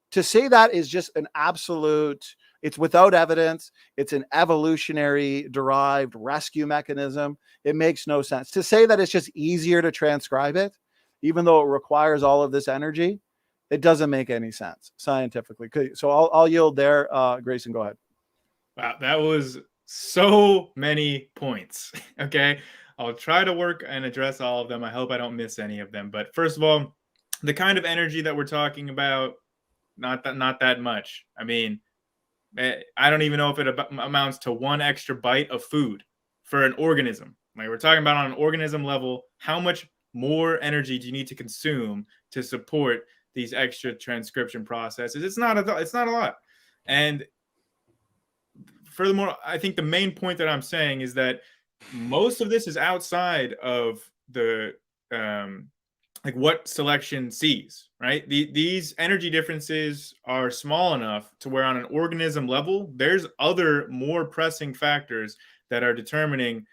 to say that is just an absolute, it's without evidence. It's an evolutionary derived rescue mechanism. It makes no sense. To say that it's just easier to transcribe it, even though it requires all of this energy, it doesn't make any sense scientifically. So I'll yield there. Grayson, go ahead. Wow, that was so many points. Okay, I'll try to work and address all of them. I hope I don't miss any of them. But first of all, the kind of energy that we're talking about, not that much. I mean, I don't even know if it amounts to one extra bite of food for an organism. Like, we're talking about on an organism level, how much more energy do you need to consume to support these extra transcription processes? It's not a lot. And furthermore, I think the main point that I'm saying is that most of this is outside of the like what selection sees, right? These energy differences are small enough to where on an organism level, there's other more pressing factors that are determining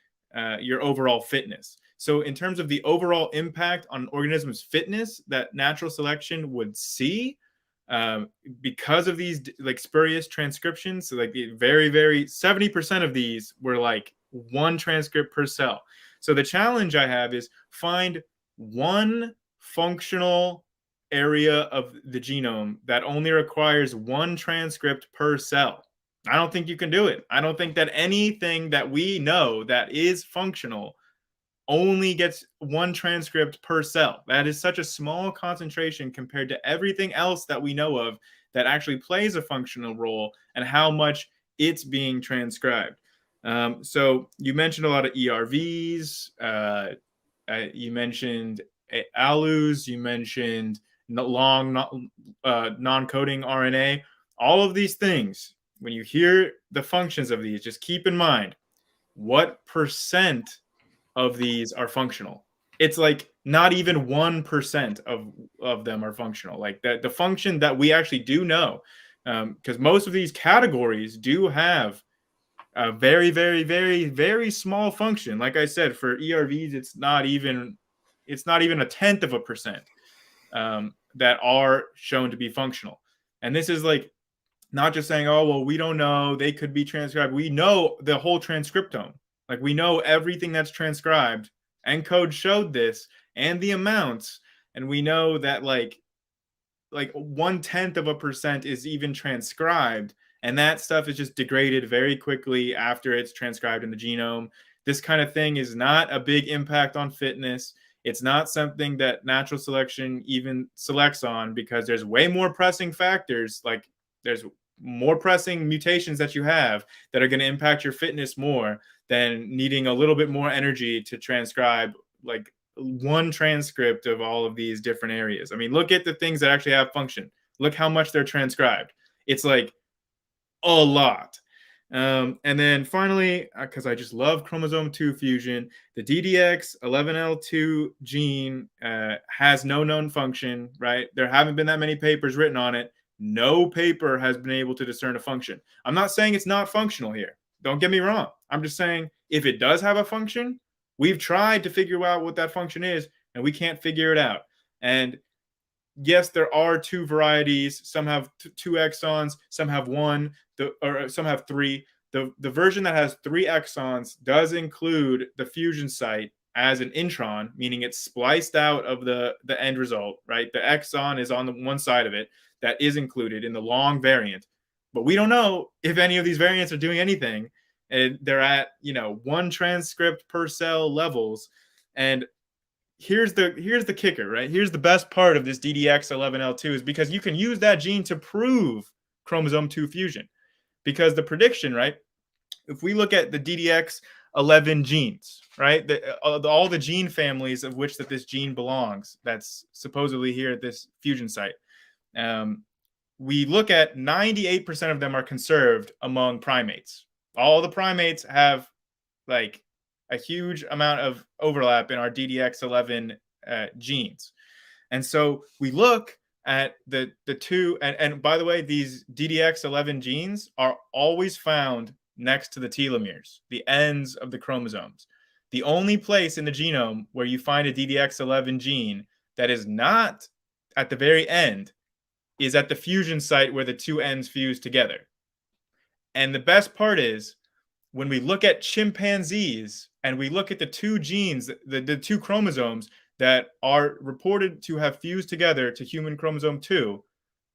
your overall fitness. So in terms of the overall impact on an organism's fitness that natural selection would see, because of these like spurious transcriptions, so like the very, 70% of these were like one transcript per cell. So the challenge I have is find one functional area of the genome that only requires one transcript per cell. I don't think you can do it. I don't think that anything that we know that is functional only gets one transcript per cell. That is such a small concentration compared to everything else that we know of that actually plays a functional role and how much it's being transcribed. So you mentioned a lot of ERVs, you mentioned ALUs, you mentioned long non-coding RNA. All of these things, when you hear the functions of these, just keep in mind what percent of these are functional. It's like not even 1% of them are functional. Like the function that we actually do know, because most of these categories do have a very, very, very, very small function. Like I said, for ERVs, it's not even a 0.1% that are shown to be functional. And this is like not just saying, oh, well, we don't know, they could be transcribed. We know the whole transcriptome. Like we know everything that's transcribed. ENCODE showed this and the amounts. And we know that like 0.1% is even transcribed. And that stuff is just degraded very quickly after it's transcribed in the genome. This kind of thing is not a big impact on fitness. It's not something that natural selection even selects on, because there's way more pressing factors. Like there's more pressing mutations that you have that are going to impact your fitness more than needing a little bit more energy to transcribe like one transcript of all of these different areas. I mean, look at the things that actually have function. Look how much they're transcribed. It's like a lot. And then finally, because I just love chromosome 2 fusion, the DDX11L2 gene has no known function, right? There haven't been that many papers written on it. No paper has been able to discern a function. I'm not saying it's not functional here. Don't get me wrong. I'm just saying if it does have a function, we've tried to figure out what that function is, and we can't figure it out. And yes, there are 2 varieties. Some have 2 exons, some have 1, or some have 3. The version that has 3 exons does include the fusion site as an intron, meaning it's spliced out of the end result, right? The exon is on the one side of it that is included in the long variant. But we don't know if any of these variants are doing anything. And they're at, 1 transcript per cell levels. And here's the kicker, right? Here's the best part of this DDX11L2 is because you can use that gene to prove chromosome 2 fusion. Because the prediction, right? If we look at the DDX11 genes, right? All the gene families of which that this gene belongs, that's supposedly here at this fusion site. We look at 98% of them are conserved among primates. All the primates have like a huge amount of overlap in our DDX11 genes. And so we look at the 2, and by the way, these DDX11 genes are always found next to the telomeres, the ends of the chromosomes. The only place in the genome where you find a DDX11 gene that is not at the very end is at the fusion site where the 2 ends fuse together. And the best part is when we look at chimpanzees and we look at the 2 genes, the 2 chromosomes that are reported to have fused together to human chromosome 2,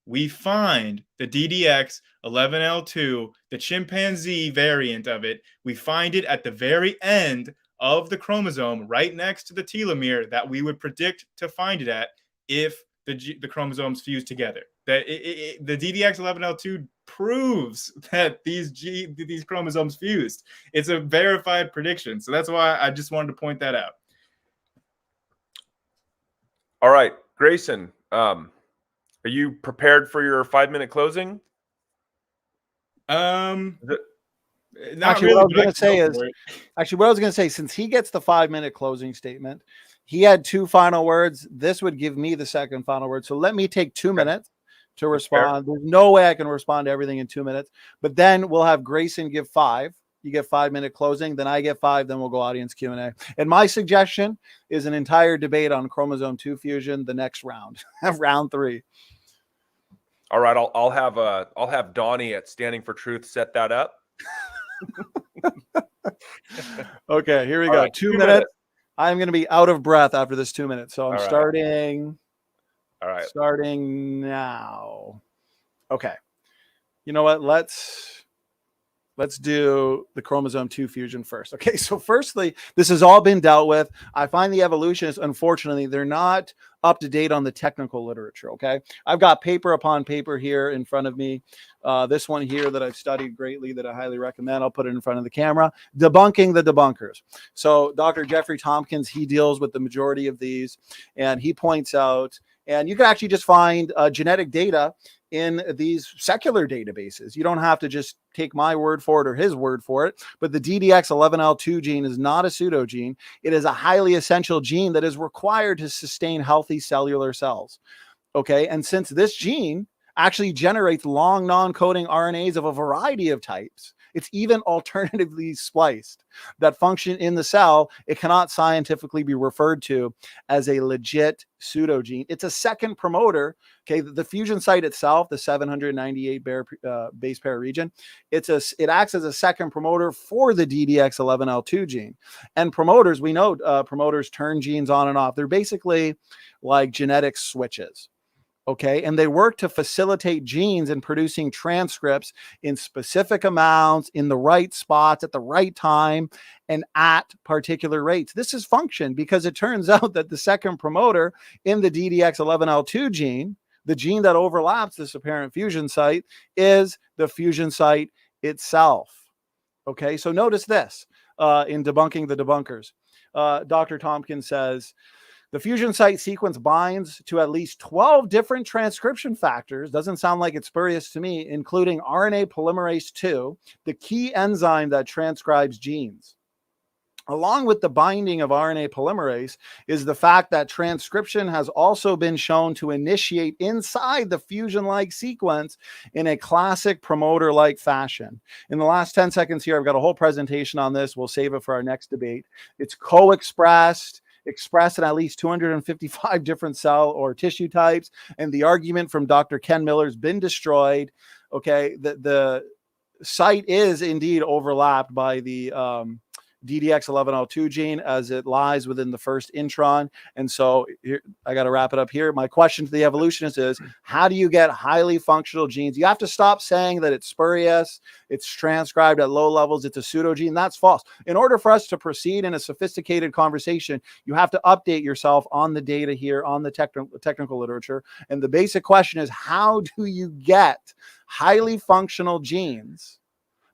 we find the DDX11L2, the chimpanzee variant of it. We find it at the very end of the chromosome, right next to the telomere that we would predict to find it at if the chromosomes fuse together. That the DDX11L2 proves that these chromosomes fused. It's a verified prediction. So that's why I just wanted to point that out. All right, Grayson, are you prepared for your 5-minute closing? Not Actually, really, what I was going to say, since he gets the 5-minute closing statement, he had 2 final words. This would give me the second final word. So let me take 2 minutes to respond. There's no way I can respond to everything in 2 minutes, but then we'll have Grayson give 5. You get 5-minute closing, then I get 5, then we'll go audience Q&A. And my suggestion is an entire debate on chromosome 2 fusion the next round, round 3. All right, I'll have Donnie at Standing for Truth set that up. Okay, here we go. Right, 2 minutes. I'm going to be out of breath after this 2 minutes. So I'm starting. All right. Starting now. Okay. You know what? Let's do the chromosome 2 fusion first. Okay. So firstly, this has all been dealt with. I find the evolutionists, unfortunately, they're not up to date on the technical literature. Okay. I've got paper upon paper here in front of me. This one here that I've studied greatly that I highly recommend. I'll put it in front of the camera. Debunking the debunkers. So Dr. Jeffrey Tompkins, he deals with the majority of these, and he points out, and you can actually just find genetic data in these secular databases. You don't have to just take my word for it or his word for it, but the DDX11L2 gene is not a pseudogene. It is a highly essential gene that is required to sustain healthy cellular cells. Okay. And since this gene actually generates long non-coding RNAs of a variety of types, It's even alternatively spliced that function in the cell. It cannot scientifically be referred to as a legit pseudogene. It's a second promoter. Okay, the fusion site itself, the 798 base pair region, it acts as a second promoter for the DDX11L2 gene. And promoters, we know promoters turn genes on and off. They're basically like genetic switches. Okay, and they work to facilitate genes in producing transcripts in specific amounts, in the right spots, at the right time, and at particular rates. This is function because it turns out that the second promoter in the DDX11L2 gene, the gene that overlaps this apparent fusion site, is the fusion site itself. Okay, so notice this in debunking the debunkers. Dr. Tompkins says, the fusion site sequence binds to at least 12 different transcription factors. Doesn't sound like it's spurious to me, including RNA polymerase II, the key enzyme that transcribes genes. Along with the binding of RNA polymerase is the fact that transcription has also been shown to initiate inside the fusion-like sequence in a classic promoter-like fashion. In the last 10 seconds here, I've got a whole presentation on this. We'll save it for our next debate. It's co-expressed, expressed in at least 255 different cell or tissue types, and the argument from Dr. Ken Miller has been destroyed. Okay, the site is indeed overlapped by the DDX11L2 gene as it lies within the first intron. And so here, I got to wrap it up here. My question to the evolutionists is, how do you get highly functional genes? You have to stop saying that it's spurious, it's transcribed at low levels, it's a pseudogene. That's false. In order for us to proceed in a sophisticated conversation, you have to update yourself on the data here, on the technical literature. And the basic question is, how do you get highly functional genes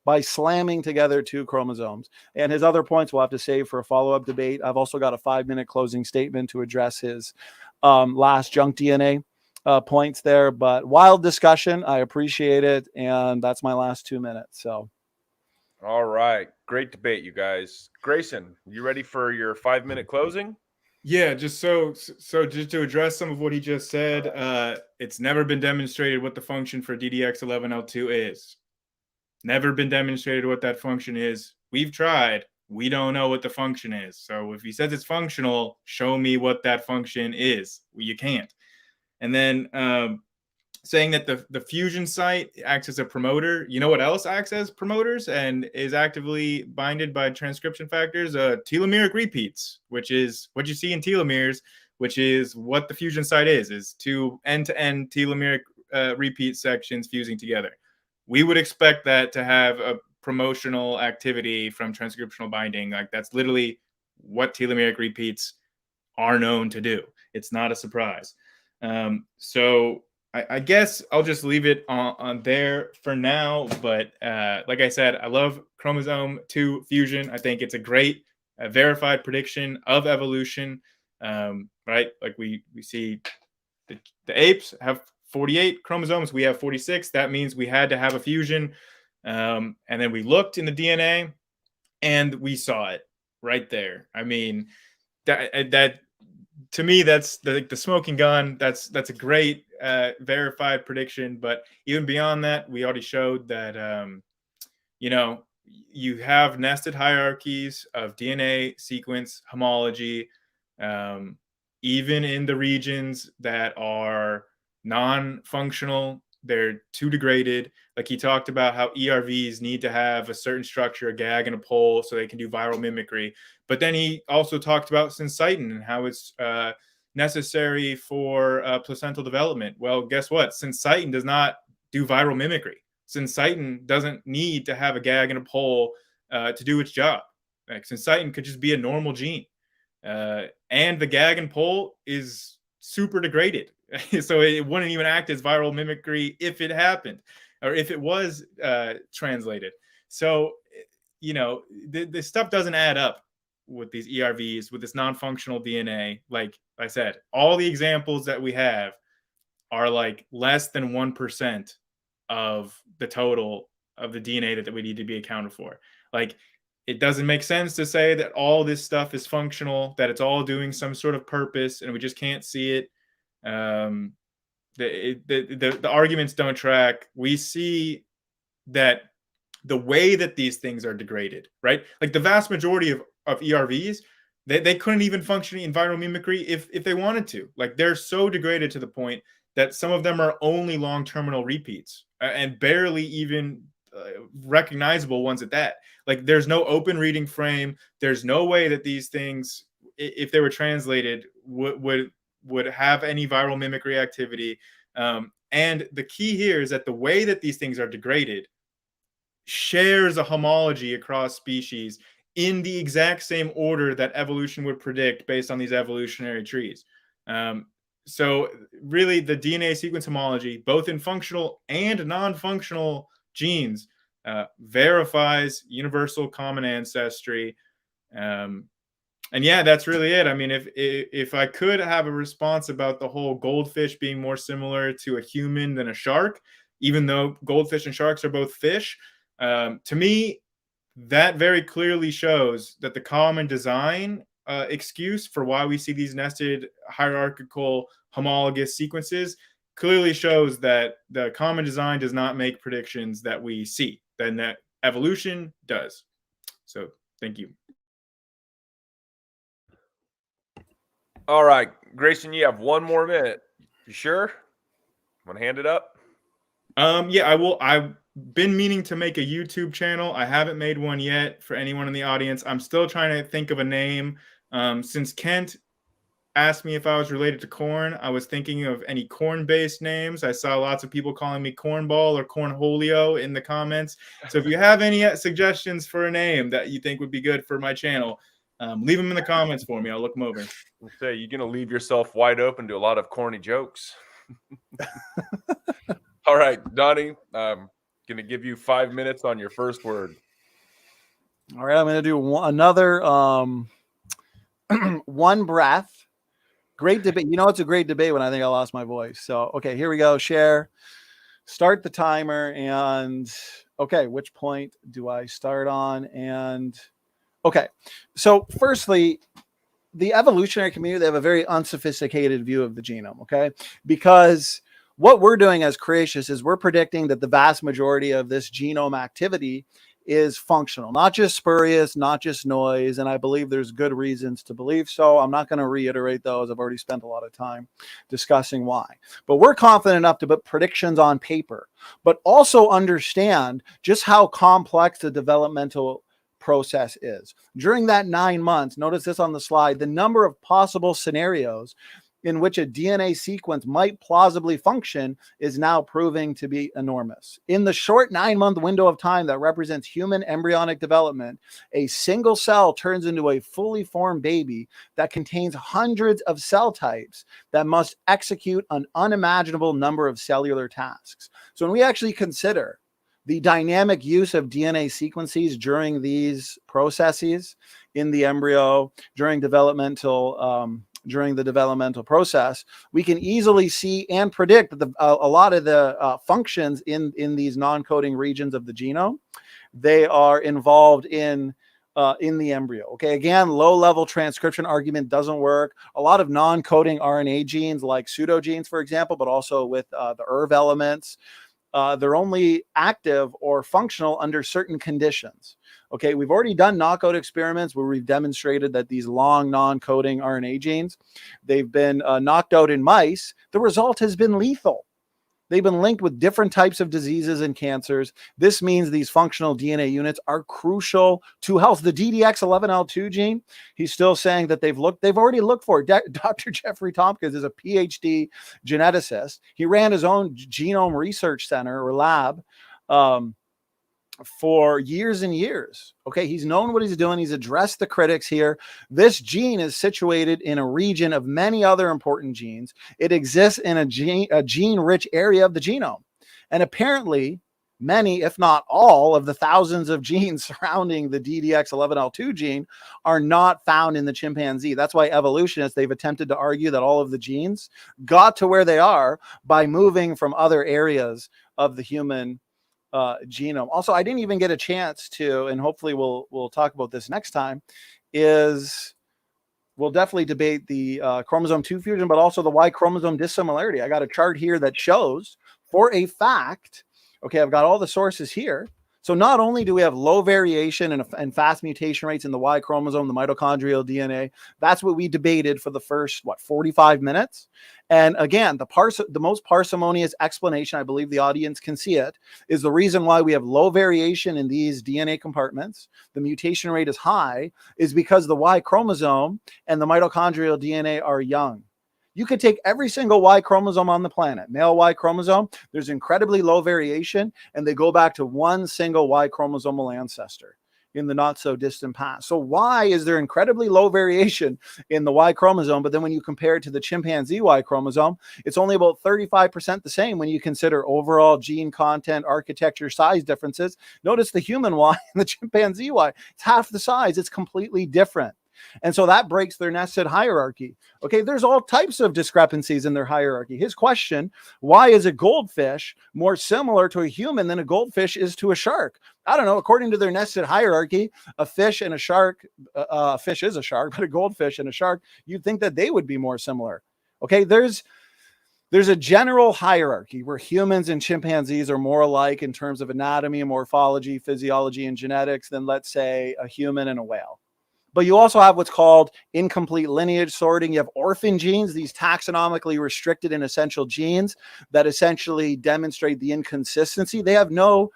by slamming together two chromosomes? And his other points we'll have to save for a follow-up debate. I've also got a 5-minute closing statement to address his last junk DNA points there. But wild discussion. I appreciate it. And that's my last 2 minutes. So, all right. Great debate, you guys. Grayson, you ready for your 5-minute closing? Yeah, just so just to address some of what he just said, it's never been demonstrated what the function for DDX11L2 is. Never been demonstrated what that function is. We've tried. We don't know what the function is. So if he says it's functional, show me what that function is. Well, you can't. And then saying that the fusion site acts as a promoter. You know what else acts as promoters and is actively binded by transcription factors? Telomeric repeats, which is what you see in telomeres, which is what the fusion site is two end-to-end telomeric repeat sections fusing together. We would expect that to have a promotional activity from transcriptional binding. Like, that's literally what telomeric repeats are known to do. It's not a surprise. So I guess I'll just leave it on there for now. But like I said, I love chromosome 2 fusion. I think it's a great verified prediction of evolution. Right? Like we see the apes have 48 chromosomes. We have 46. That means we had to have a fusion. And then we looked in the DNA and we saw it right there. I mean, that to me, that's the smoking gun. That's a great verified prediction. But even beyond that, we already showed that, you have nested hierarchies of DNA sequence homology, even in the regions that are non-functional. They're too degraded. Like, he talked about how ERVs need to have a certain structure, a gag and a pole, so they can do viral mimicry. But then he also talked about syncytin and how it's necessary for placental development. Well, guess what? Syncytin does not do viral mimicry. Syncytin doesn't need to have a gag and a pole to do its job. Like, syncytin could just be a normal gene. And the gag and pole is super degraded. So it wouldn't even act as viral mimicry if it happened, or if it was translated. So, this stuff doesn't add up with these ERVs, with this non-functional DNA. Like I said, all the examples that we have are like less than 1% of the total of the DNA that we need to be accounted for. Like, it doesn't make sense to say that all this stuff is functional, that it's all doing some sort of purpose, and we just can't see it. The arguments don't track. We see that the way that these things are degraded, right? Like the vast majority of ERVs, they couldn't even function in viral mimicry if they wanted to. Like they're so degraded to the point that some of them are only long terminal repeats and barely even recognizable ones at that. Like there's no open reading frame. There's no way that these things, if they were translated, would have any viral mimicry activity. And the key here is that the way that these things are degraded shares a homology across species in the exact same order that evolution would predict based on these evolutionary trees. So really the DNA sequence homology, both in functional and non-functional genes, verifies universal common ancestry. And yeah, that's really it. I mean, if I could have a response about the whole goldfish being more similar to a human than a shark, even though goldfish and sharks are both fish, to me, that very clearly shows that the common design excuse for why we see these nested hierarchical homologous sequences clearly shows that the common design does not make predictions that we see, then that evolution does. So thank you. All right, Grayson, you have 1 more minute. You sure? Want to hand it up? Yeah, I will. I've been meaning to make a YouTube channel. I haven't made one yet for anyone in the audience. I'm still trying to think of a name. Since Kent asked me if I was related to corn, I was thinking of any corn-based names. I saw lots of people calling me Cornball or Cornholio in the comments. So if you have any suggestions for a name that you think would be good for my channel, leave them in the comments for me. I'll look them over. I'll say you're going to leave yourself wide open to a lot of corny jokes. All right, Donnie, going to give you 5 minutes on your first word. All right, I'm going to do another one breath. Great debate. You know, it's a great debate when I think I lost my voice. So, okay, here we go. Share. Start the timer. And, okay, which point do I start on? And, okay. So, firstly, the evolutionary community, they have a very unsophisticated view of the genome, okay? Because what we're doing as creationists is we're predicting that the vast majority of this genome activity is functional, not just spurious, not just noise. And I believe there's good reasons to believe so. I'm not going to reiterate those. I've already spent a lot of time discussing why. But we're confident enough to put predictions on paper, but also understand just how complex the developmental process is. During that 9 months, notice this on the slide, the number of possible scenarios in which a DNA sequence might plausibly function is now proving to be enormous. In the short 9-month window of time that represents human embryonic development, a single cell turns into a fully formed baby that contains hundreds of cell types that must execute an unimaginable number of cellular tasks. So when we actually consider the dynamic use of DNA sequences during these processes in the embryo, during the developmental process, we can easily see and predict that a lot of the functions in these non-coding regions of the genome, they are involved in the embryo. Okay, again, low-level transcription argument doesn't work. A lot of non-coding RNA genes, like pseudogenes, for example, but also with the ERV elements, they're only active or functional under certain conditions. Okay, we've already done knockout experiments where we've demonstrated that these long non-coding RNA genes, they've been knocked out in mice. The result has been lethal. They've been linked with different types of diseases and cancers. This means these functional DNA units are crucial to health. The DDX11L2 gene, he's still saying that they've already looked for it. Dr. Jeffrey Tompkins is a PhD geneticist. He ran his own genome research center or lab for years and years. Okay, he's known what he's doing. He's addressed the critics here. This gene is situated in a region of many other important genes. It exists in a gene-rich area of the genome. And apparently, many, if not all, of the thousands of genes surrounding the DDX11L2 gene are not found in the chimpanzee. That's why evolutionists, they've attempted to argue that all of the genes got to where they are by moving from other areas of the human genome. Also, I didn't even get a chance to, and hopefully we'll talk about this next time, is we'll definitely debate the chromosome 2 fusion, but also the Y chromosome dissimilarity. I got a chart here that shows for a fact, okay, I've got all the sources here, So not only do we have low variation and fast mutation rates in the Y chromosome, the mitochondrial DNA, that's what we debated for the first, 45 minutes. And again, the most parsimonious explanation, I believe the audience can see it, is the reason why we have low variation in these DNA compartments, the mutation rate is high, is because the Y chromosome and the mitochondrial DNA are young. You could take every single Y chromosome on the planet, male Y chromosome, there's incredibly low variation, and they go back to one single Y chromosomal ancestor in the not so distant past. So why is there incredibly low variation in the Y chromosome, but then when you compare it to the chimpanzee Y chromosome, it's only about 35% the same when you consider overall gene content, architecture, size differences. Notice the human Y and the chimpanzee Y, it's half the size, it's completely different. And so that breaks their nested hierarchy. Okay, there's all types of discrepancies in their hierarchy. His question, why is a goldfish more similar to a human than a goldfish is to a shark? I don't know. According to their nested hierarchy, a fish and a shark, a fish is a shark, but a goldfish and a shark, you'd think that they would be more similar. Okay, there's a general hierarchy where humans and chimpanzees are more alike in terms of anatomy, morphology, physiology, and genetics than, let's say, a human and a whale. But you also have what's called incomplete lineage sorting. You have orphan genes, these taxonomically restricted and essential genes that essentially demonstrate the inconsistency. They have no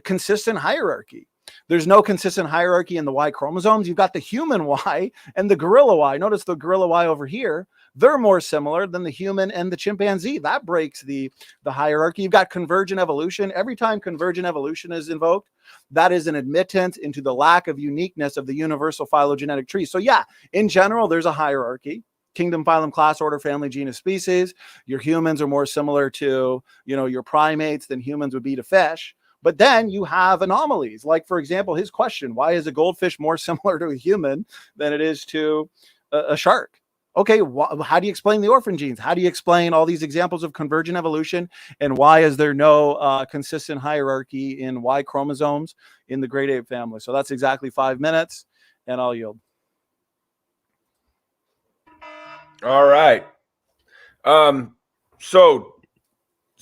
consistent hierarchy. There's no consistent hierarchy in the Y chromosomes. You've got the human Y and the gorilla Y. Notice the gorilla Y over here. They're more similar than the human and the chimpanzee. That breaks the hierarchy. You've got convergent evolution. Every time convergent evolution is invoked, that is an admittance into the lack of uniqueness of the universal phylogenetic tree. So yeah, in general, there's a hierarchy. Kingdom, phylum, class, order, family, genus, species. Your humans are more similar to, your primates than humans would be to fish. But then you have anomalies. Like, for example, his question, why is a goldfish more similar to a human than it is to a shark? Okay, how do you explain the orphan genes? How do you explain all these examples of convergent evolution? And why is there no consistent hierarchy in Y chromosomes in the great ape family? So that's exactly 5 minutes, and I'll yield. All right. So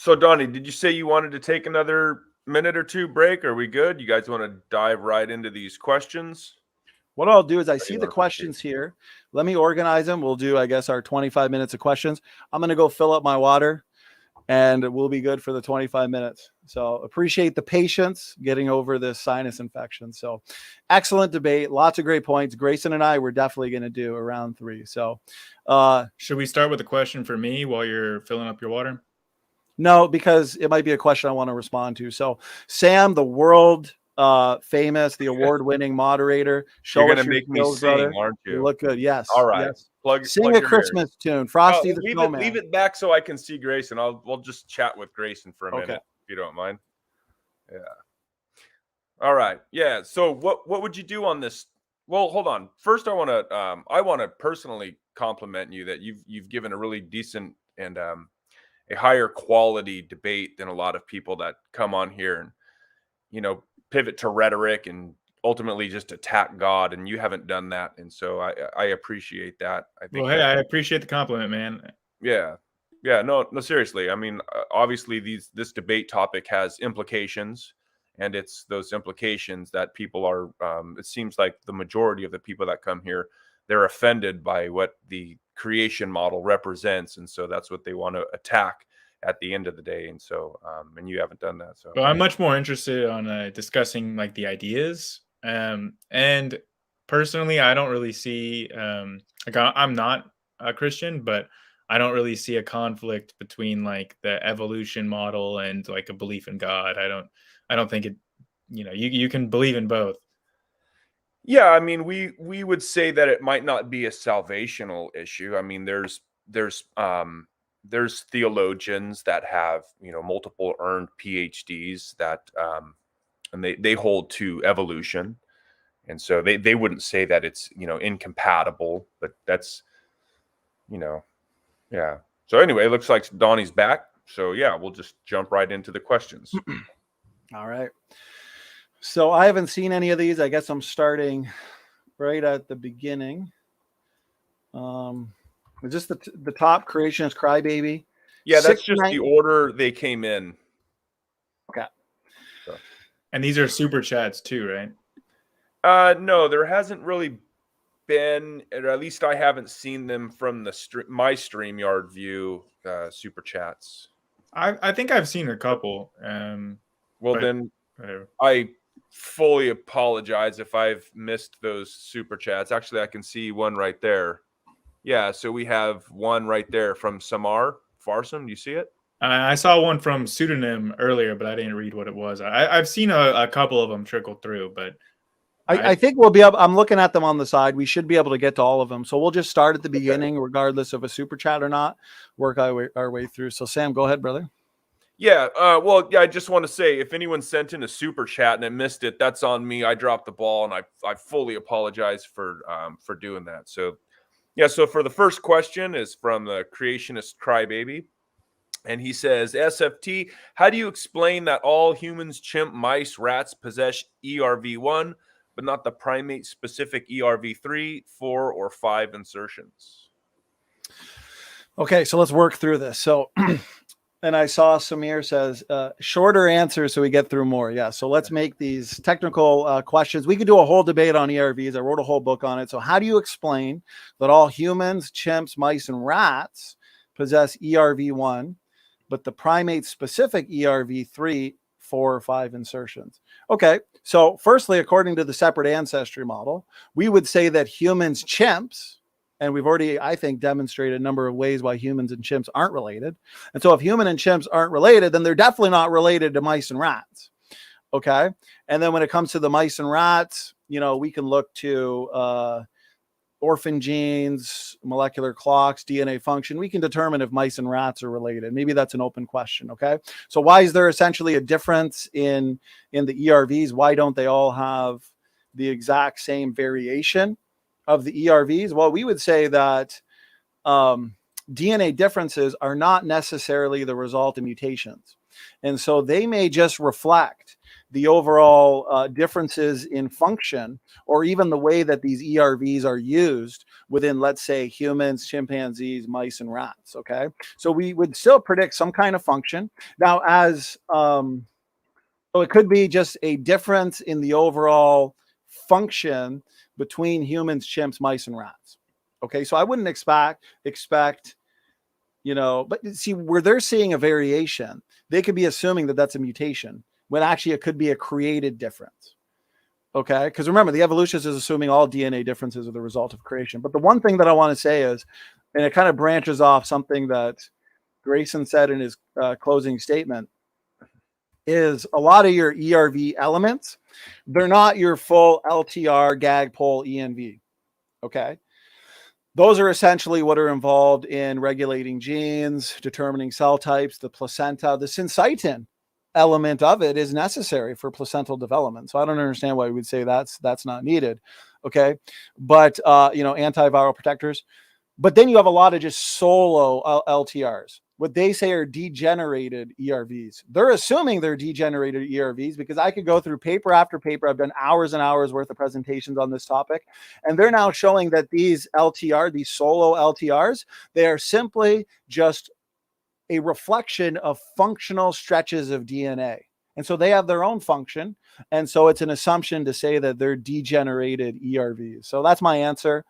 Donnie, did you say you wanted to take another minute or two break? Are we good? You guys want to dive right into these questions? What I'll do is I see the questions here. Let me organize them. We'll do, I guess, our 25 minutes of questions. I'm going to go fill up my water, and we'll be good for the 25 minutes. So appreciate the patience getting over this sinus infection. So excellent debate. Lots of great points. Grayson and I were definitely going to do a round 3. So should we start with a question for me while you're filling up your water? No, because it might be a question I want to respond to. So Sam, the world famous, the award-winning moderator. You're going to make me sing, brother. Aren't you? You look good. Yes. All right. Yes. Sing a Christmas tune. Frosty the Snowman. Leave it back so I can see Grayson. We'll just chat with Grayson for a minute, if you don't mind. Yeah. All right. Yeah. So what would you do on this? Well, hold on. First, I want to personally compliment you that you've given a really decent and a higher quality debate than a lot of people that come on here and pivot to rhetoric and ultimately just attack God, and you haven't done that, and so I appreciate that. I think. Well, hey, I appreciate the compliment, man. Yeah, no, seriously. I mean, obviously, this debate topic has implications, and it's those implications that people are. It seems like the majority of the people that come here, they're offended by what the creation model represents, and so that's what they want to attack at the end of the day. And so and you haven't done that. So well, I'm much more interested on discussing like the ideas, and personally I don't really see like I'm not a Christian, but I don't really see a conflict between like the evolution model and like a belief in God. I don't think it, you can believe in both. Yeah, I mean, we would say that it might not be a salvational issue. I mean, there's theologians that have, multiple earned PhDs that, and they hold to evolution. And so they wouldn't say that it's, incompatible, but that's, yeah. So anyway, it looks like Donnie's back. So yeah, we'll just jump right into the questions. All right. So I haven't seen any of these. I guess I'm starting right at the beginning. Just the top creationist crybaby. Yeah, that's just the order they came in. Okay. So. And these are super chats too, right? No, there hasn't really been, or at least I haven't seen them from my StreamYard view, super chats. I think I've seen a couple. Well, then whatever. I fully apologize if I've missed those super chats. Actually, I can see one right there. Yeah, so we have one right there from Samar Farsam. Do you see it? I saw one from Pseudonym earlier, but I didn't read what it was. I've seen a couple of them trickle through, but I think we'll be able, I'm looking at them on the side. We should be able to get to all of them. So we'll just start at the beginning, regardless of a super chat or not, work our way through. So Sam, go ahead, brother. Yeah. Well, yeah, I just want to say if anyone sent in a super chat and I missed it, that's on me. I dropped the ball and I fully apologize for doing that. So yeah, so for the first question is from the creationist crybaby. And he says, SFT, how do you explain that all humans, chimp, mice, rats possess ERV1, but not the primate-specific ERV3, 4, or 5 insertions? Okay, so let's work through this. So, and I saw Samir says, shorter answers so we get through more. Yeah, so let's make these technical questions. We could do a whole debate on ERVs. I wrote a whole book on it. So how do you explain that all humans, chimps, mice, and rats possess ERV1, but the primate-specific ERV3, 4 or 5 insertions? Okay, so firstly, according to the separate ancestry model, we would say that humans, chimps, and we've already, I think, demonstrated a number of ways why humans and chimps aren't related. And so if human and chimps aren't related, then they're definitely not related to mice and rats. Okay, and then when it comes to the mice and rats, you know, we can look to orphan genes, molecular clocks, DNA function. We can determine if mice and rats are related. Maybe that's an open question. Okay, so why is there essentially a difference in the ERVs? Why don't they all have the exact same variation of the ERVs? Well, we would say that DNA differences are not necessarily the result of mutations, and so they may just reflect the overall differences in function, or even the way that these ERVs are used within, let's say, humans, chimpanzees, mice, and rats. Okay, so we would still predict some kind of function. Now, as so it could be just a difference in the overall function between humans, chimps, mice, and rats. Okay, so I wouldn't expect, you know, but see, where they're seeing a variation, they could be assuming that that's a mutation, when actually it could be a created difference. Okay, because remember, the evolutionist is assuming all DNA differences are the result of creation. But the one thing that I want to say is, and it kind of branches off something that Grayson said in his closing statement, is a lot of your ERV elements, they're not your full LTR, GAG, POL, ENV. Okay, those are essentially what are involved in regulating genes, determining cell types, the placenta. The syncytin element of it is necessary for placental development. So I don't understand why we would say that's not needed. Okay, but you know, antiviral protectors. But then you have a lot of just solo LTRs. What they say are degenerated ERVs. They're assuming they're degenerated ERVs because I could go through paper after paper. I've done hours and hours worth of presentations on this topic. And they're now showing that these these solo LTRs, they are simply just a reflection of functional stretches of DNA. And so they have their own function. And so it's an assumption to say that they're degenerated ERVs. So that's my answer.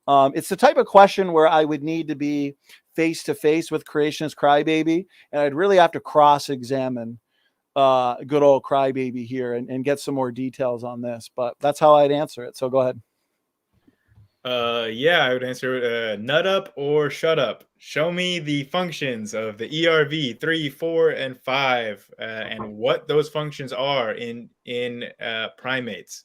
It's the type of question where I would need to be face to face with creationist crybaby, and I'd really have to cross-examine good old crybaby here and get some more details on this. But that's how I'd answer it. So go ahead. Yeah, I would answer nut up or shut up. Show me the functions of the ERV 3, 4, and 5, and what those functions are in primates.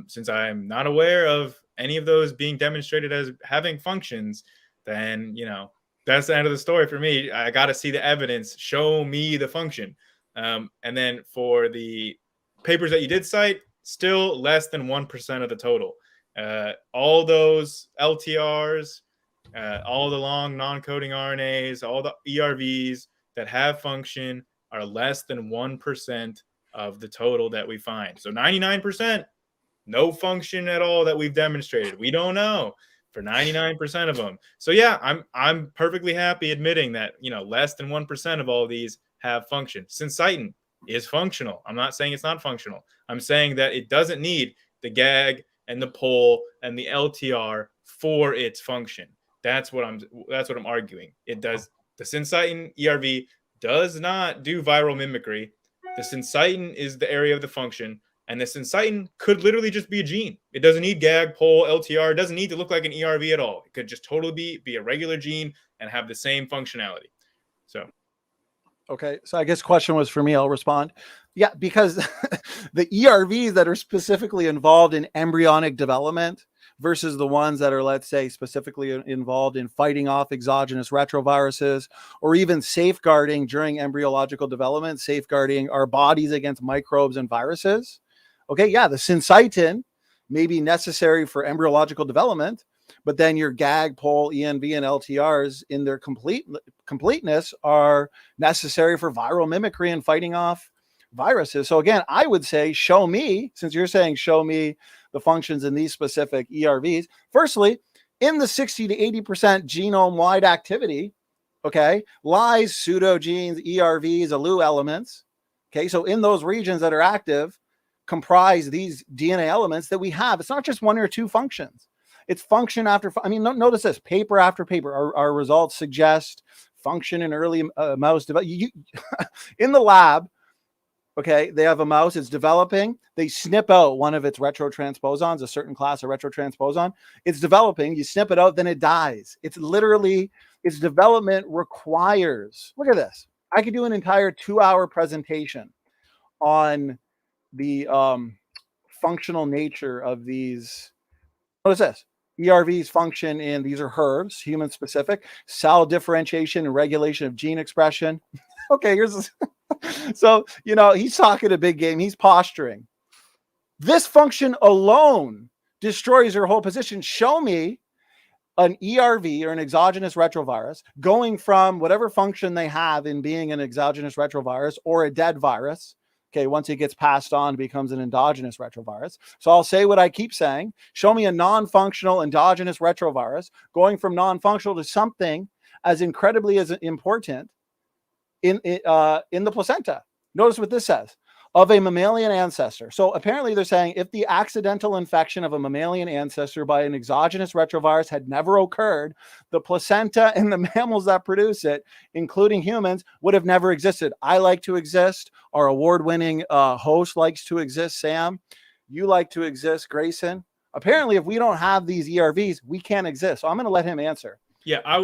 Since I'm not aware of any of those being demonstrated as having functions, then, you know, that's the end of the story for me. I got to see the evidence. Show me the function. And then for the papers that you did cite, still less than 1% of the total. All those LTRs, all the long non-coding RNAs, all the ERVs that have function are less than 1% of the total that we find. So 99%, no function at all that we've demonstrated. We don't know for 99% of them. So yeah, I'm perfectly happy admitting that, you know, less than 1% of all these have function. Syncytin, is functional. I'm not saying it's not functional. I'm saying that it doesn't need the GAG and the pol and the LTR for its function. That's what I'm arguing. It does. The syncytin ERV does not do viral mimicry. The syncytin is the area of the function, and the syncytin could literally just be a gene. It doesn't need GAG, pol, LTR. It doesn't need to look like an ERV at all. It could just totally be a regular gene and have the same functionality. So, okay. So I guess question was for me. I'll respond. Yeah, because the ERVs that are specifically involved in embryonic development versus the ones that are, let's say, specifically involved in fighting off exogenous retroviruses or even safeguarding during embryological development, safeguarding our bodies against microbes and viruses. Okay, yeah, the syncytin may be necessary for embryological development, but then your GAG, pol, ENV, and LTRs in their completeness are necessary for viral mimicry and fighting off viruses. So again, I would say, show me, since you're saying show me the functions in these specific ERVs. Firstly, in the 60 to 80% genome-wide activity, okay, lies pseudogenes, ERVs, allele elements. Okay, so in those regions that are active, comprise these DNA elements that we have. It's not just one or two functions. It's function after, notice this, paper after paper. Our results suggest function in early mouse development. In the lab, okay, they have a mouse, it's developing. They snip out one of its retrotransposons, a certain class of retrotransposon. It's developing, you snip it out, then it dies. It's literally, its development requires, look at this. I could do an entire 2-hour presentation on the functional nature of these. Notice this. ERVs function in, these are herbs, human specific, cell differentiation and regulation of gene expression. Okay, here's this. So, he's talking a big game. He's posturing. This function alone destroys your whole position. Show me an ERV or an exogenous retrovirus going from whatever function they have in being an exogenous retrovirus or a dead virus. Okay, once it gets passed on, it becomes an endogenous retrovirus. So I'll say what I keep saying. Show me a non-functional endogenous retrovirus going from non-functional to something as incredibly as important in the placenta. Notice what this says. Of a mammalian ancestor. So apparently they're saying if the accidental infection of a mammalian ancestor by an exogenous retrovirus had never occurred, the placenta and the mammals that produce it, including humans, would have never existed. I like to exist. Our award-winning host likes to exist, Sam. You like to exist, Grayson. Apparently, if we don't have these ERVs, we can't exist. So I'm going to let him answer. Yeah, I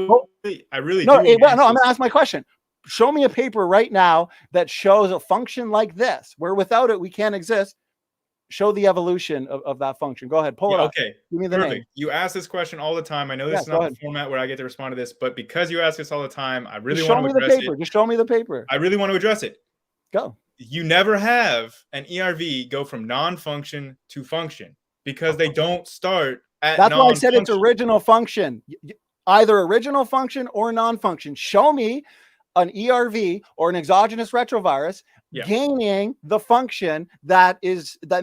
really no, do. I'm going to ask my question. Show me a paper right now that shows a function like this, where without it, we can't exist. Show the evolution of that function. Go ahead. Pull it up. Okay. Give me the Perfect. name. You ask this question all the time. I know this is not the format where I get to respond to this, but because you ask this all the time, I really want to address it. Just show me the paper. I really want to address it. Go. You never have an ERV go from non-function to function because they don't start at That's why I said it's non-function. original function. Either original function or non-function. Show me an ERV or an exogenous retrovirus gaining the function that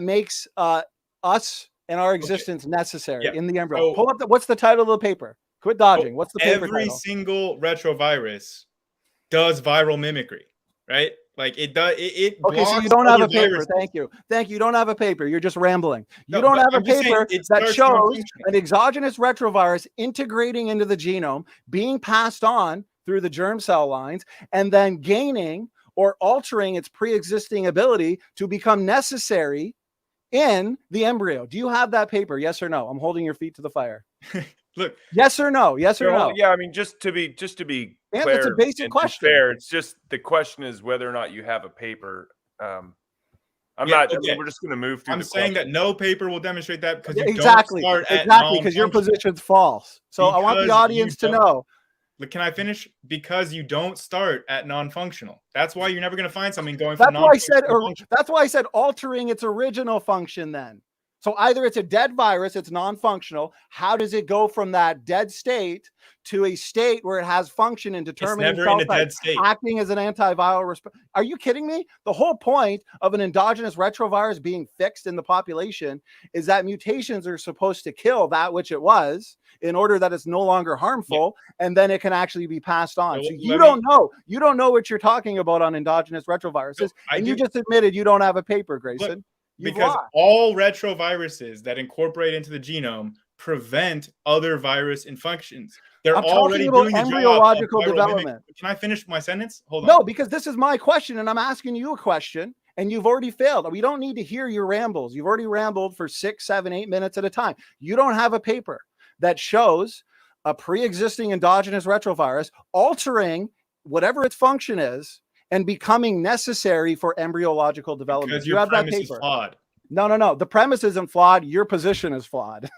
makes us and our existence necessary in the embryo. So, pull up what's the title of the paper? Quit dodging. What's the paper every title? Single retrovirus does viral mimicry, right? Like it does. Okay, so you don't have a paper. Viruses. Thank you. You don't have a paper. You're just rambling. You don't have a paper that shows an exogenous retrovirus integrating into the genome, being passed on through the germ cell lines, and then gaining or altering its pre-existing ability to become necessary in the embryo. Do you have that paper? Yes or no? I'm holding your feet to the fire. Look. Yes or no? Yes or no? Yeah, I mean, just to be clear, it's a basic question. Fair, it's just the question is whether or not you have a paper. We're just going to move through. I'm saying that no paper will demonstrate that because you exactly don't start because your position's false. So I want the audience to know. Can I finish? Because you don't start at non-functional. That's why you're never going to find something going from non-functional. That's why I said altering its original function then. So either it's a dead virus, it's non-functional. How does it go from that dead state to a state where it has function in determining It's never in a dead state. acting as an antiviral response? Are you kidding me? The whole point of an endogenous retrovirus being fixed in the population is that mutations are supposed to kill that which it was in order that it's no longer harmful, and then it can actually be passed on. So you don't know what you're talking about on endogenous retroviruses, and you just admitted you don't have a paper, Grayson. Because all retroviruses that incorporate into the genome prevent other virus infections. They're already doing the embryological development. Can I finish my sentence? Hold on. No, because this is my question, and I'm asking you a question, and you've already failed. We don't need to hear your rambles. You've already rambled for 6, 7, 8 minutes at a time. You don't have a paper that shows a pre-existing endogenous retrovirus altering whatever its function is and becoming necessary for embryological development. Because you have that paper. Is flawed. No. The premise isn't flawed. Your position is flawed.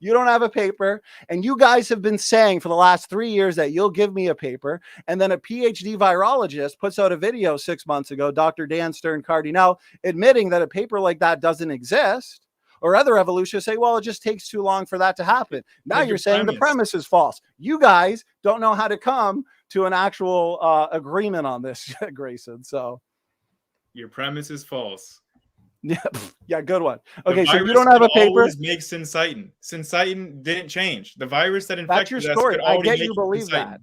You don't have a paper, and you guys have been saying for the last 3 years that you'll give me a paper, and then a PhD virologist puts out a video 6 months ago, Dr. Dan Stern-Cardinal, admitting that a paper like that doesn't exist, or other evolutionists say, well, it just takes too long for that to happen. Now you're saying the premise is false. You guys don't know how to come to an actual agreement on this, Grayson. So your premise is false. Yeah, good one. Okay, so you don't have a paper. Make syncytin. Syncytin didn't change. The virus that infected us. That's your story. I get you believe that.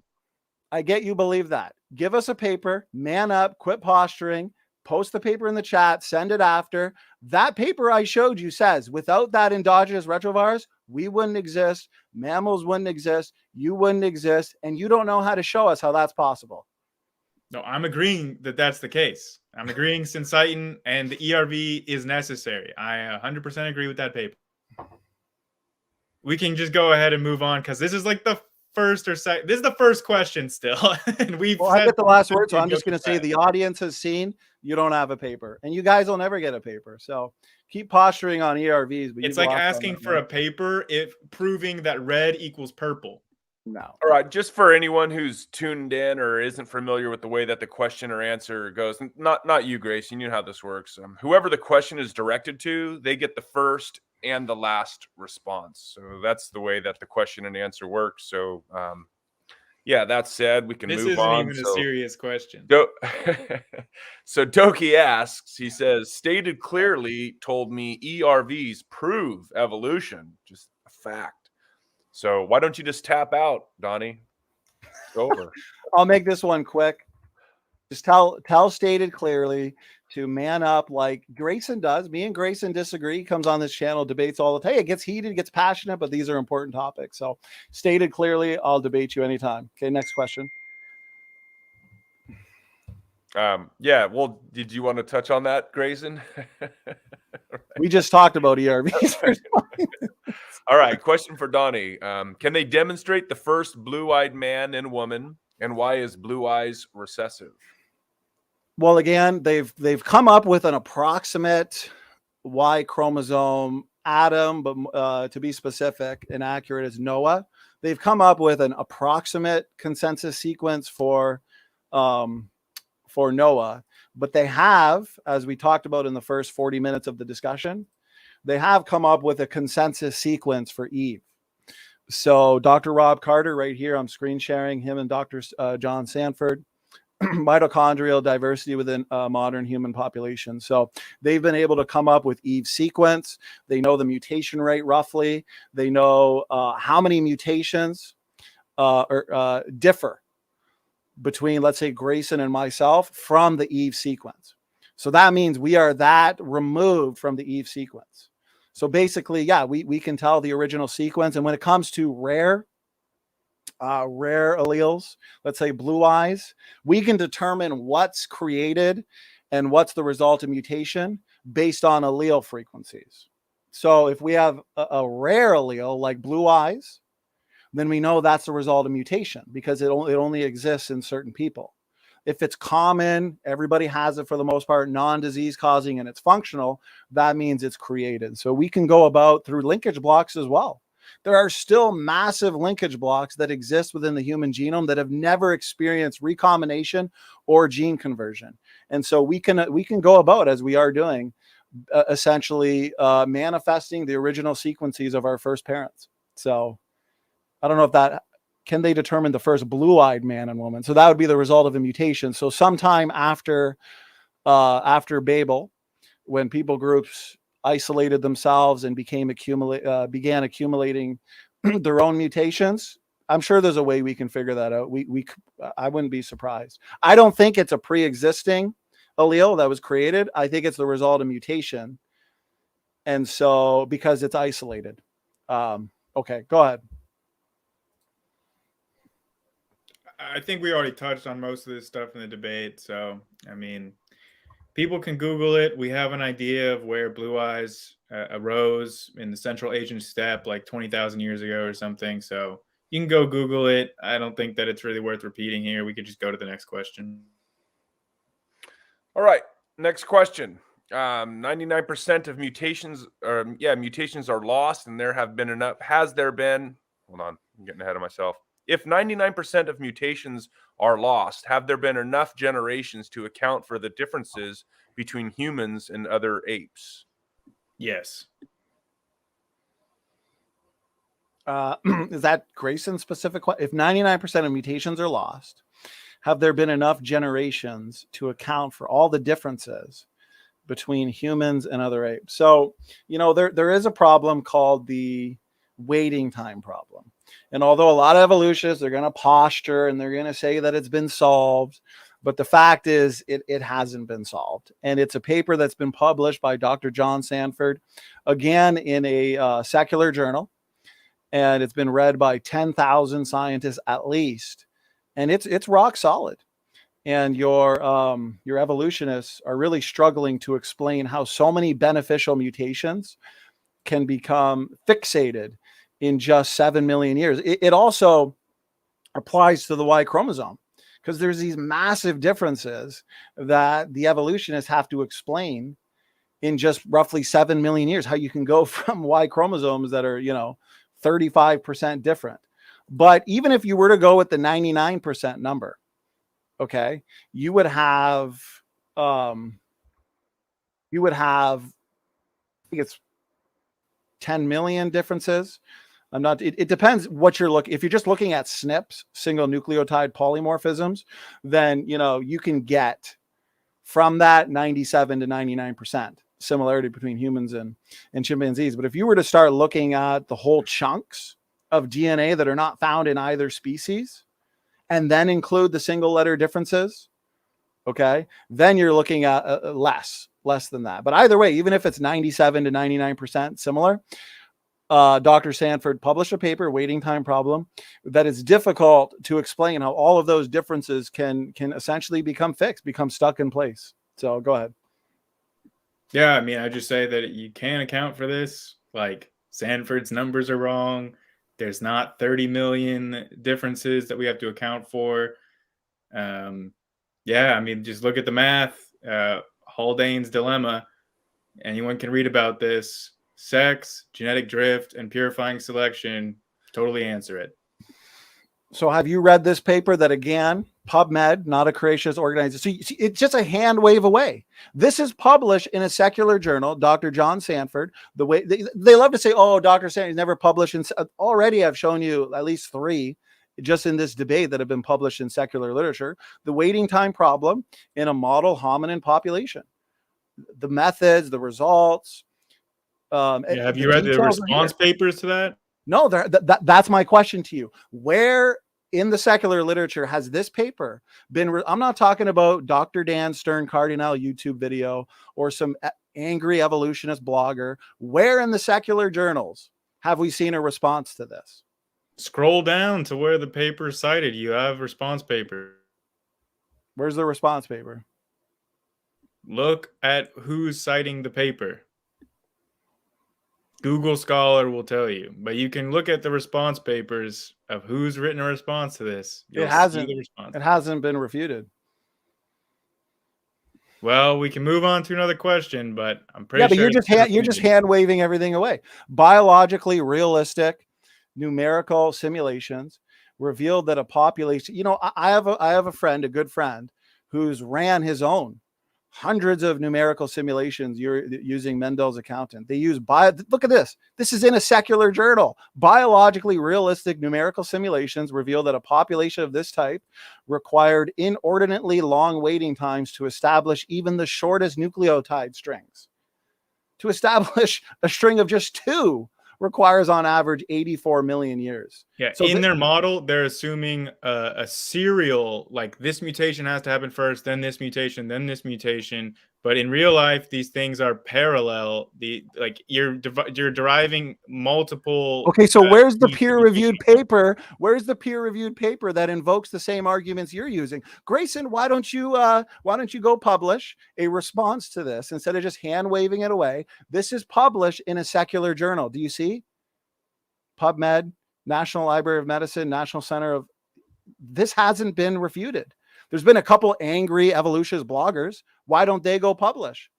I get you believe that. Give us a paper. Man up. Quit posturing. Post the paper in the chat. Send it after. That paper I showed you says without that endogenous retrovirus, we wouldn't exist. Mammals wouldn't exist. You wouldn't exist, and you don't know how to show us how that's possible. No, I'm agreeing that that's the case. I'm agreeing syncytin and the ERV is necessary. I 100% agree with that paper. We can just go ahead and move on because this is like the first or second. This is the first question still. And I get the last word, so I'm just going to say the audience has seen you don't have a paper, and you guys will never get a paper. So keep posturing on ERVs. But it's like asking for a paper if proving that red equals purple. No. All right. Just for anyone who's tuned in or isn't familiar with the way that the question or answer goes, not you, Grayson, you know how this works. Whoever the question is directed to, they get the first and the last response. So that's the way that the question and answer works. So, yeah, that said, we can move on. This isn't even a serious question. So Doki asks, he says, stated clearly, told me ERVs prove evolution. Just a fact. So why don't you just tap out, Donnie? It's over. I'll make this one quick. Just tell stated clearly to man up like Grayson does. Me and Grayson disagree. He comes on this channel, debates all the time. Hey, it gets heated, it gets passionate, but these are important topics. So stated clearly, I'll debate you anytime. Okay, next question. Yeah, well, did you want to touch on that, Grayson? We just talked about ERVs. All right, question for Donnie. Can they demonstrate the first blue-eyed man and woman, and why is blue eyes recessive? Well, again, they've come up with an approximate Y chromosome Adam, but to be specific and accurate is Noah. They've come up with an approximate consensus sequence for Noah, but they have, as we talked about in the first 40 minutes of the discussion, they have come up with a consensus sequence for Eve. So Dr. Rob Carter right here, I'm screen sharing him and Dr. John Sanford, mitochondrial diversity within modern human population. So they've been able to come up with Eve's sequence. They know the mutation rate roughly. They know how many mutations differ between, let's say, Grayson and myself from the Eve sequence. So that means we are that removed from the Eve sequence. So basically, yeah, we can tell the original sequence. And when it comes to rare alleles, let's say blue eyes, we can determine what's created and what's the result of mutation based on allele frequencies. So if we have a rare allele like blue eyes, then we know that's the result of mutation because it only exists in certain people. If it's common, everybody has it for the most part, non-disease causing, and it's functional, that means it's created. So we can go about through linkage blocks as well. There are still massive linkage blocks that exist within the human genome that have never experienced recombination or gene conversion. And so we can go about, as we are doing, essentially manifesting the original sequences of our first parents. So I don't know if can they determine the first blue-eyed man and woman? So that would be the result of a mutation. So sometime after Babel, when people groups isolated themselves and began accumulating their own mutations, I'm sure there's a way we can figure that out. I wouldn't be surprised. I don't think it's a pre-existing allele that was created. I think it's the result of mutation. And so, because it's isolated. Okay, go ahead. I think we already touched on most of this stuff in the debate. So, I mean, people can Google it. We have an idea of where blue eyes arose in the Central Asian steppe like 20,000 years ago or something. So you can go Google it. I don't think that it's really worth repeating here. We could just go to the next question. All right, next question. 99% of mutations are lost, and there have been enough. Has there been? Hold on, I'm getting ahead of myself. If 99% of mutations are lost, have there been enough generations to account for the differences between humans and other apes? Yes. Is that Grayson specific? If 99% of mutations are lost, have there been enough generations to account for all the differences between humans and other apes? So, there is a problem called the waiting time problem. And although a lot of evolutionists, they're going to posture and they're going to say that it's been solved, but the fact is it hasn't been solved. And it's a paper that's been published by Dr. John Sanford, again, in a secular journal. And it's been read by 10,000 scientists at least. And it's rock solid. And your evolutionists are really struggling to explain how so many beneficial mutations can become fixated in just 7 million years. It also applies to the Y chromosome, because there's these massive differences that the evolutionists have to explain in just roughly 7 million years, how you can go from Y chromosomes that are, 35% different. But even if you were to go with the 99% number, okay, you would have, I think it's 10 million differences. It depends what you're looking. If you're just looking at SNPs, single nucleotide polymorphisms, then, you can get from that 97 to 99% similarity between humans and chimpanzees. But if you were to start looking at the whole chunks of DNA that are not found in either species, and then include the single letter differences, okay, then you're looking at less than that. But either way, even if it's 97 to 99% similar, Dr. Sanford published a paper, Waiting Time Problem, that it's difficult to explain how all of those differences can essentially become fixed, become stuck in place. So go ahead. Yeah, I mean, I just say that you can't account for this. Like, Sanford's numbers are wrong. There's not 30 million differences that we have to account for. Yeah, I mean, just look at the math. Haldane's dilemma. Anyone can read about this. Sex, genetic drift, and purifying selection totally answer it. So have you read this paper that, again, PubMed, not a creationist organization? So it's just a hand wave away. This is published in a secular journal, Dr. John Sanford. The way they love to say, oh, Dr. Sanford's never published. Already I've shown you at least 3 just in this debate that have been published in secular literature. The waiting time problem in a model hominin population. The methods, the results. Have you read the response papers to that? No, that's my question to you. Where in the secular literature has this paper been? I'm not talking about Dr. Dan Stern Cardinal YouTube video or some angry evolutionist blogger. Where in the secular journals have we seen a response to this? Scroll down to where the paper is cited. You have response paper. Where's the response paper? Look at who's citing the paper. Google Scholar will tell you, but you can look at the response papers of who's written a response to this. It hasn't been refuted. Well, we can move on to another question, but I'm pretty sure. But you're just hand waving everything away. Biologically realistic numerical simulations revealed that a population. I have a friend, a good friend, who's ran his own hundreds of numerical simulations using Mendel's accountant. They use look at this. This is in a secular journal. Biologically realistic numerical simulations reveal that a population of this type required inordinately long waiting times to establish even the shortest nucleotide strings. To establish a string of just 2 requires on average 84 million years. Yeah, so in their model, they're assuming a serial, like this mutation has to happen first, then this mutation, then this mutation. But in real life, these things are parallel. You're deriving multiple. Okay, so where's the peer-reviewed paper? Where's the peer-reviewed paper that invokes the same arguments you're using? Grayson, why don't you go publish a response to this instead of just hand waving it away? This is published in a secular journal. Do you see? PubMed, National Library of Medicine, National Center of. This hasn't been refuted. There's been a couple angry evolutionist bloggers. Why don't they go publish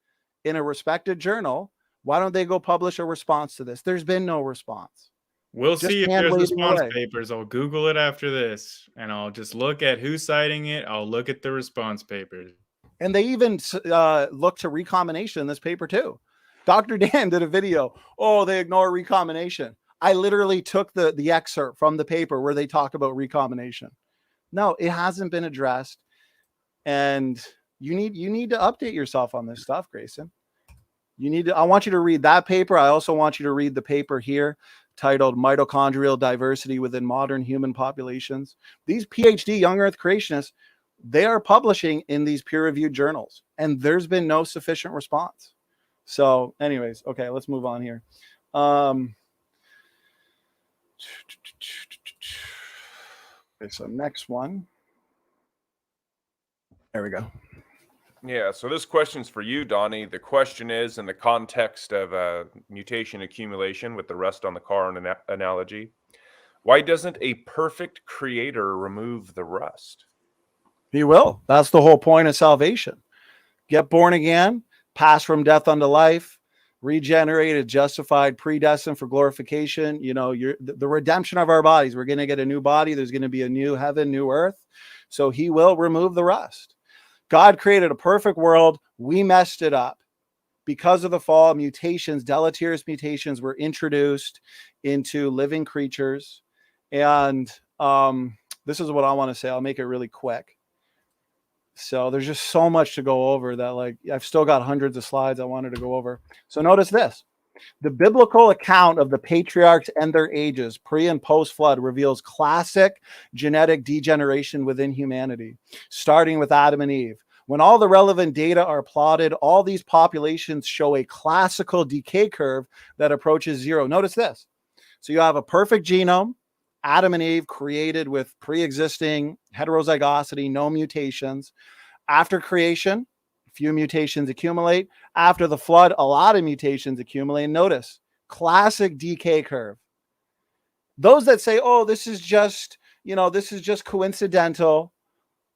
in a respected journal? Why don't they go publish a response to this? There's been no response. We'll see if there's response papers. I'll Google it after this, and I'll just look at who's citing it. I'll look at the response papers. And they even look to recombination in this paper too. Dr. Dan did a video. Oh, they ignore recombination. I literally took the excerpt from the paper where they talk about recombination. No, it hasn't been addressed. And you need to update yourself on this stuff, Grayson. I want you to read that paper. I also want you to read the paper here titled Mitochondrial Diversity Within Modern Human Populations. These PhD young earth creationists, they are publishing in these peer-reviewed journals, and there's been no sufficient response. So anyways, okay, let's move on here. Okay, so next one. There we go. Yeah, so this question's for you, Donnie. The question is in the context of mutation accumulation with the rust on the car analogy. Why doesn't a perfect creator remove the rust? He will. That's the whole point of salvation. Get born again, pass from death unto life, regenerated, justified, predestined for glorification. You know, the redemption of our bodies. We're going to get a new body. There's going to be a new heaven, new earth. So he will remove the rust. God created a perfect world. We messed it up. Because of the fall, mutations, deleterious mutations were introduced into living creatures. And this is what I want to say. I'll make it really quick. So there's just so much to go over that, like, I've still got hundreds of slides I wanted to go over. So notice this. The biblical account of the patriarchs and their ages, pre and post flood, reveals classic genetic degeneration within humanity, starting with Adam and Eve. When all the relevant data are plotted, all these populations show a classical decay curve that approaches 0. Notice this. So you have a perfect genome, Adam and Eve created with pre-existing heterozygosity, no mutations. After creation, few mutations accumulate. After the flood, a lot of mutations accumulate. Notice, classic decay curve. Those that say, oh, this is just coincidental.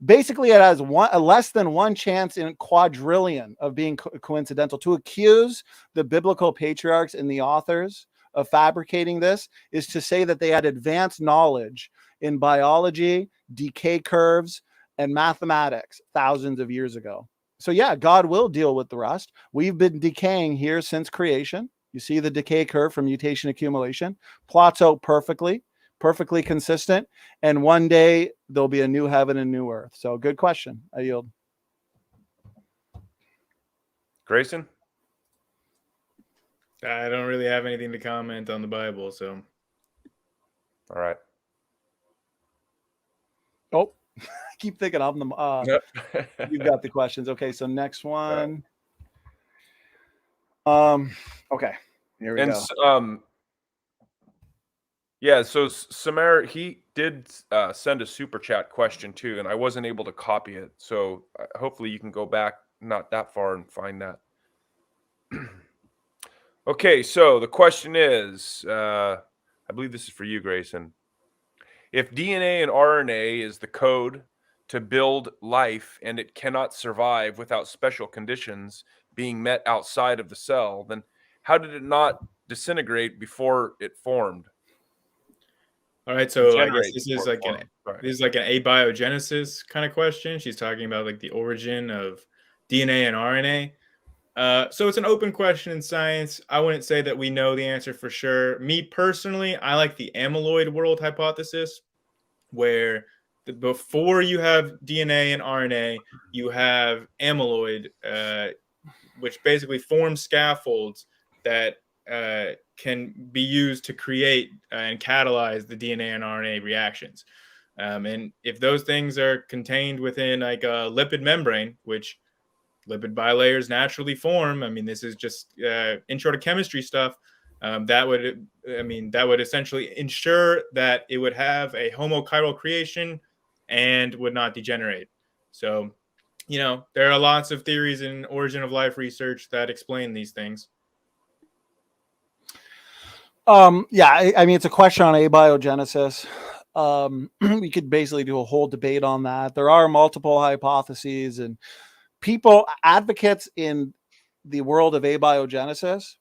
Basically, it has a less than 1 chance in quadrillion of being coincidental. To accuse the biblical patriarchs and the authors of fabricating this is to say that they had advanced knowledge in biology, decay curves, and mathematics thousands of years ago. So yeah, God will deal with the rust. We've been decaying here since creation. You see the decay curve from mutation accumulation. Plots out perfectly consistent. And one day there'll be a new heaven and new earth. So good question. I yield. Grayson? I don't really have anything to comment on the Bible, so. All right. Oh, I keep thinking of them. Yep. You've got the questions. Okay, so next one. Okay, here we go. Yeah, so Samar, he did send a super chat question too, and I wasn't able to copy it. So hopefully you can go back not that far and find that. Okay, so the question is, I believe this is for you, Grayson. If DNA and RNA is the code to build life and it cannot survive without special conditions being met outside of the cell, then how did it not disintegrate before it formed? All right, so I guess this is like an abiogenesis kind of question. She's talking about like the origin of DNA and RNA. So it's an open question in science. I wouldn't say that we know the answer for sure. Me personally, I like the amyloid world hypothesis, where before you have DNA and RNA, you have amyloid, which basically forms scaffolds that can be used to create and catalyze the DNA and RNA reactions. And if those things are contained within like a lipid membrane, which lipid bilayers naturally form, I mean, this is just intro to chemistry stuff. That would essentially ensure that it would have a homochiral creation and would not degenerate. So, there are lots of theories in origin of life research that explain these things. Yeah, I mean, it's a question on abiogenesis. We could basically do a whole debate on that. There are multiple hypotheses, and advocates in the world of abiogenesis,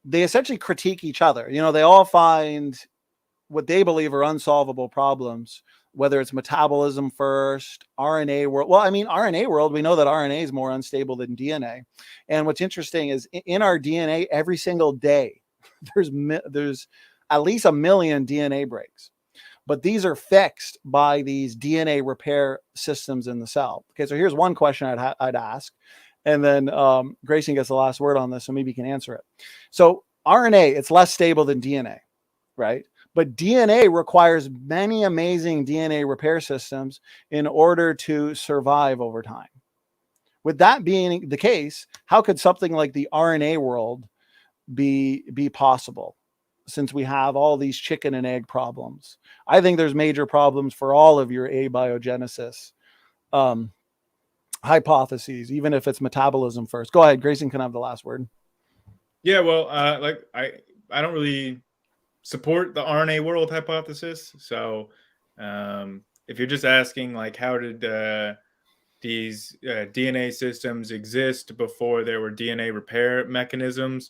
they essentially critique each other. They all find what they believe are unsolvable problems, whether it's metabolism first, RNA world. Well, I mean, RNA world, we know that RNA is more unstable than DNA. And what's interesting is in our DNA, every single day, there's at least 1 million DNA breaks. But these are fixed by these DNA repair systems in the cell. Okay, so here's one question I'd ask. And then Grayson gets the last word on this, so maybe he can answer it. So RNA, it's less stable than DNA, right? But DNA requires many amazing DNA repair systems in order to survive over time. With that being the case, how could something like the RNA world be possible, since we have all these chicken and egg problems? I think there's major problems for all of your abiogenesis hypotheses, even if it's metabolism first. Go ahead, Grayson can have the last word. Yeah, well, I don't really support the RNA world hypothesis. So if you're just asking like how did these DNA systems exist before there were DNA repair mechanisms,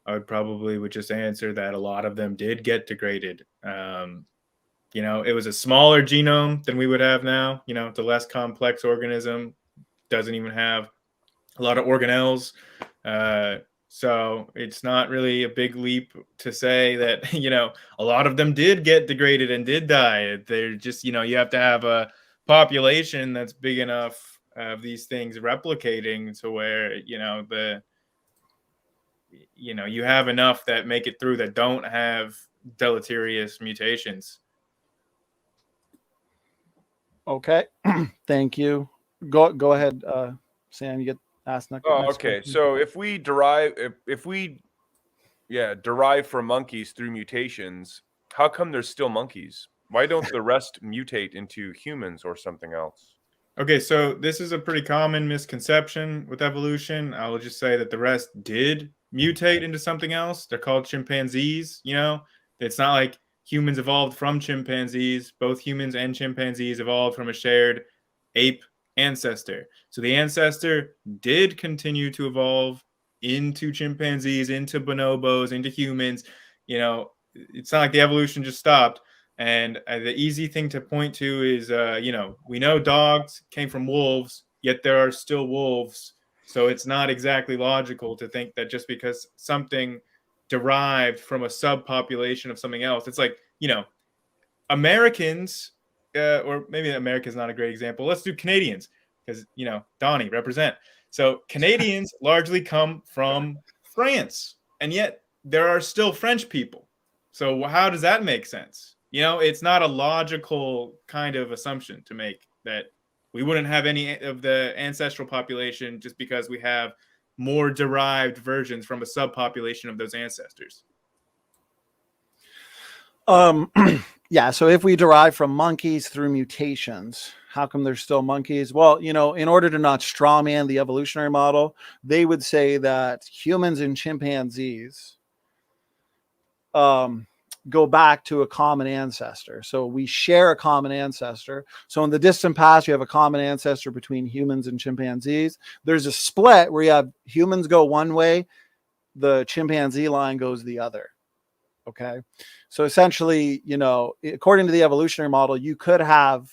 I would just answer that a lot of them did get degraded. It was a smaller genome than we would have now. It's a less complex organism, doesn't even have a lot of organelles. So it's not really a big leap to say that, a lot of them did get degraded and did die. They're just, you have to have a population that's big enough of these things replicating to where, you have enough that make it through that don't have deleterious mutations. Okay. Thank you. Go ahead, Sam, you get asked next. Oh, okay. Question. So if we derive from monkeys through mutations, how come there's still monkeys? Why don't the rest mutate into humans or something else? Okay, so this is a pretty common misconception with evolution. I will just say that the rest did mutate into something else. They're called chimpanzees. It's not like humans evolved from chimpanzees. Both humans and chimpanzees evolved from a shared ape ancestor. So the ancestor did continue to evolve into chimpanzees, into bonobos, into humans. It's not like the evolution just stopped. And the easy thing to point to is, we know dogs came from wolves, yet there are still wolves. So it's not exactly logical to think that just because something derived from a subpopulation of something else, it's like, Americans, or maybe America is not a great example. Let's do Canadians because, Donnie, represent. So Canadians largely come from France, and yet there are still French people. So how does that make sense? It's not a logical kind of assumption to make that we wouldn't have any of the ancestral population just because we have more derived versions from a subpopulation of those ancestors. Yeah, so if we derive from monkeys through mutations, how come there's still monkeys? Well, in order to not strawman the evolutionary model, they would say that humans and chimpanzees go back to a common ancestor. So we share a common ancestor. So in the distant past, you have a common ancestor between humans and chimpanzees. There's a split where you have humans go one way, the chimpanzee line goes the other. Okay. So essentially, according to the evolutionary model, you could have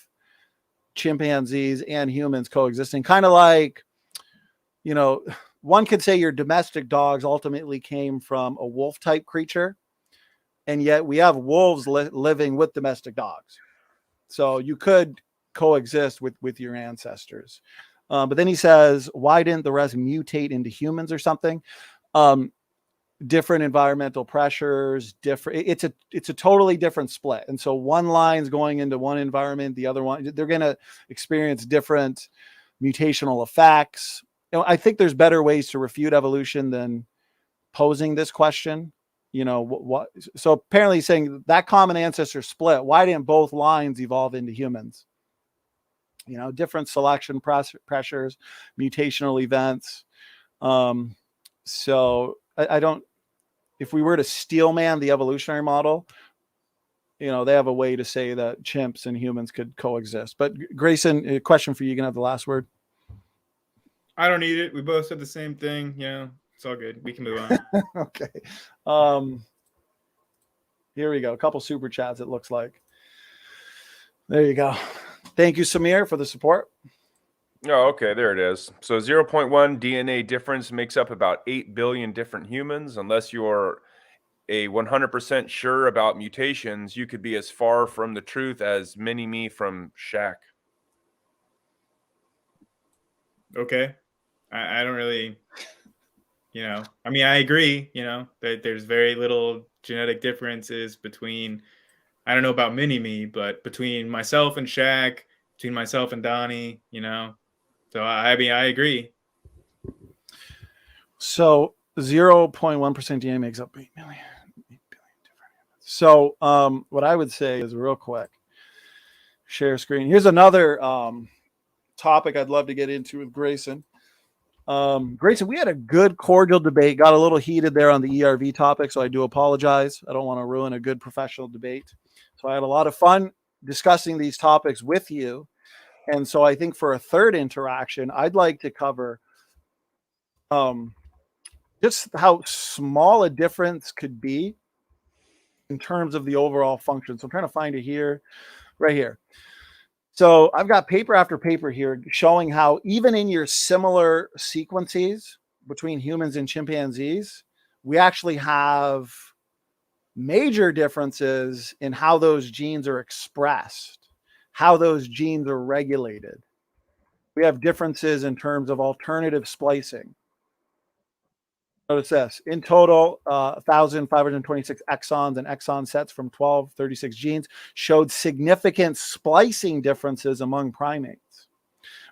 chimpanzees and humans coexisting, kind of like you know, one could say your domestic dogs ultimately came from a wolf type creature, and yet we have wolves living with domestic dogs. So you could coexist with your ancestors. But then he says, why didn't the rest mutate into humans or something? Different environmental pressures, different. It's a totally different split. And so one line's going into one environment, the other one, they're going to experience different mutational effects. You know, I think there's better ways to refute evolution than posing this question. You know, what so apparently saying that common ancestor split, why didn't both lines evolve into humans? You know, different selection pressures, mutational events. So I don't, if we were to steelman the evolutionary model, you know, they have a way to say that chimps and humans could coexist. But Grayson, a question for you. You can have the last word. I don't need it. We both said the same thing. You know, it's all good. We can move on. Okay. Here we go. A couple super chats, it looks like. There you go. Thank you, Samir, for the support. Oh, okay. There it is. So 0.1 DNA difference makes up about 8 billion different humans. Unless you're a 100% sure about mutations, you could be as far from the truth as Mini-Me from Shaq. Okay. I don't really, you know, I mean, I agree, you know, that there's very little genetic differences between, I don't know about Mini-Me, but between myself and Shaq, between myself and Donnie, you know. So, I mean, I agree. So 0.1% DNA makes up 8 billion different humans. So what I would say is real quick, share screen. Here's another topic I'd love to get into with Grayson. Grayson, we had a good cordial debate, got a little heated there on the ERV topic, so I do apologize. I don't want to ruin a good professional debate. So I had a lot of fun discussing these topics with you. And so I think for a third interaction, I'd like to cover just how small a difference could be in terms of the overall function. So I'm trying to find it here, right here. So I've got paper after paper here showing how even in your similar sequences between humans and chimpanzees, we actually have major differences in how those genes are expressed, how those genes are regulated. We have differences in terms of alternative splicing. Notice this. In total, 1,526 exons and exon sets from 1236 genes showed significant splicing differences among primates.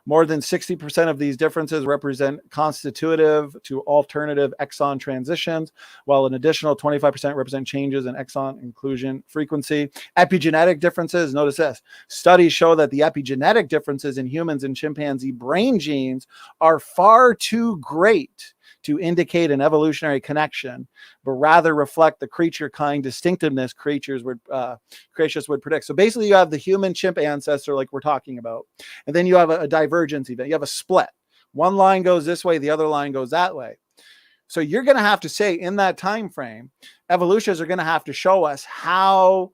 More than 60% of these differences represent constitutive to alternative exon transitions, while an additional 25% represent changes in exon inclusion frequency. Epigenetic differences, notice this. Studies show that the epigenetic differences in humans and chimpanzee brain genes are far too great to indicate an evolutionary connection, but rather reflect the creature kind distinctiveness creatures would predict. So basically you have the human chimp ancestor like we're talking about, and then you have a divergence event. You have a split. One line goes this way, the other line goes that way. So you're going to have to say in that time frame, evolutionists are going to have to show us how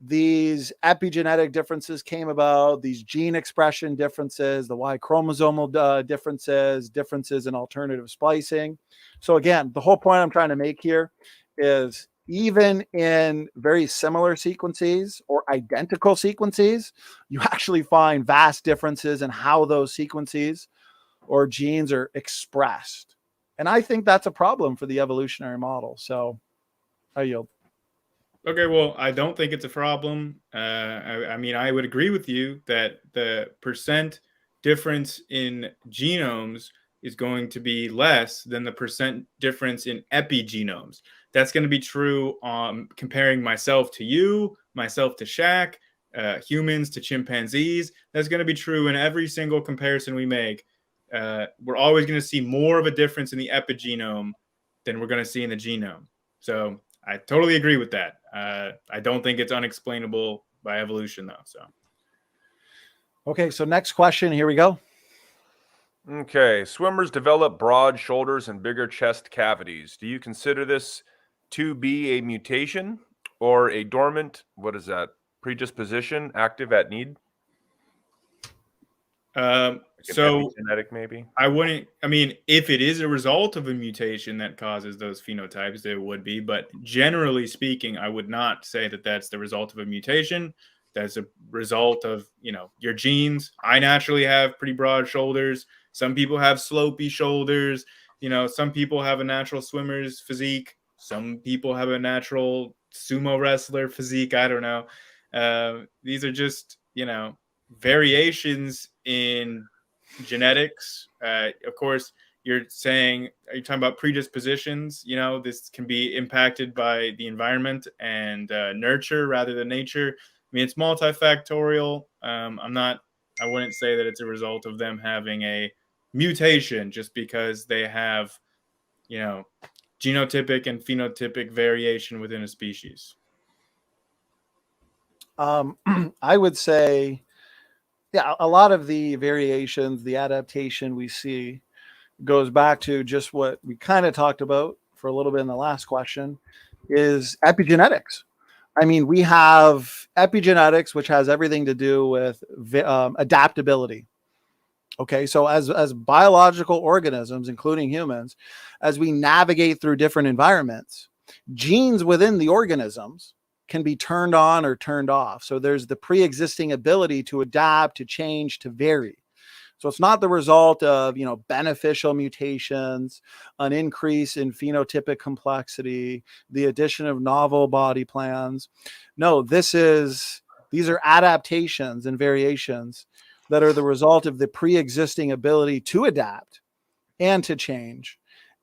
these epigenetic differences came about, these gene expression differences, the Y chromosomal differences in alternative splicing. So again, the whole point I'm trying to make here is even in very similar sequences or identical sequences, you actually find vast differences in how those sequences or genes are expressed. And I think that's a problem for the evolutionary model. So I yield. Okay, well, I don't think it's a problem. I mean, I would agree with you that the percent difference in genomes is going to be less than the percent difference in epigenomes. That's going to be true comparing myself to you, myself to Shaq, humans to chimpanzees. That's going to be true in every single comparison we make. We're always going to see more of a difference in the epigenome than we're going to see in the genome. So I totally agree with that. I don't think it's unexplainable by evolution, though. So, okay, so next question. Here we go. Okay, swimmers develop broad shoulders and bigger chest cavities. Do you consider this to be a mutation or a dormant, what is that, predisposition, active at need? So genetic, maybe. I wouldn't. I mean, if it is a result of a mutation that causes those phenotypes, there would be. But generally speaking, I would not say that that's the result of a mutation. That's a result of your genes. I naturally have pretty broad shoulders. Some people have slopey shoulders. Some people have a natural swimmer's physique. Some people have a natural sumo wrestler physique. I don't know. These are just variations in genetics. Of course, are you talking about predispositions? This can be impacted by the environment and nurture rather than nature. I mean, it's multifactorial. I wouldn't say that it's a result of them having a mutation just because they have, genotypic and phenotypic variation within a species. I would say, yeah, a lot of the variations, the adaptation we see goes back to just what we kind of talked about for a little bit in the last question, is epigenetics. I mean, we have epigenetics, which has everything to do with adaptability. Okay, so as biological organisms, including humans, as we navigate through different environments, genes within the organisms can be turned on or turned off. So there's the pre-existing ability to adapt, to change, to vary. So it's not the result of, beneficial mutations, an increase in phenotypic complexity, the addition of novel body plans. No, these are adaptations and variations that are the result of the pre-existing ability to adapt and to change.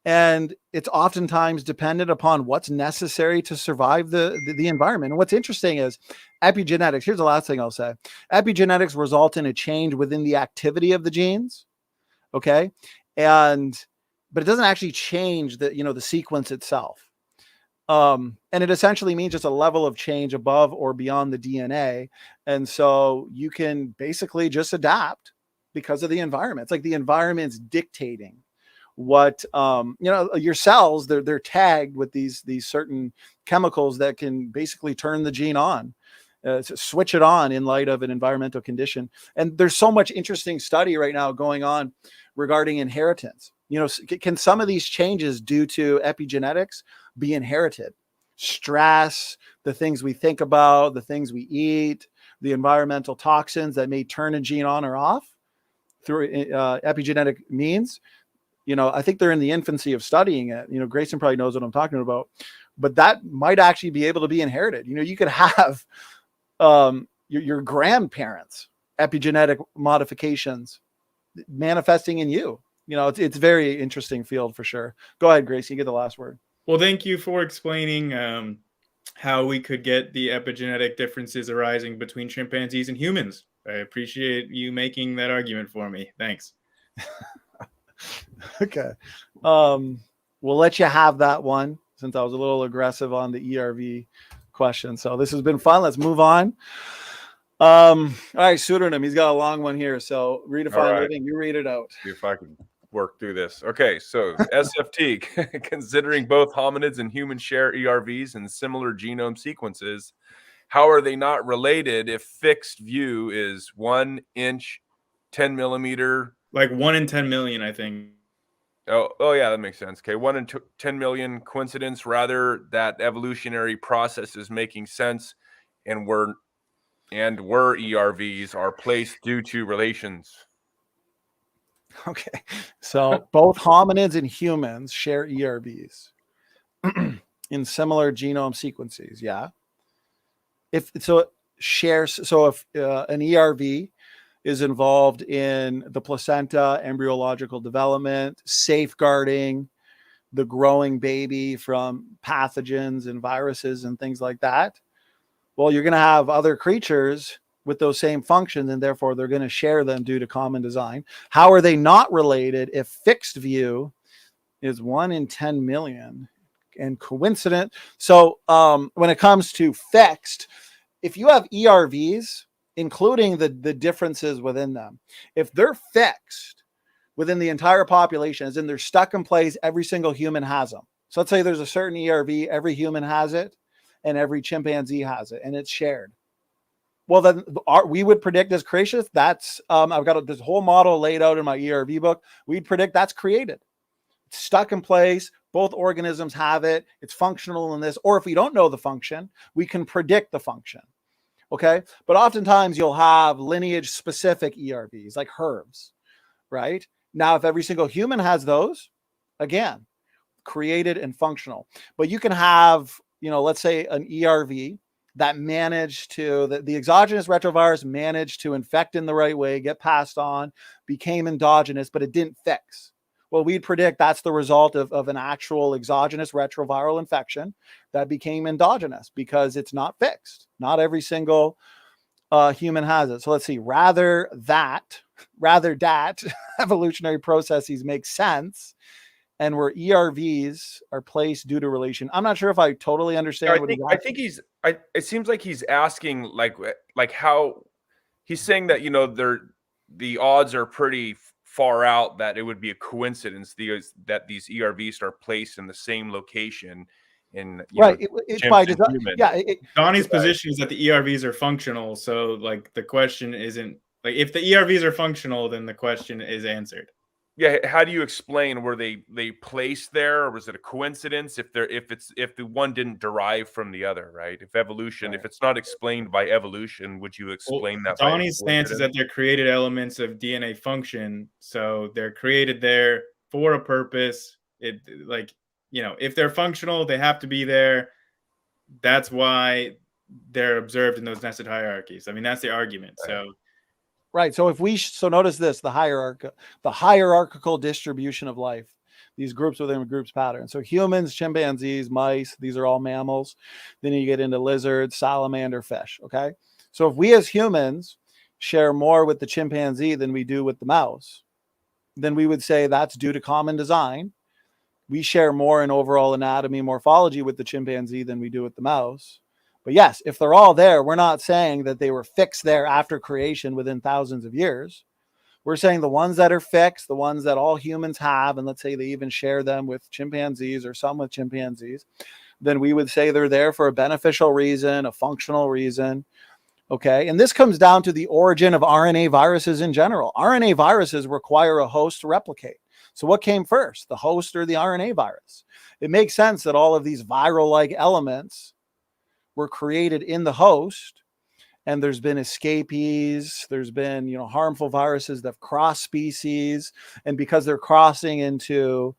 And it's oftentimes dependent upon what's necessary to survive the environment. And what's interesting is epigenetics. Here's the last thing I'll say. Epigenetics result in a change within the activity of the genes. Okay. But it doesn't actually change the sequence itself. And it essentially means just a level of change above or beyond the DNA. And so you can basically just adapt because of the environment. It's like the environment's dictating what your cells, they're tagged with these certain chemicals that can basically turn the gene on, switch it on in light of an environmental condition. And there's so much interesting study right now going on regarding inheritance. Can some of these changes due to epigenetics be inherited? Stress, the things we think about, the things we eat, the environmental toxins that may turn a gene on or off through epigenetic means. I think they're in the infancy of studying it. Grayson probably knows what I'm talking about, but that might actually be able to be inherited. You could have your grandparents' epigenetic modifications manifesting in you. It's a very interesting field for sure. Go ahead, Grayson, you get the last word. Well, thank you for explaining how we could get the epigenetic differences arising between chimpanzees and humans. I appreciate you making that argument for me. Thanks. Okay. We'll let you have that one since I was a little aggressive on the ERV question. So this has been fun. Let's move on. All right, pseudonym. He's got a long one here. So redefine living. You read it out. See if I can work through this. Okay, so SFT, considering both hominids and humans share ERVs and similar genome sequences, how are they not related if fixed view is 1 inch, 10 millimeter? Like 1 in 10 million, I think. Oh yeah, that makes sense. Okay, 1 in 10 million coincidence. Rather, that evolutionary process is making sense, and where ERVs are placed due to relations. Okay, so both hominids and humans share ERVs in similar genome sequences. Yeah. If an ERV is involved in the placenta, embryological development, safeguarding the growing baby from pathogens and viruses and things like that, well, you're going to have other creatures with those same functions, and therefore they're going to share them due to common design. How are they not related if fixed view is 1 in 10 million and coincident? So when it comes to fixed, if you have ERVs, including the differences within them, if they're fixed within the entire population, as in they're stuck in place, every single human has them. So let's say there's a certain ERV, every human has it, and every chimpanzee has it, and it's shared. Well, then we would predict as creationists, that's, I've got this whole model laid out in my ERV book. We'd predict that's created. It's stuck in place. Both organisms have it. It's functional in this. Or if we don't know the function, we can predict the function. Okay. But oftentimes you'll have lineage specific ERVs like HERVs, right? Now, if every single human has those, again, created and functional. But you can have, let's say an ERV that managed to, the exogenous retrovirus managed to infect in the right way, get passed on, became endogenous, but it didn't fix. Well, we'd predict that's the result of an actual exogenous retroviral infection that became endogenous because it's not fixed. Not every single human has it. So let's see, rather that evolutionary processes make sense, and where ERVs are placed due to relation. I'm not sure if I totally understand what he's asking. I think it seems like he's asking like how he's saying that, the odds are pretty far out that it would be a coincidence that these ERVs are placed in the same location in it's by design. Yeah, Donnie's position is that the ERVs are functional, so like the question isn't like if the ERVs are functional, then the question is answered. Yeah, how do you explain were they placed there, or was it a coincidence if the one didn't derive from the other, right? If evolution, if it's not explained by evolution, would you explain that? Donnie's stance is that they're created elements of DNA function, so they're created there for a purpose. If they're functional, they have to be there. That's why they're observed in those nested hierarchies. I mean, that's the argument. Right. Right. So so notice this, the hierarchical distribution of life, these groups within groups pattern. So humans, chimpanzees, mice, these are all mammals. Then you get into lizards, salamander, fish. Okay. So if we as humans share more with the chimpanzee than we do with the mouse, then we would say that's due to common design. We share more in overall anatomy, morphology with the chimpanzee than we do with the mouse. But yes, if they're all there, we're not saying that they were fixed there after creation within thousands of years. We're saying the ones that are fixed, the ones that all humans have, and let's say they even share them with chimpanzees or some with chimpanzees, then we would say they're there for a beneficial reason, a functional reason. Okay. And this comes down to the origin of RNA viruses in general. RNA viruses require a host to replicate. So what came first, the host or the RNA virus? It makes sense that all of these viral-like elements were created in the host, and there's been escapees, there's been harmful viruses that have crossed species, and because they're crossing into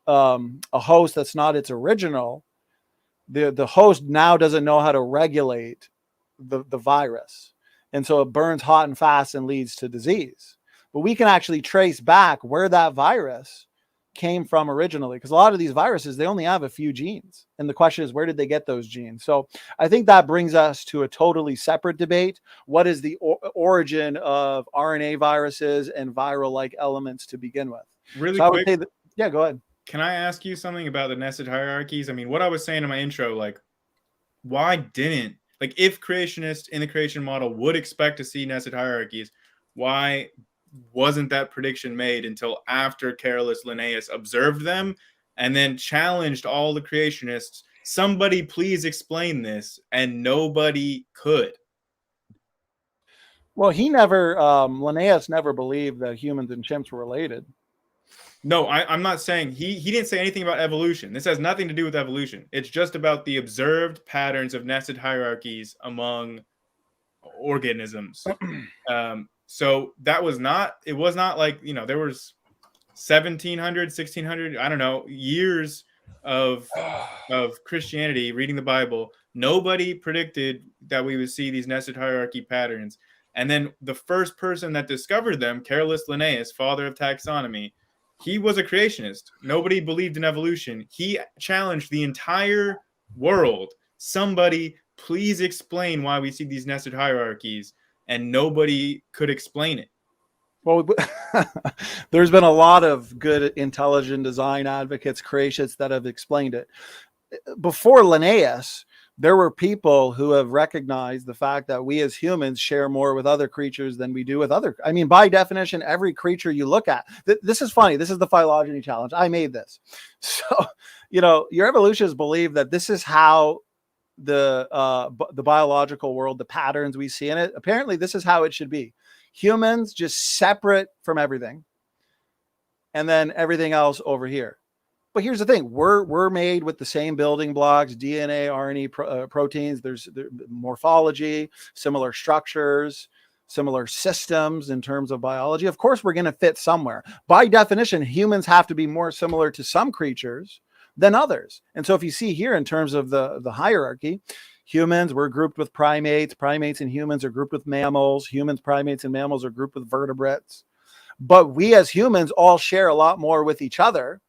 a host that's not its original, the host now doesn't know how to regulate the virus, and so it burns hot and fast and leads to disease. But we can actually trace back where that virus came from originally, because a lot of these viruses, they only have a few genes, and the question is, where did they get those genes? So I think that brings us to a totally separate debate. What is the origin of RNA viruses and viral-like elements to begin with? Really so quick, yeah, go ahead. Can I ask you something about the nested hierarchies? I mean, what I was saying in my intro, like, why didn't, like, if creationists in the creation model would expect to see nested hierarchies, why wasn't that prediction made until after Carolus Linnaeus observed them and then challenged all the creationists? Somebody please explain this, and nobody could. Well, Linnaeus never believed that humans and chimps were related. No, I'm not saying he didn't say anything about evolution. This has nothing to do with evolution. It's just about the observed patterns of nested hierarchies among organisms. So that was not, it was not like, there was 1700, 1600, I don't know, years of Christianity, reading the Bible. Nobody predicted that we would see these nested hierarchy patterns. And then the first person that discovered them, Carolus Linnaeus, father of taxonomy, he was a creationist. Nobody believed in evolution. He challenged the entire world. Somebody please explain why we see these nested hierarchies. And nobody could explain it. Well, there's been a lot of good intelligent design advocates, creationists that have explained it. Before Linnaeus, there were people who have recognized the fact that we as humans share more with other creatures than we do with other. I mean, by definition, every creature you look at, this is funny. This is the phylogeny challenge. I made this. So, your evolutionists believe that this is how the biological world, the patterns we see in it, apparently this is how it should be. Humans just separate from everything, and then everything else over here. But here's the thing: we're made with the same building blocks, DNA, RNA, proteins. There's morphology, similar structures, similar systems in terms of biology. Of course, we're going to fit somewhere. By definition, humans have to be more similar to some creatures than others. And so if you see here in terms of the hierarchy, humans, we're grouped with primates. Primates and humans are grouped with mammals. Humans, primates, and mammals are grouped with vertebrates. But we as humans all share a lot more with each other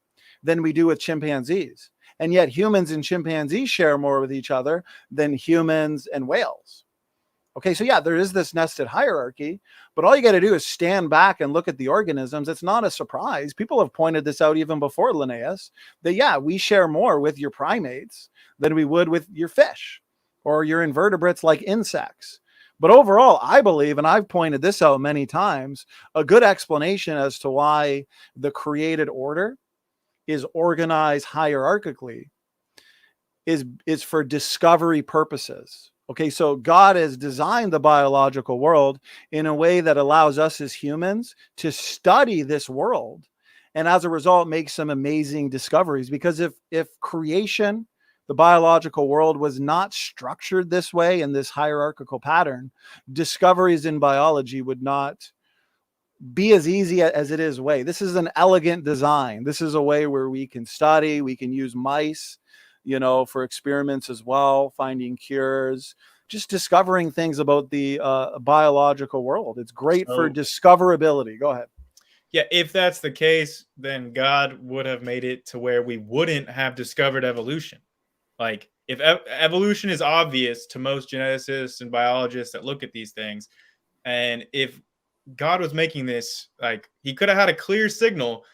than we do with chimpanzees. And yet humans and chimpanzees share more with each other than humans and whales. Okay, so yeah, there is this nested hierarchy, but all you got to do is stand back and look at the organisms. It's not a surprise. People have pointed this out even before Linnaeus, that yeah, we share more with your primates than we would with your fish or your invertebrates like insects. But overall, I believe, and I've pointed this out many times, a good explanation as to why the created order is organized hierarchically is for discovery purposes. Okay, so God has designed the biological world in a way that allows us as humans to study this world, and as a result make some amazing discoveries. Because if creation, the biological world, was not structured this way in this hierarchical pattern, discoveries in biology would not be as easy as it is way. This is an elegant design. This is a way where we can study, we can use mice, for experiments as well, finding cures, just discovering things about the biological world. It's great for discoverability. Go ahead. Yeah, if that's the case, then God would have made it to where we wouldn't have discovered evolution. Like, if evolution is obvious to most geneticists and biologists that look at these things, and if God was making this, like, he could have had a clear signal,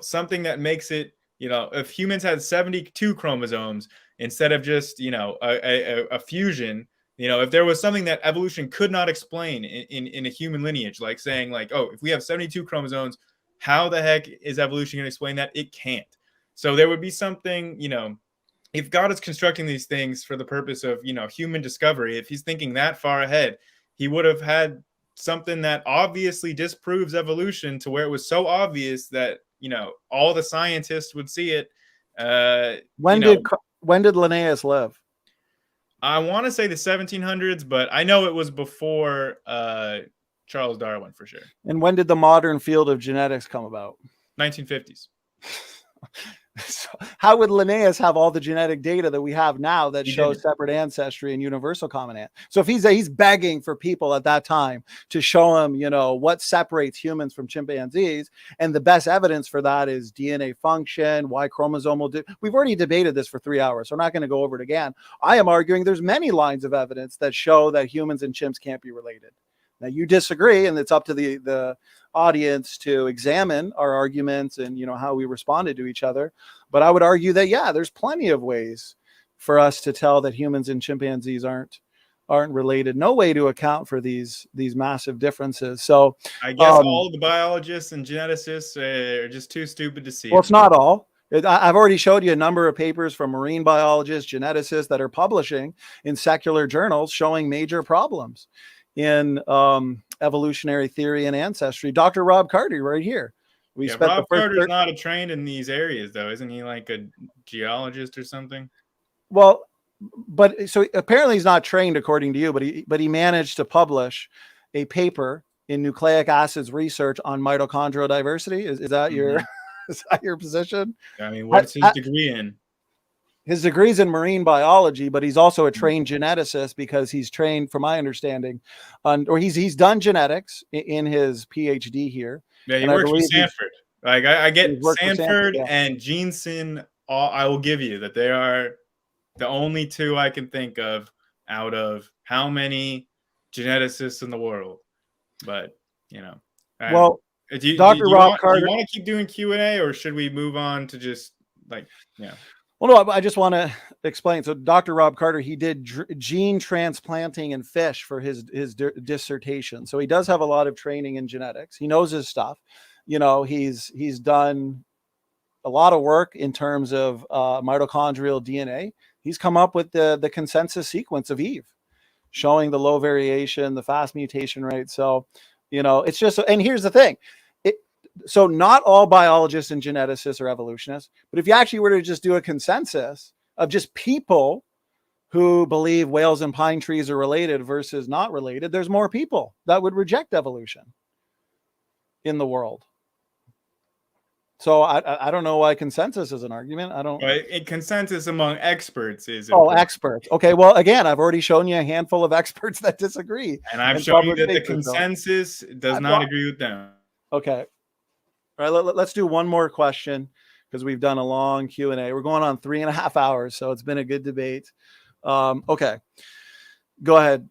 something that makes it, if humans had 72 chromosomes instead of just, a fusion, if there was something that evolution could not explain in a human lineage, like saying like, oh, if we have 72 chromosomes, how the heck is evolution going to explain that? It can't. So there would be something, if God is constructing these things for the purpose of, human discovery, if he's thinking that far ahead, he would have had something that obviously disproves evolution to where it was so obvious that, all the scientists would see it. When did Linnaeus live? I want to say the 1700s, but I know it was before Charles Darwin for sure. And when did the modern field of genetics come about? 1950s. So how would Linnaeus have all the genetic data that we have now that shows separate ancestry and universal common ancestry? So if he's begging for people at that time to show him, what separates humans from chimpanzees, and the best evidence for that is DNA function, Y chromosomal. We've already debated this for 3 hours, so I'm not going to go over it again. I am arguing there's many lines of evidence that show that humans and chimps can't be related. Now you disagree, and it's up to the audience to examine our arguments and how we responded to each other. But I would argue that there's plenty of ways for us to tell that humans and chimpanzees aren't related. No way to account for these massive differences. So I guess all of the biologists and geneticists are just too stupid to see. Well, it's not all. I've already showed you a number of papers from marine biologists, geneticists that are publishing in secular journals showing major problems in evolutionary theory and ancestry. Dr. Rob Carter right here. Rob Carter's not trained in these areas, though. Isn't he like a geologist or something? Well, but so apparently he's not trained according to you, but he managed to publish a paper in nucleic acids research on mitochondrial diversity. Is that your is that your position? I mean, what's his degree in? His degree's in marine biology, but he's also a trained geneticist because he's trained, from my understanding, or he's done genetics in his PhD here. Yeah, he works for Stanford. Like I get Stanford and Jeanson. I will give you that they are the only two I can think of out of how many geneticists in the world. But well, Dr. Rob Carter, do you want to keep doing Q&A, or should we move on to just Well, no, I just want to explain. So Dr. Rob Carter, he did gene transplanting in fish for his dissertation. So he does have a lot of training in genetics. He knows his stuff. He's done a lot of work in terms of mitochondrial DNA. He's come up with the consensus sequence of Eve, showing the low variation, the fast mutation rate. So, it's just, and here's the thing. So not all biologists and geneticists are evolutionists, but if you actually were to just do a consensus of just people who believe whales and pine trees are related versus not related, there's more people that would reject evolution in the world. So I don't know why consensus is an argument. I don't. Right. A consensus among experts is. Experts. Okay. Well, again, I've already shown you a handful of experts that disagree, and I've shown you that the consensus does not agree with them. Okay. All right. Let's do one more question because we've done a long Q&A. We're going on 3.5 hours, so it's been a good debate. Okay. Go ahead,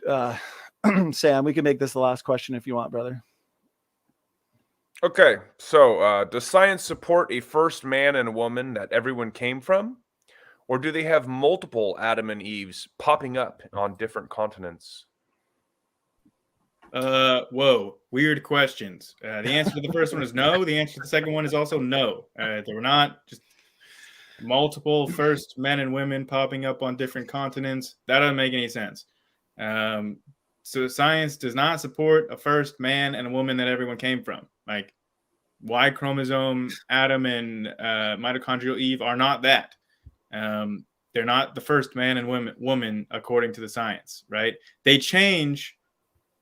Sam. We can make this the last question if you want, brother. Okay, so does science support a first man and woman that everyone came from? Or do they have multiple Adam and Eves popping up on different continents? Whoa, weird questions. The answer to the first one is no. The answer to the second one is also no. There were not just multiple first men and women popping up on different continents. That doesn't make any sense. So science does not support a first man and a woman that everyone came from. Like Y chromosome, Adam and mitochondrial Eve are not that. They're not the first man and woman according to the science, right? They change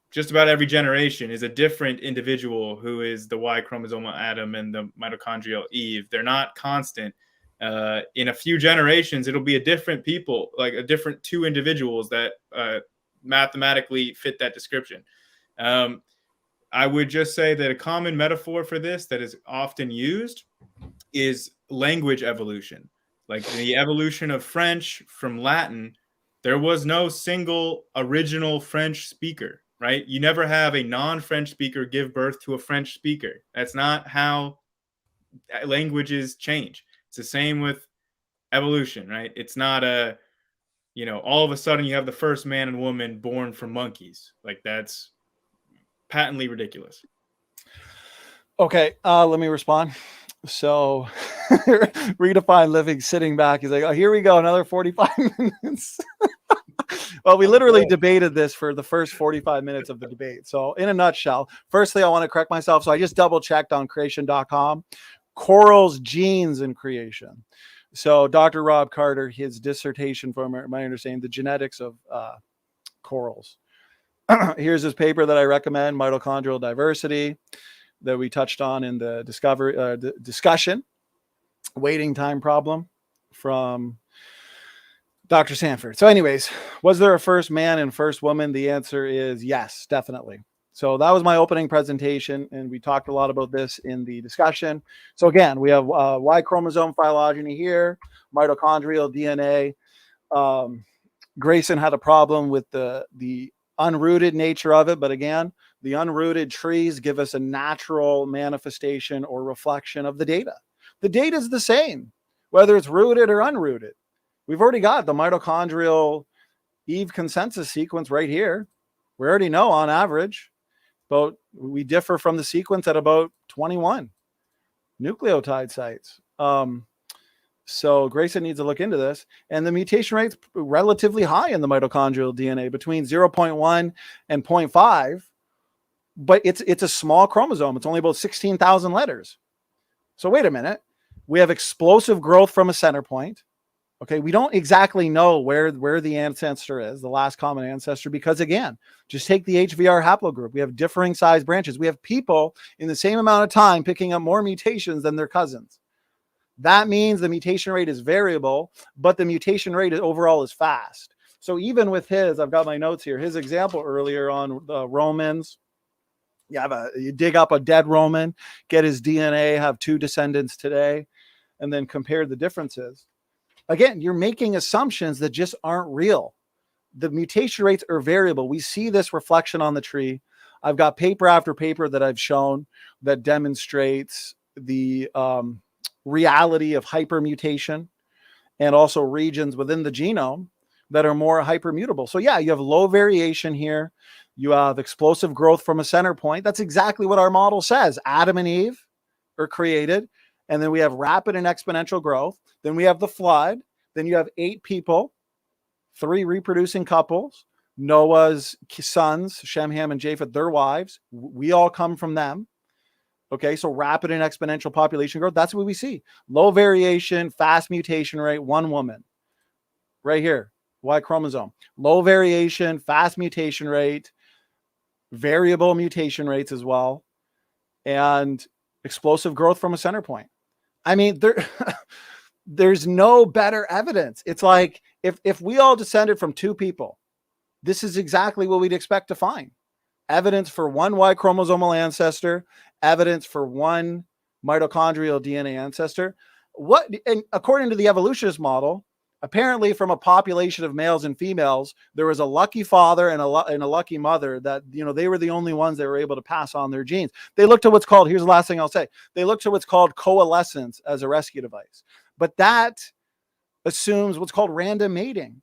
just about every generation. Is a different individual who is the Y chromosome Adam and the mitochondrial Eve. They're not constant. In a few generations, it'll be a different people, like a different two individuals that mathematically fit that description. I would just say that a common metaphor for this that is often used is language evolution. Like the evolution of French from Latin, there was no single original French speaker, right? You never have a non-French speaker give birth to a French speaker. That's not how languages change. It's the same with evolution, right? It's not all of a sudden you have the first man and woman born from monkeys. Like that's patently ridiculous. Okay, let me respond. So redefine living sitting back. He's like, oh, here we go, another 45 minutes. Well, we literally debated this for the first 45 minutes of the debate. So in a nutshell, firstly, I want to correct myself. So I just double checked on creation.com. Corals, genes, and creation. So Dr. Rob Carter, his dissertation, from my understanding, the genetics of corals. Here's his paper that I recommend, Mitochondrial Diversity, that we touched on in the discussion, waiting time problem from Dr. Sanford. So anyways, was there a first man and first woman? The answer is yes, definitely. So that was my opening presentation, and we talked a lot about this in the discussion. So again, we have Y chromosome phylogeny here, mitochondrial DNA. Grayson had a problem with the unrooted nature of it, but again, the unrooted trees give us a natural manifestation or reflection of the data. The data is the same, whether it's rooted or unrooted. We've already got the mitochondrial Eve consensus sequence right here. We already know on average, but we differ from the sequence at about 21 nucleotide sites. So Grayson needs to look into this. And the mutation rate's relatively high in the mitochondrial DNA, between 0.1 and 0.5. But it's a small chromosome. It's only about 16,000 letters. So wait a minute. We have explosive growth from a center point. Okay, we don't exactly know where the ancestor is, the last common ancestor, because again, just take the HVR haplogroup. We have differing size branches. We have people in the same amount of time picking up more mutations than their cousins. That means the mutation rate is variable, but the mutation rate overall is fast. So even with I've got my notes here, his example earlier on Romans, you dig up a dead Roman, get his DNA, have two descendants today, and then compare the differences. Again, you're making assumptions that just aren't real. The mutation rates are variable. We see this reflection on the tree. I've got paper after paper that I've shown that demonstrates the reality of hypermutation and also regions within the genome that are more hypermutable. So yeah, you have low variation here. You have explosive growth from a center point. That's exactly what our model says. Adam and Eve are created, and then we have rapid and exponential growth. Then we have the flood. Then you have 8 people 3 reproducing couples, Noah's sons, Shem, Ham, and Japheth, their wives. We all come from them. Okay, so rapid and exponential population growth. That's what we see. Low variation, fast mutation rate, one woman. Right here, Y chromosome. Low variation, fast mutation rate, variable mutation rates as well, and explosive growth from a center point. I mean, there's no better evidence. It's like if we all descended from 2 people, this is exactly what we'd expect to find. Evidence for one Y chromosomal ancestor, evidence for one mitochondrial DNA ancestor. And according to the evolutionist model, apparently from a population of males and females, there was a lucky father and a lucky mother that, they were the only ones that were able to pass on their genes. They looked at what's called, here's the last thing I'll say. They looked at what's called coalescence as a rescue device, but that assumes what's called random mating.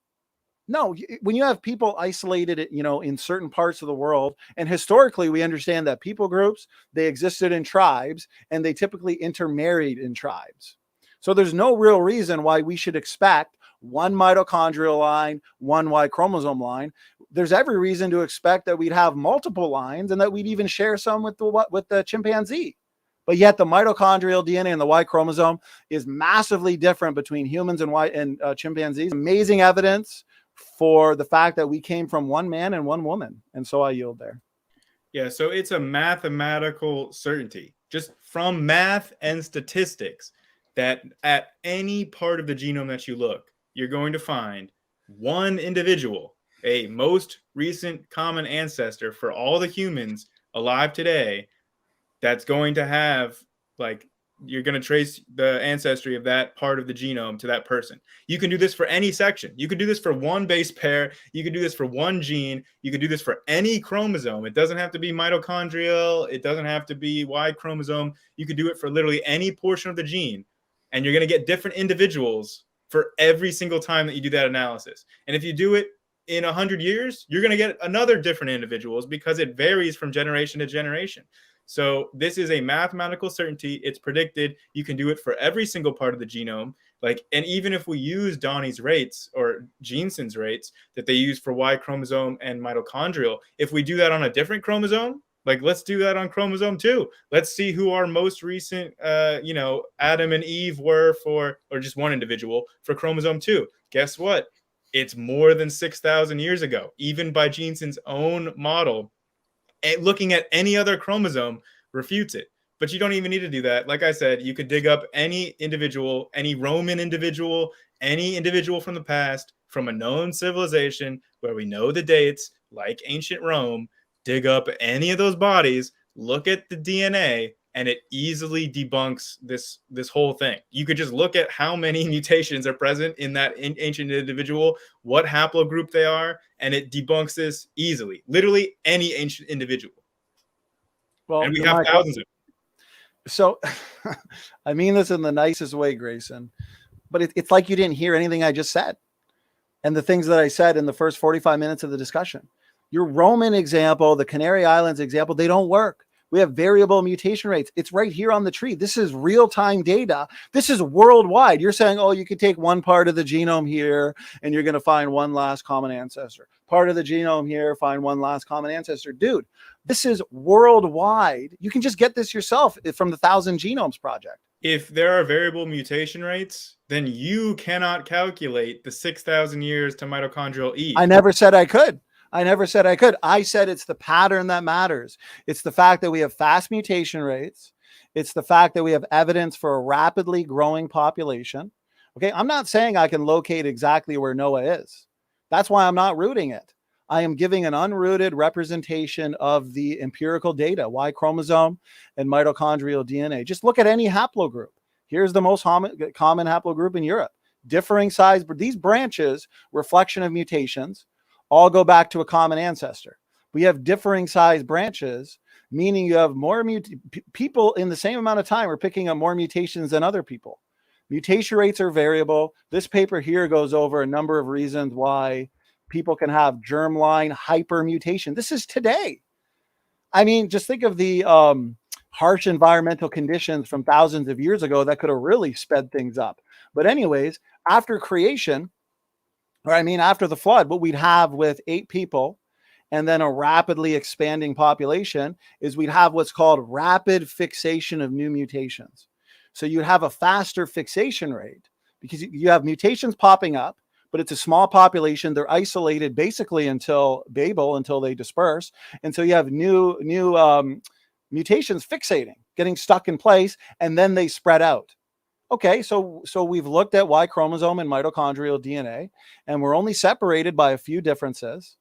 No, when you have people isolated, in certain parts of the world, and historically we understand that people groups, they existed in tribes and they typically intermarried in tribes. So there's no real reason why we should expect one mitochondrial line, one Y chromosome line. There's every reason to expect that we'd have multiple lines and that we'd even share some with the chimpanzee. But yet the mitochondrial DNA and the Y chromosome is massively different between humans and chimpanzees. Amazing evidence for the fact that we came from one man and one woman. And so I yield there. Yeah, so it's a mathematical certainty, just from math and statistics, that at any part of the genome that you look, you're going to find one individual, a most recent common ancestor for all the humans alive today, that's going to have, you're going to trace the ancestry of that part of the genome to that person. You can do this for any section. You could do this for one base pair. You could do this for one gene. You could do this for any chromosome. It doesn't have to be mitochondrial. It doesn't have to be Y chromosome. You could do it for literally any portion of the gene. And you're going to get different individuals for every single time that you do that analysis. And if you do it in 100 years, you're going to get another different individuals because it varies from generation to generation. So this is a mathematical certainty. It's predicted. You can do it for every single part of the genome. And even if we use Donnie's rates or Jeanson's rates that they use for Y chromosome and mitochondrial, if we do that on a different chromosome, let's do that on chromosome 2. Let's see who our most recent, Adam and Eve were or just one individual for chromosome 2. Guess what? It's more than 6,000 years ago, even by Jeanson's own model. And looking at any other chromosome refutes it. But you don't even need to do that. Like I said, you could dig up any individual, any Roman individual, any individual from the past, from a known civilization where we know the dates, like ancient Rome, dig up any of those bodies, look at the DNA, and it easily debunks this whole thing. You could just look at how many mutations are present in that ancient individual, what haplogroup they are, and it debunks this easily. Literally any ancient individual. Well, and we have thousands of them. So, I mean this in the nicest way, Grayson, but it's like you didn't hear anything I just said. And the things that I said in the first 45 minutes of the discussion. Your Roman example, the Canary Islands example, they don't work. We have variable mutation rates. It's right here on the tree. This is real-time data. This is worldwide. You're saying, oh, you could take one part of the genome here and you're going to find one last common ancestor. Part of the genome here, find one last common ancestor. Dude, this is worldwide. You can just get this yourself from the 1,000 Genomes Project. If there are variable mutation rates, then you cannot calculate the 6,000 years to mitochondrial Eve. I never said I could. I said it's the pattern that matters. It's the fact that we have fast mutation rates. It's the fact that we have evidence for a rapidly growing population. Okay, I'm not saying I can locate exactly where Noah is. That's why I'm not rooting it. I am giving an unrooted representation of the empirical data, Y chromosome and mitochondrial DNA. Just look at any haplogroup. Here's the most common haplogroup in Europe. Differing size, but these branches, reflection of mutations, all go back to a common ancestor. We have differing size branches, meaning you have more people in the same amount of time are picking up more mutations than other people. Mutation rates are variable. This paper here goes over a number of reasons why people can have germline hypermutation. This is today. I mean, just think of the harsh environmental conditions from thousands of years ago that could have really sped things up. But anyways, after creation, or I mean, after the flood, what we'd have with 8 people and then a rapidly expanding population is we'd have what's called rapid fixation of new mutations. So you'd have a faster fixation rate because you have mutations popping up, but it's a small population. They're isolated basically until Babel, until they disperse. And so you have new mutations fixating, getting stuck in place, and then they spread out. Okay, so we've looked at Y chromosome and mitochondrial DNA, and we're only separated by a few differences.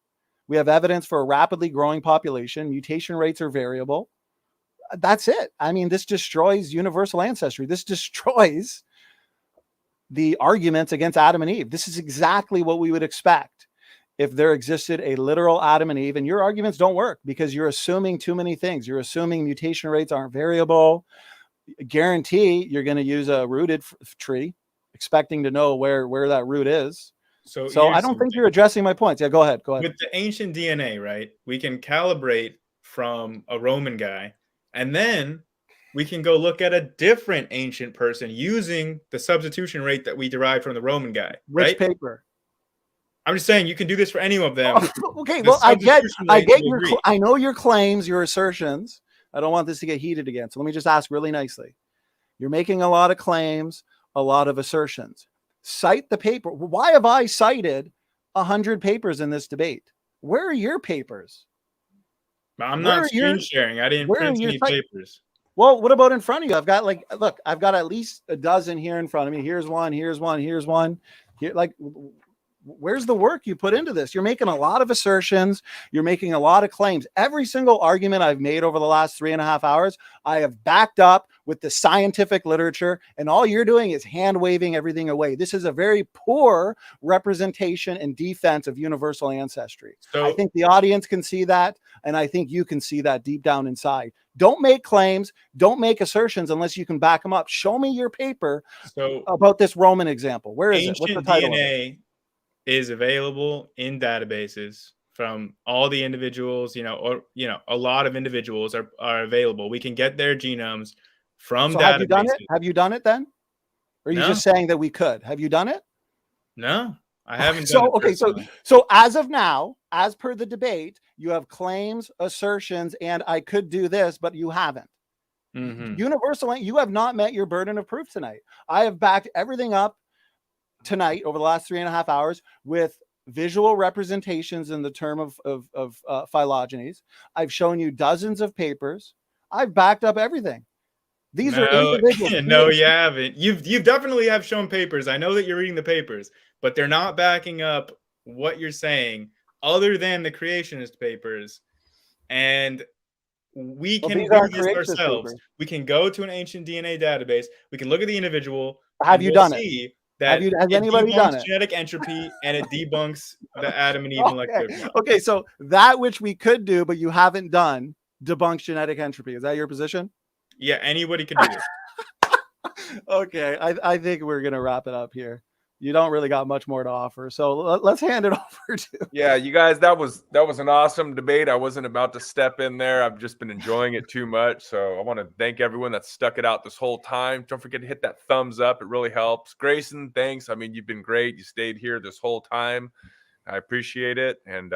We have evidence for a rapidly growing population. Mutation rates are variable. That's it. I mean, this destroys universal ancestry. This destroys the arguments against Adam and Eve. This is exactly what we would expect if there existed a literal Adam and Eve. And your arguments don't work because you're assuming too many things. You're assuming mutation rates aren't variable. Guarantee you're going to use a rooted tree, expecting to know where that root is. So I don't think you're addressing my points. Yeah, go ahead. With the ancient DNA, right? We can calibrate from a Roman guy, and then we can go look at a different ancient person using the substitution rate that we derived from the Roman guy. Which paper? I'm just saying you can do this for any of them. Okay, well, I get I know your claims, your assertions. I don't want this to get heated again. So let me just ask really nicely. You're making a lot of claims, a lot of assertions. Cite the paper. Why have I cited 100 papers in this debate? Where are your papers? I'm not screen sharing. I didn't print any papers. Well, what about in front of you? I've got I've got at least a dozen here in front of me. Here's one, here's one, here's one. Here, where's the work you put into this? You're making a lot of assertions. You're making a lot of claims. Every single argument I've made over the last 3.5 hours, I have backed up with the scientific literature, and all you're doing is hand waving everything away. This is a very poor representation and defense of universal ancestry. So I think the audience can see that, and I think you can see that deep down inside. Don't make claims. Don't make assertions unless you can back them up. Show me your paper about this Roman example. Where is it? What's the title DNA is available in databases from all the individuals, a lot of individuals are available. We can get their genomes from databases. Have you done it? Have you done it then? Or are you just saying that we could? Have you done it? No, I haven't done it. Okay, so as of now, as per the debate, you have claims, assertions, and I could do this, but you haven't. Mm-hmm. Universal, you have not met your burden of proof tonight. I have backed everything up tonight over the last 3.5 hours with visual representations in the term of phylogenies. I've shown you dozens of papers. I've backed up everything. These are individual. No, you haven't. You've definitely have shown papers. I know that you're reading the papers, but they're not backing up what you're saying other than the creationist papers. And we can do this ourselves. Papers. We can go to an ancient DNA database. We can look at the individual. Have you done it? Has anybody done it? Genetic entropy, and it debunks the Adam and Eve electricity. Okay, so that which we could do, but you haven't done, debunks genetic entropy. Is that your position? Yeah, anybody can do it. Okay, I think we're gonna wrap it up here. You don't really got much more to offer, so let's hand it over to. Yeah, you guys, that was an awesome debate. I wasn't about to step in there. I've just been enjoying it too much. So I want to thank everyone that stuck it out this whole time. Don't forget to hit that thumbs up. It really helps. Grayson, thanks. I mean, you've been great. You stayed here this whole time. I appreciate it. And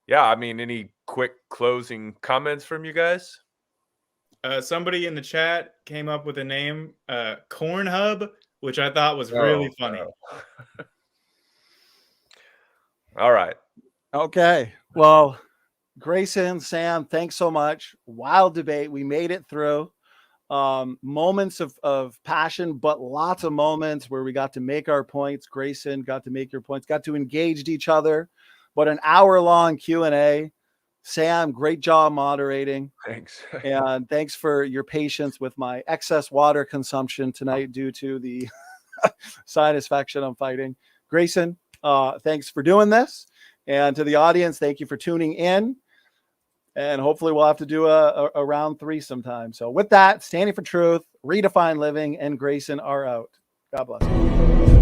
yeah, I mean, any quick closing comments from you guys? Somebody in the chat came up with a name, Corn Hub, which I thought was really funny. All right. Okay. Well, Grayson, Sam, thanks so much. Wild debate. We made it through. Moments of passion, but lots of moments where we got to make our points. Grayson got to make your points, got to engage each other. But an hour-long Q&A. Sam, great job moderating. Thanks. And thanks for your patience with my excess water consumption tonight due to the sinus infection I'm fighting. Grayson, thanks for doing this. And to the audience, thank you for tuning in. And hopefully we'll have to do a round 3 sometime. So with that, standing for truth, redefine living, and Grayson are out. God bless you.